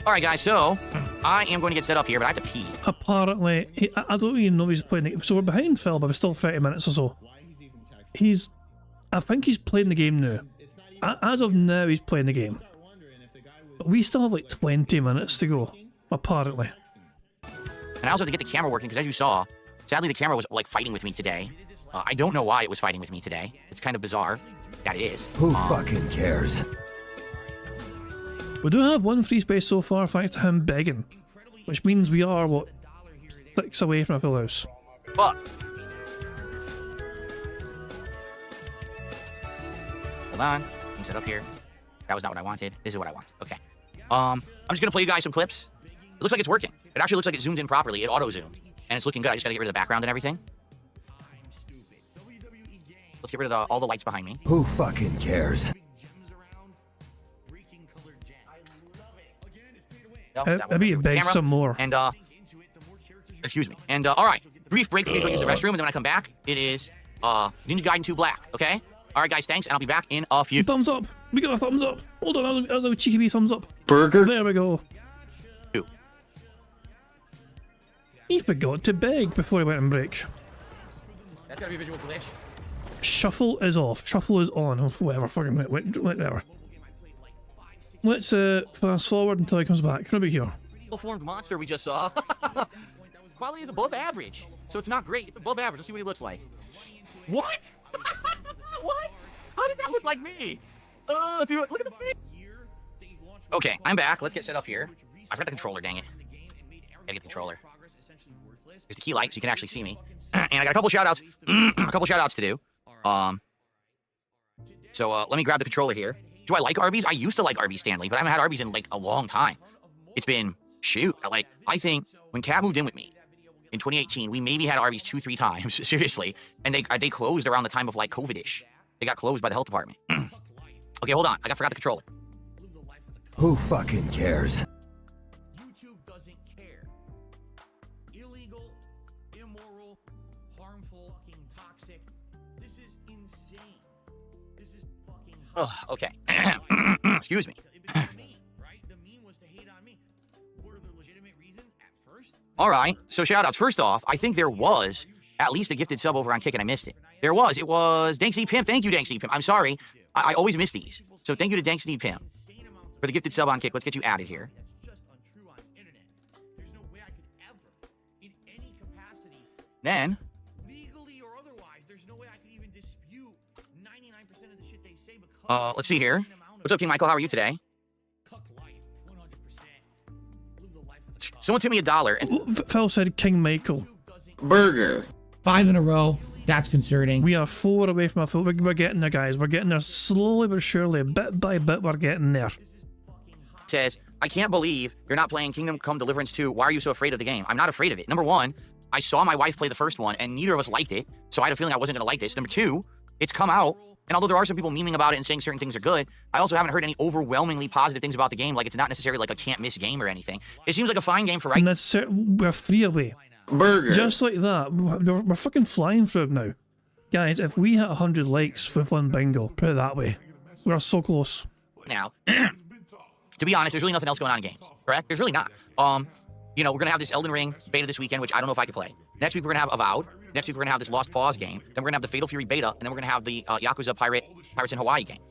C: Alright, guys, so I am going to get set up here, but I have to pee.
A: Apparently, I don't even know he's playing it. So we're behind Phil, but we're still 30 minutes or so. I think he's playing the game now. As of now, he's playing the game. But we still have like 20 minutes to go, apparently.
C: And I also have to get the camera working, because as you saw, sadly the camera was like fighting with me today. I don't know why it was fighting with me today. It's kind of bizarre that it is.
H: Who fucking cares?
A: We do have one free space so far, thanks to him begging. Which means we are, what, 6 away from a full house.
C: Fuck. Hold on. Let me set up here. That was not what I wanted. This is what I want. Okay. I'm just gonna play you guys some clips. It looks like it's working. It actually looks like it zoomed in properly. It auto-zoomed. And it's looking good. I just gotta get rid of the background and everything. Let's get rid of all the lights behind me.
H: Who fucking cares?
C: No,
A: Maybe you beg some more.
C: And, excuse me. And, alright. Brief break for me to go use the restroom, and then when I come back, it is, Ninja Gaiden 2 Black, okay? Alright, guys, thanks, and I'll be back in a few.
A: Thumbs up! We got a thumbs up! Hold on, that was a cheeky wee thumbs up.
C: Burger?
A: There we go. He forgot to beg before he went on break.
C: That's gotta be a visual glitch.
A: Shuffle is off. Shuffle is on. Whatever. Fucking whatever. Let's fast forward until he comes back. What about here?
C: Full-formed monster we just saw. Quality is above average, so it's not great. It's above average. Let's see what he looks like. What? What? How does that look like me? Dude, look at the face. Okay, I'm back. Let's get set up here. I forgot the controller, dang it. Gotta get the controller. There's the key light so you can actually see me. And I got a couple shout-outs. To do. So let me grab the controller here. Do I like Arby's? I used to like Arby's, Stanley, but I haven't had Arby's in like a long time. It's been, shoot, I think when Kat moved in with me in 2018, we maybe had Arby's 2-3 times, seriously. And they closed around the time of like COVID-ish. They got closed by the health department. Okay, hold on. I forgot the controller.
H: Who fucking cares?
C: YouTube doesn't care. Illegal, immoral, harmful, fucking toxic. This is insane. This is fucking... Ugh, okay. Excuse me. Alright, so shoutouts. First off, I think there was at least a gifted sub over on Kick and I missed it. There was. It was Danksy Pimp. Thank you, Danksy Pimp. I'm sorry. I always miss these. So thank you to Danksy Pimp for the gifted sub on Kick. Let's get you added here. Then, let's see here. What's up, King Michael? How are you today? Someone took me $1 and
A: Phil said King Michael.
C: Burger.
B: 5 in a row. That's concerning.
A: We are 4 away from a full. We're getting there, guys. We're getting there slowly but surely. Bit by bit, we're getting there.
C: Says, I can't believe you're not playing Kingdom Come Deliverance 2. Why are you so afraid of the game? I'm not afraid of it. Number one, I saw my wife play the first one, and neither of us liked it, so I had a feeling I wasn't going to like this. Number two, it's come out, and although there are some people memeing about it and saying certain things are good, I also haven't heard any overwhelmingly positive things about the game, like it's not necessarily like a can't-miss game or anything. It seems like a fine game for right...
A: We're 3 away.
C: Burger.
A: Just like that. We're fucking flying through it now. Guys, if we hit 100 likes with one bingo, put it that way, we're so close.
C: Now, to be honest, there's really nothing else going on in games, correct? There's really not. You know, we're gonna have this Elden Ring beta this weekend, which I don't know if I can play. Next week, we're gonna have Avowed. Next week, we're gonna have this Lost Pause game. Then we're gonna have the Fatal Fury beta, and then we're gonna have the Yakuza Pirates in Hawaii game.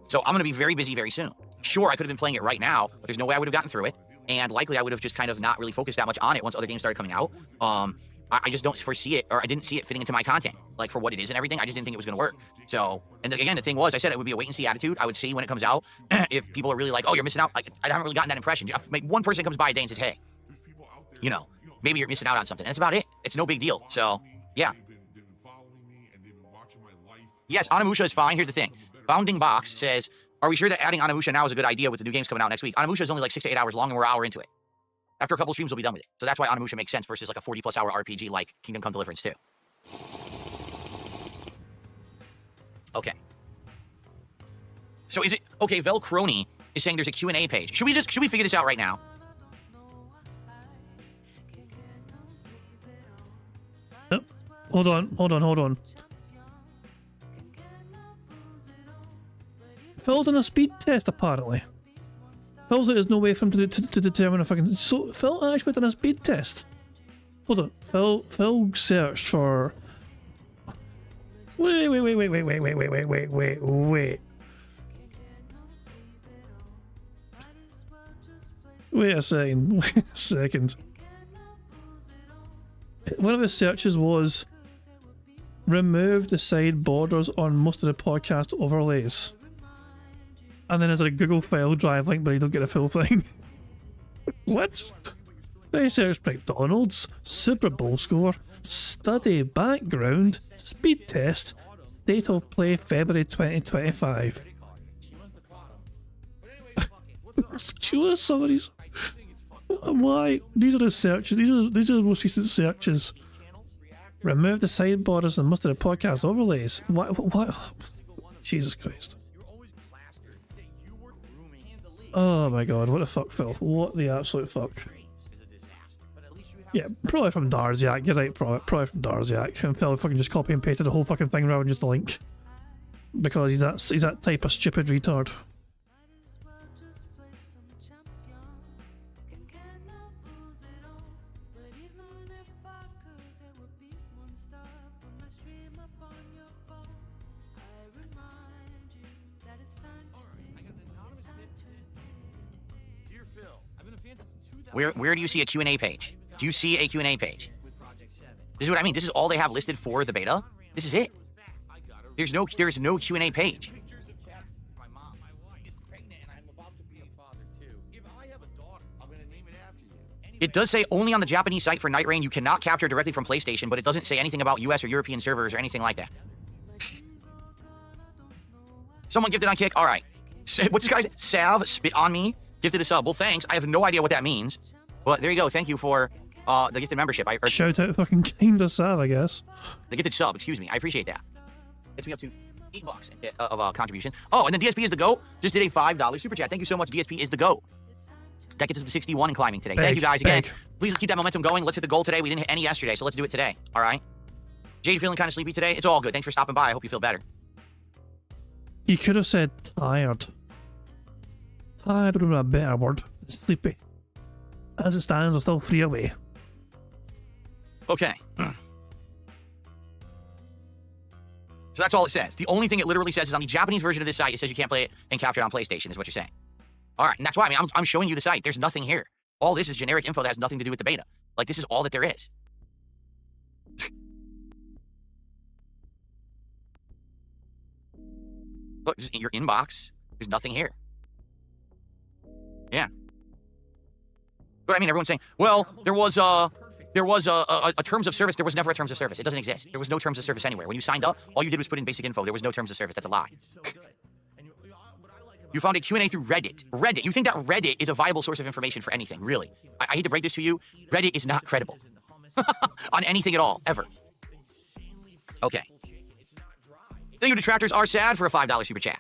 C: So I'm gonna be very busy very soon. Sure, I could have been playing it right now, but there's no way I would have gotten through it. And likely I would have just kind of not really focused that much on it once other games started coming out. I just don't foresee it, or I didn't see it fitting into my content, like for what it is and everything. I just didn't think it was going to work. So, and again, the thing was, I said it would be a wait and see attitude. I would see when it comes out if people are really like, oh, you're missing out. Like, I haven't really gotten that impression. One person comes by a day and says, hey, you know, maybe you're missing out on something. And that's about it. It's no big deal. So, yeah. Yes, Onimusha is fine. Here's the thing. Bounding Box says, are we sure that adding Onimusha now is a good idea with the new games coming out next week? Onimusha is only like 6 to 8 hours long, and we're an hour into it. After a couple of streams, we'll be done with it. So that's why Onimusha makes sense versus like a 40-plus hour RPG like Kingdom Come Deliverance 2. Okay. So is it okay? Velcroni is saying there's a Q&A page. Should we figure this out right now?
A: Oh, hold on. Phil done a speed test apparently. Phil said there's no way for him to determine if I can. So Phil actually done a speed test. Hold on. Phil searched for. Wait. Wait a second. One of his searches was remove the side borders on most of the podcast overlays. And then there's a Google file drive link, but you don't get a full thing. What? They searched McDonald's, Super Bowl score, study background, speed test, state of play February 2025. Sure, somebody's. Why? These are the searches. These are the most recent searches. Remove the side borders and most of the podcast overlays. What? Jesus Christ. Oh my god, what the fuck, Phil? What the absolute fuck? Yeah, probably from Darziak. You're right, probably from Darziak. And Phil fucking just copy and pasted the whole fucking thing rather than just the link. Because he's that type of stupid retard.
C: Where do you see a Q&A page? Do you see a Q&A page? This is what I mean. This is all they have listed for the beta. This is it. There's no Q&A page. It does say only on the Japanese site for Night Rain you cannot capture directly from PlayStation, but it doesn't say anything about US or European servers or anything like that. Someone gifted on Kick. All right. What's this guy's? Sav spit on me. Gifted a sub. Well, thanks. I have no idea what that means. But there you go. Thank you for the gifted membership.
A: Shout out fucking Kinda Sav, I guess.
C: The gifted sub, excuse me. I appreciate that. Gets me up to $8 of contribution. Oh, and then DSP is the GOAT. Just did a $5 super chat. Thank you so much. DSP is the GOAT. That gets us to 61 and climbing today. Thank you guys again. Please let's keep that momentum going. Let's hit the goal today. We didn't hit any yesterday, so let's do it today. All right? Jade, feeling kind of sleepy today? It's all good. Thanks for stopping by. I hope you feel better.
A: You could have said tired. Tired would have been a better word. Sleepy. As it stands, we're still 3 away.
C: Okay. So that's all it says. The only thing it literally says is on the Japanese version of this site, it says you can't play it and capture it on PlayStation, is what you're saying. All right, and that's why, I mean, I'm showing you the site. There's nothing here. All this is generic info that has nothing to do with the beta. Like, this is all that there is. Look, this is in your inbox. There's nothing here. Yeah. But I mean, everyone's saying, well, there was a terms of service. There was never a terms of service. It doesn't exist. There was no terms of service anywhere. When you signed up, all you did was put in basic info. There was no terms of service. That's a lie. You found a Q&A through Reddit. Reddit. You think that Reddit is a viable source of information for anything, really? I hate to break this to you. Reddit is not credible. On anything at all, ever. Okay. Thank you, detractors are sad for a $5 super chat.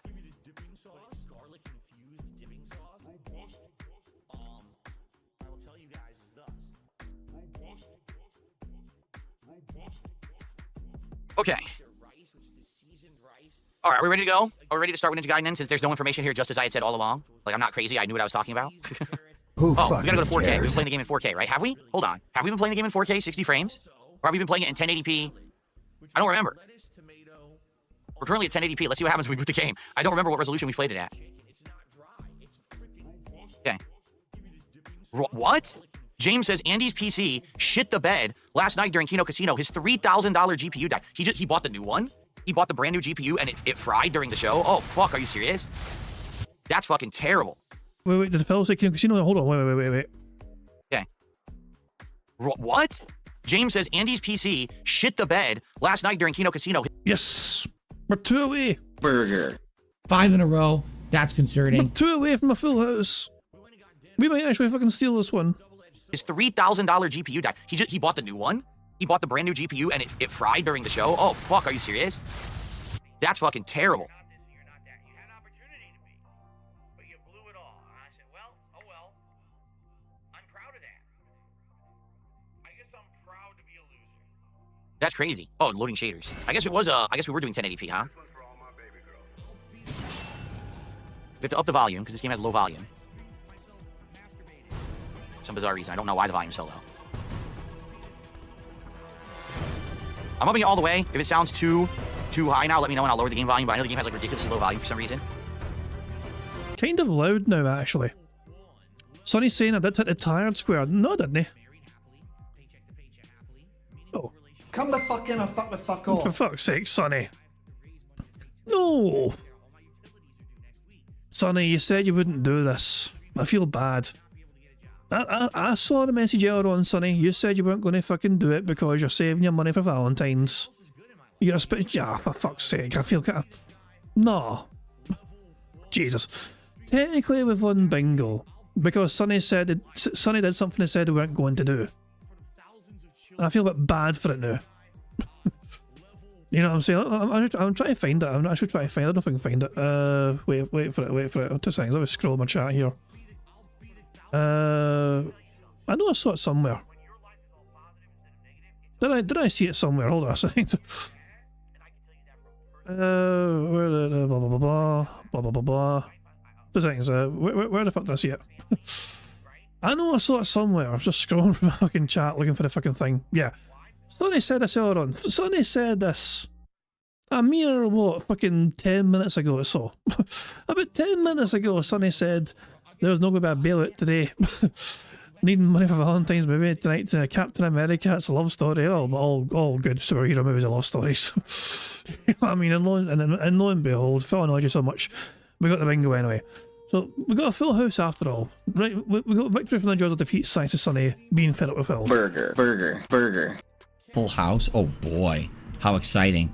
C: Okay. All right, are we ready to go? Are we ready to start with Ninja Gaiden then, since there's no information here, just as I had said all along? Like, I'm not crazy. I knew what I was talking about.
H: Who
C: we gotta go to 4K.
H: Cares?
C: We've been playing the game in 4K, right? Have we? Hold on. Have we been playing the game in 4K, 60 frames? Or have we been playing it in 1080p? I don't remember. We're currently at 1080p. Let's see what happens when we boot the game. I don't remember what resolution we played it at. Okay. What? James says Andy's PC shit the bed last night during Kino Casino. His $3,000 GPU died. He bought the new one? He bought the brand new GPU and it fried during the show? Oh, fuck. Are you serious? That's fucking terrible.
A: Wait. Did the fellow say Kino Casino? Hold on. Wait.
C: Okay. What? James says Andy's PC shit the bed last night during Kino Casino.
A: Yes. We're 2 away.
C: Burger.
B: 5 in a row. That's concerning.
A: We're 2 away from a full house. We might actually fucking steal this one.
C: His $3,000 GPU died. He bought the new one? He bought the brand new GPU and it fried during the show? Oh, fuck. Are you serious? That's fucking terrible. That's crazy. Oh, loading shaders. I guess it was, I guess we were doing 1080p, huh? We have to up the volume, because this game has low volume. For some bizarre reason. I don't know why the volume's so low. I'm upping it all the way. If it sounds too high now, let me know and I'll lower the game volume, but I know the game has like ridiculously low volume for some reason.
A: Kind of loud now, actually. Sonny's saying I did hit the tired square. No, didn't he? Oh.
Q: Come the fuck in or fuck the fuck off.
A: For fuck's sake, Sonny. No. Sonny, you said you wouldn't do this. I feel bad. I saw the message earlier on, Sonny. You said you weren't going to fucking do it because you're saving your money for Valentine's. You're yeah, for fuck's sake. I feel kind of... No. Jesus. Technically, we've won bingo. Because Sonny did something he said we weren't going to do. I feel a bit bad for it now. You know what I'm saying? I'm trying to find it. I should try to find it. I don't know if I can find it. Wait for it. 2 seconds. Let me scroll my chat here. I know I saw it somewhere. Did I see it somewhere? Hold on a second. Where did blah blah blah blah blah blah blah. 2 seconds. Where the fuck did I see it? I know I saw it somewhere. I was just scrolling from my fucking chat looking for the fucking thing. Yeah. Sonny said this earlier on. Sonny said this a mere, what, fucking 10 minutes ago or so. About 10 minutes ago, Sonny said there's not going to be a bailout today. Needing money for Valentine's movie tonight to Captain America. It's a love story. All good superhero movies are love stories. I mean, and lo and behold, Phil annoyed you so much. We got the bingo anyway. So, we got a full house after all. Right, we got victory from the jaws of defeat, thanks to Sonny being fed up with Phil.
B: Burger. Full house? Oh boy. How exciting.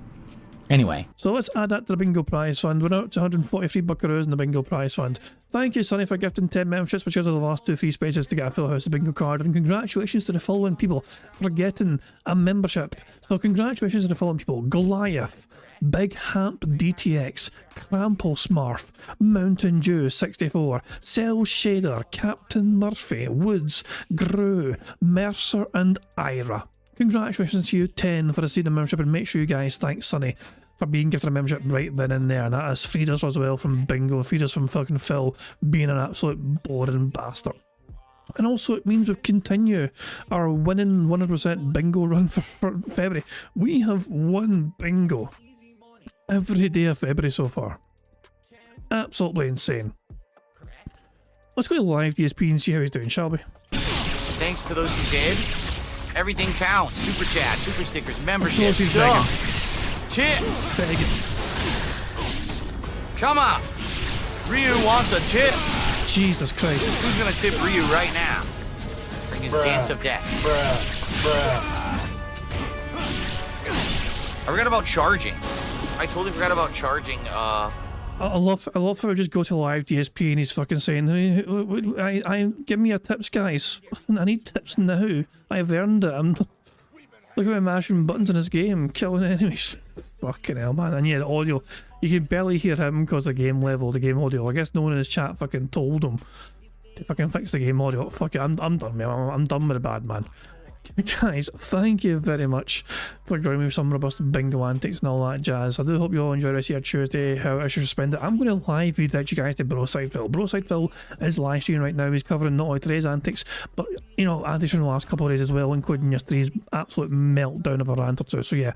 B: Anyway.
A: So let's add that to the bingo prize fund. We're now up to 143 buckaroos in the bingo prize fund. Thank you, Sonny, for gifting 10 memberships, which are the last 2 free spaces to get a full house of bingo card. And congratulations to the following people for getting a membership. So congratulations to the following people. Goliath, Big Hamp DTX, Crample Smurf, Mountain Dew 64, Cell Shader, Captain Murphy, Woods, Gru, Mercer and Ira. Congratulations to you 10 for receiving a membership, and make sure you guys thank Sonny for being gifted a membership right then and there. And that has freed us as well from bingo, freed us from fucking Phil being an absolute boring bastard. And also it means we continue our winning 100% bingo run for February. We have won bingo every day of February so far. Absolutely insane. Let's go to live DSP and see how he's doing, shall we?
C: Thanks to those who did. Everything counts. Super chat, super stickers, memberships, tips. Come on. Ryu wants a tip.
A: Jesus Christ.
C: Who's gonna tip Ryu right now? Bring his dance of death. I forgot about charging. I totally forgot about charging.
A: I love how I just go to live DSP and he's fucking saying, hey, give me your tips, guys. I need tips now. I've earned it. Look at me mashing buttons in this game, killing enemies. Fucking hell, man. And yeah, the audio, you can barely hear him because the game level, the game audio. I guess no one in his chat fucking told him to fucking fix the game audio. Fuck it, I'm done, man. I'm done with the bad man. Guys, thank you very much for joining me with some robust bingo antics and all that jazz. I do hope you all enjoy the rest of your Tuesday, how I should spend it. I'm going to live redirect you guys to Broside Phil. Broside Phil is live streaming right now. He's covering not only today's antics, but, you know, antics from the last couple of days as well, including yesterday's absolute meltdown of a rant or two. So yeah,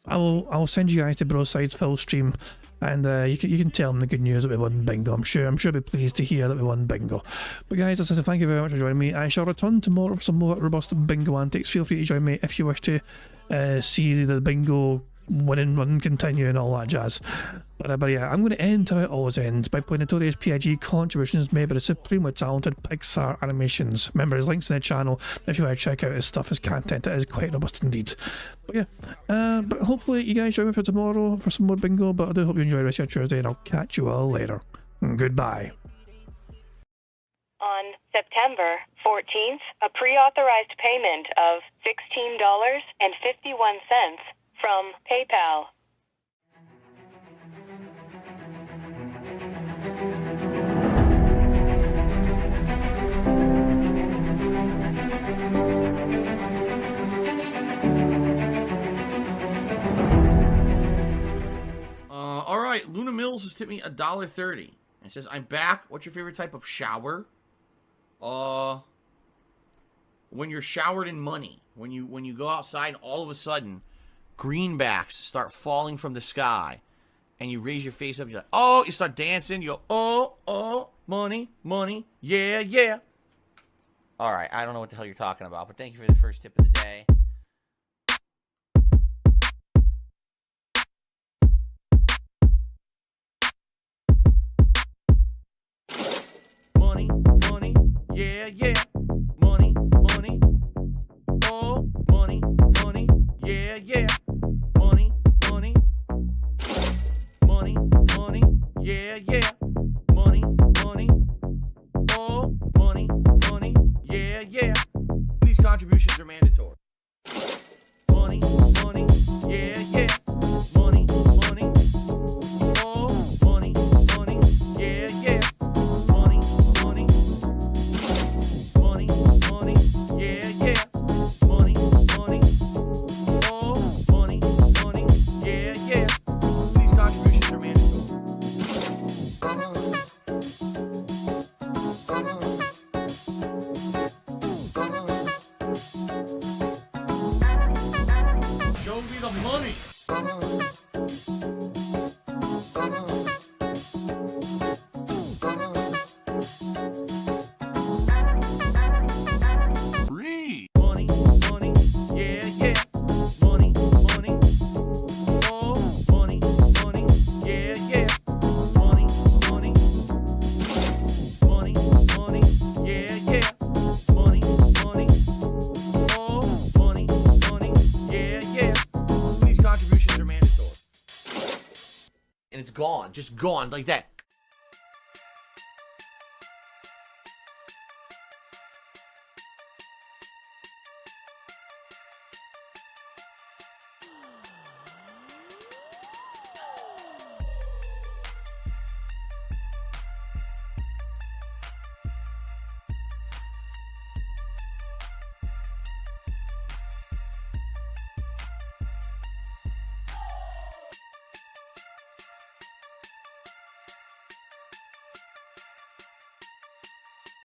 A: I will send you guys to Broside's Phil stream, and you can tell him the good news that we won bingo. I'm sure he'll be pleased to hear that we won bingo. But guys, as I said, thank you very much for joining me. I shall return tomorrow for some more robust bingo antics. Feel free to join me if you wish to see the bingo winning run continue and all that jazz. But yeah, I'm going to end how it always ends, by playing notorious PIG contributions made by the supremely talented Pixar Animations. Remember, his links in the channel if you want to check out his stuff, his content. It is quite robust indeed. But yeah, but hopefully you guys join me for tomorrow for some more bingo, but I do hope you enjoy the rest of your Tuesday, and I'll catch you all later. Goodbye.
J: On September 14th, a pre-authorized payment of $16.51 from PayPal.
B: Skills has tipped me $1.30. It says, I'm back. What's your favorite type of shower? When you're showered in money. When you go outside and all of a sudden, greenbacks start falling from the sky. And you raise your face up. You're like, oh, you start dancing. You go, oh, money, money. Yeah, yeah. All right. I don't know what the hell you're talking about. But thank you for the first tip of the day. Money, money, yeah, yeah. Money, money, oh, money, money, yeah, yeah. Money, money, money, money, yeah, yeah. Money, money, oh, money, money, yeah, yeah. These contributions are mandatory. Money, money, yeah, yeah. Money, money, oh, money, money, yeah, yeah. Money, money, money, money, yeah, yeah. Money, money, oh, money, money, yeah, yeah. These contributions are mandatory. Show me the money. Free. Money, money, yeah, yeah. Money, money, oh, money, money, yeah, yeah. Money, money, money, money, yeah, yeah. Money, money, oh, money, money, yeah, yeah. These contributions are mandatory. And it's gone, just gone like that.